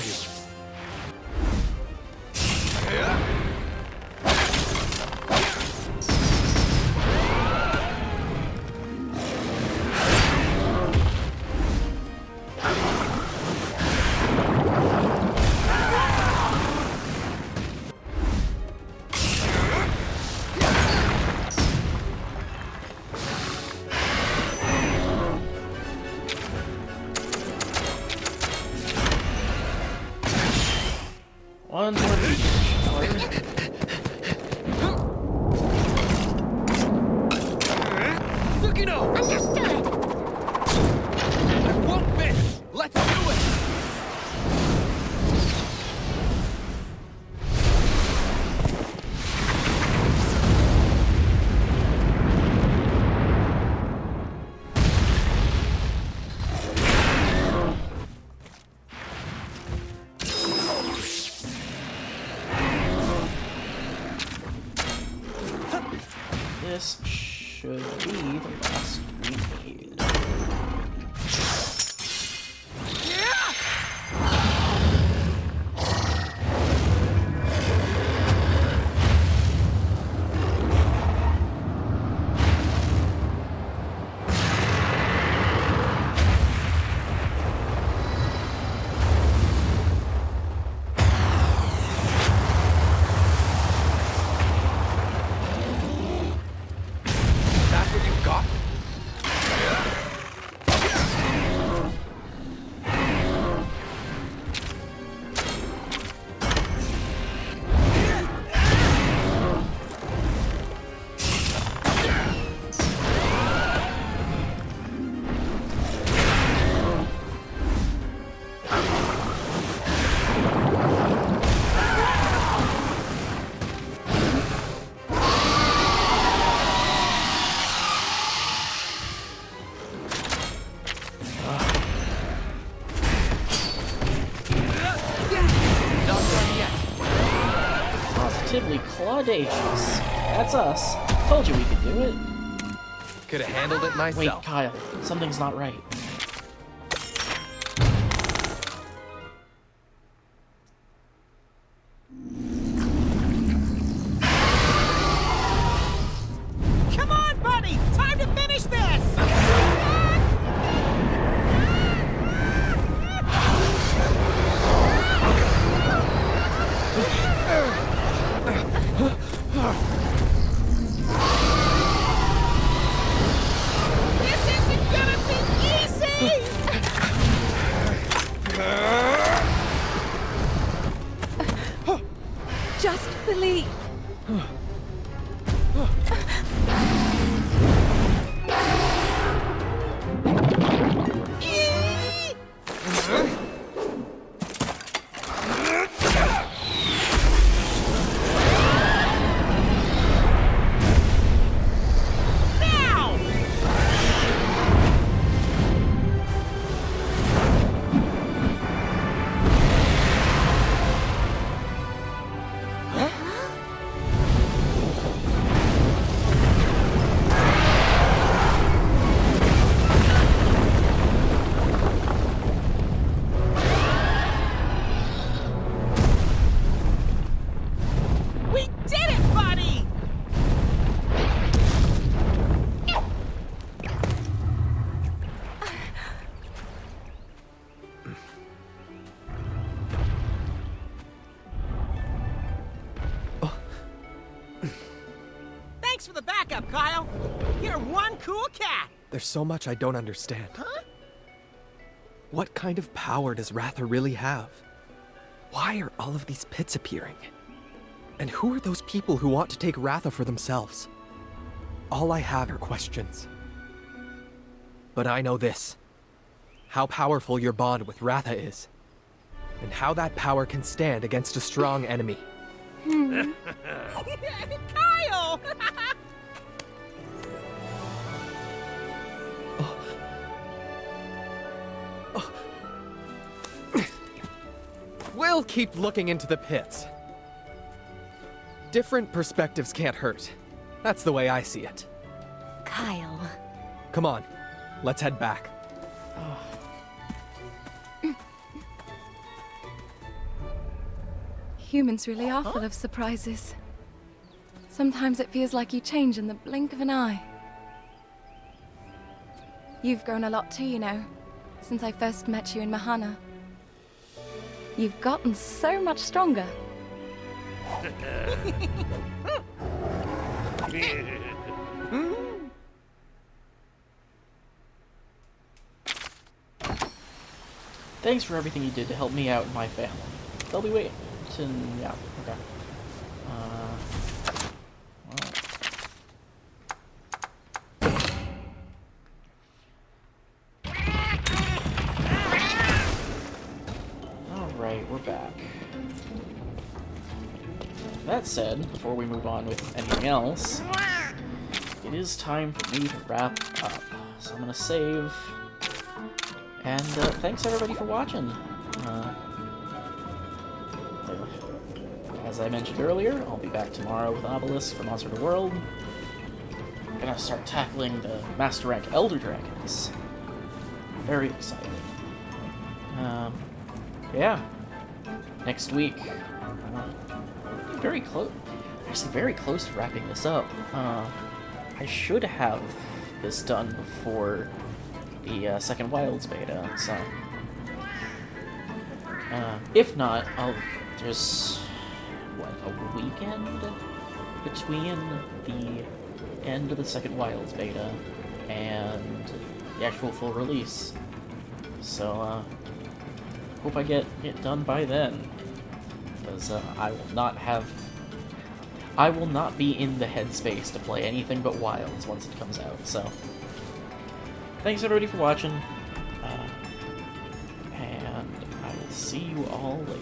One more beach. Sukino! Understood! I won't miss! Let's do it! This should be the last we need. That's what you've got? Audacious. That's us. Told you we could do it. Could have handled it myself. Wait, Kyle. Something's not right. Come on, buddy! Time to finish this! This isn't gonna be easy! Just believe. Now! We did it, buddy! Thanks for the backup, Kyle. You're one cool cat. There's so much I don't understand. Huh? What kind of power does Ratha really have? Why are all of these pits appearing? And who are those people who want to take Ratha for themselves? All I have are questions. But I know this. How powerful your bond with Ratha is. And how that power can stand against a strong enemy. Kyle! We'll keep looking into the pits. Different perspectives can't hurt. That's the way I see it. Kyle. Come on, let's head back. Humans really are full of surprises. Sometimes it feels like you change in the blink of an eye. You've grown a lot too, you know, since I first met you in Mahana. You've gotten so much stronger. Thanks for everything you did to help me out and my family. They'll be waiting. Yeah, okay. Alright, we're back. That said, before we move on with anything else, it is time for me to wrap up. So I'm gonna save. And thanks everybody for watching. As I mentioned earlier, I'll be back tomorrow with Obelisk for Monster Hunter World. I'm gonna start tackling the Master Rank Elder Dragons. Very excited. Yeah. Next week, very close. Actually, very close to wrapping this up. I should have this done before the second Wilds beta, so if not, there's what, a weekend between the end of the second Wilds beta and the actual full release, so hope I get it done by then, because I will not be in the headspace to play anything but Wilds once it comes out. So thanks everybody for watching, and I will see you all later.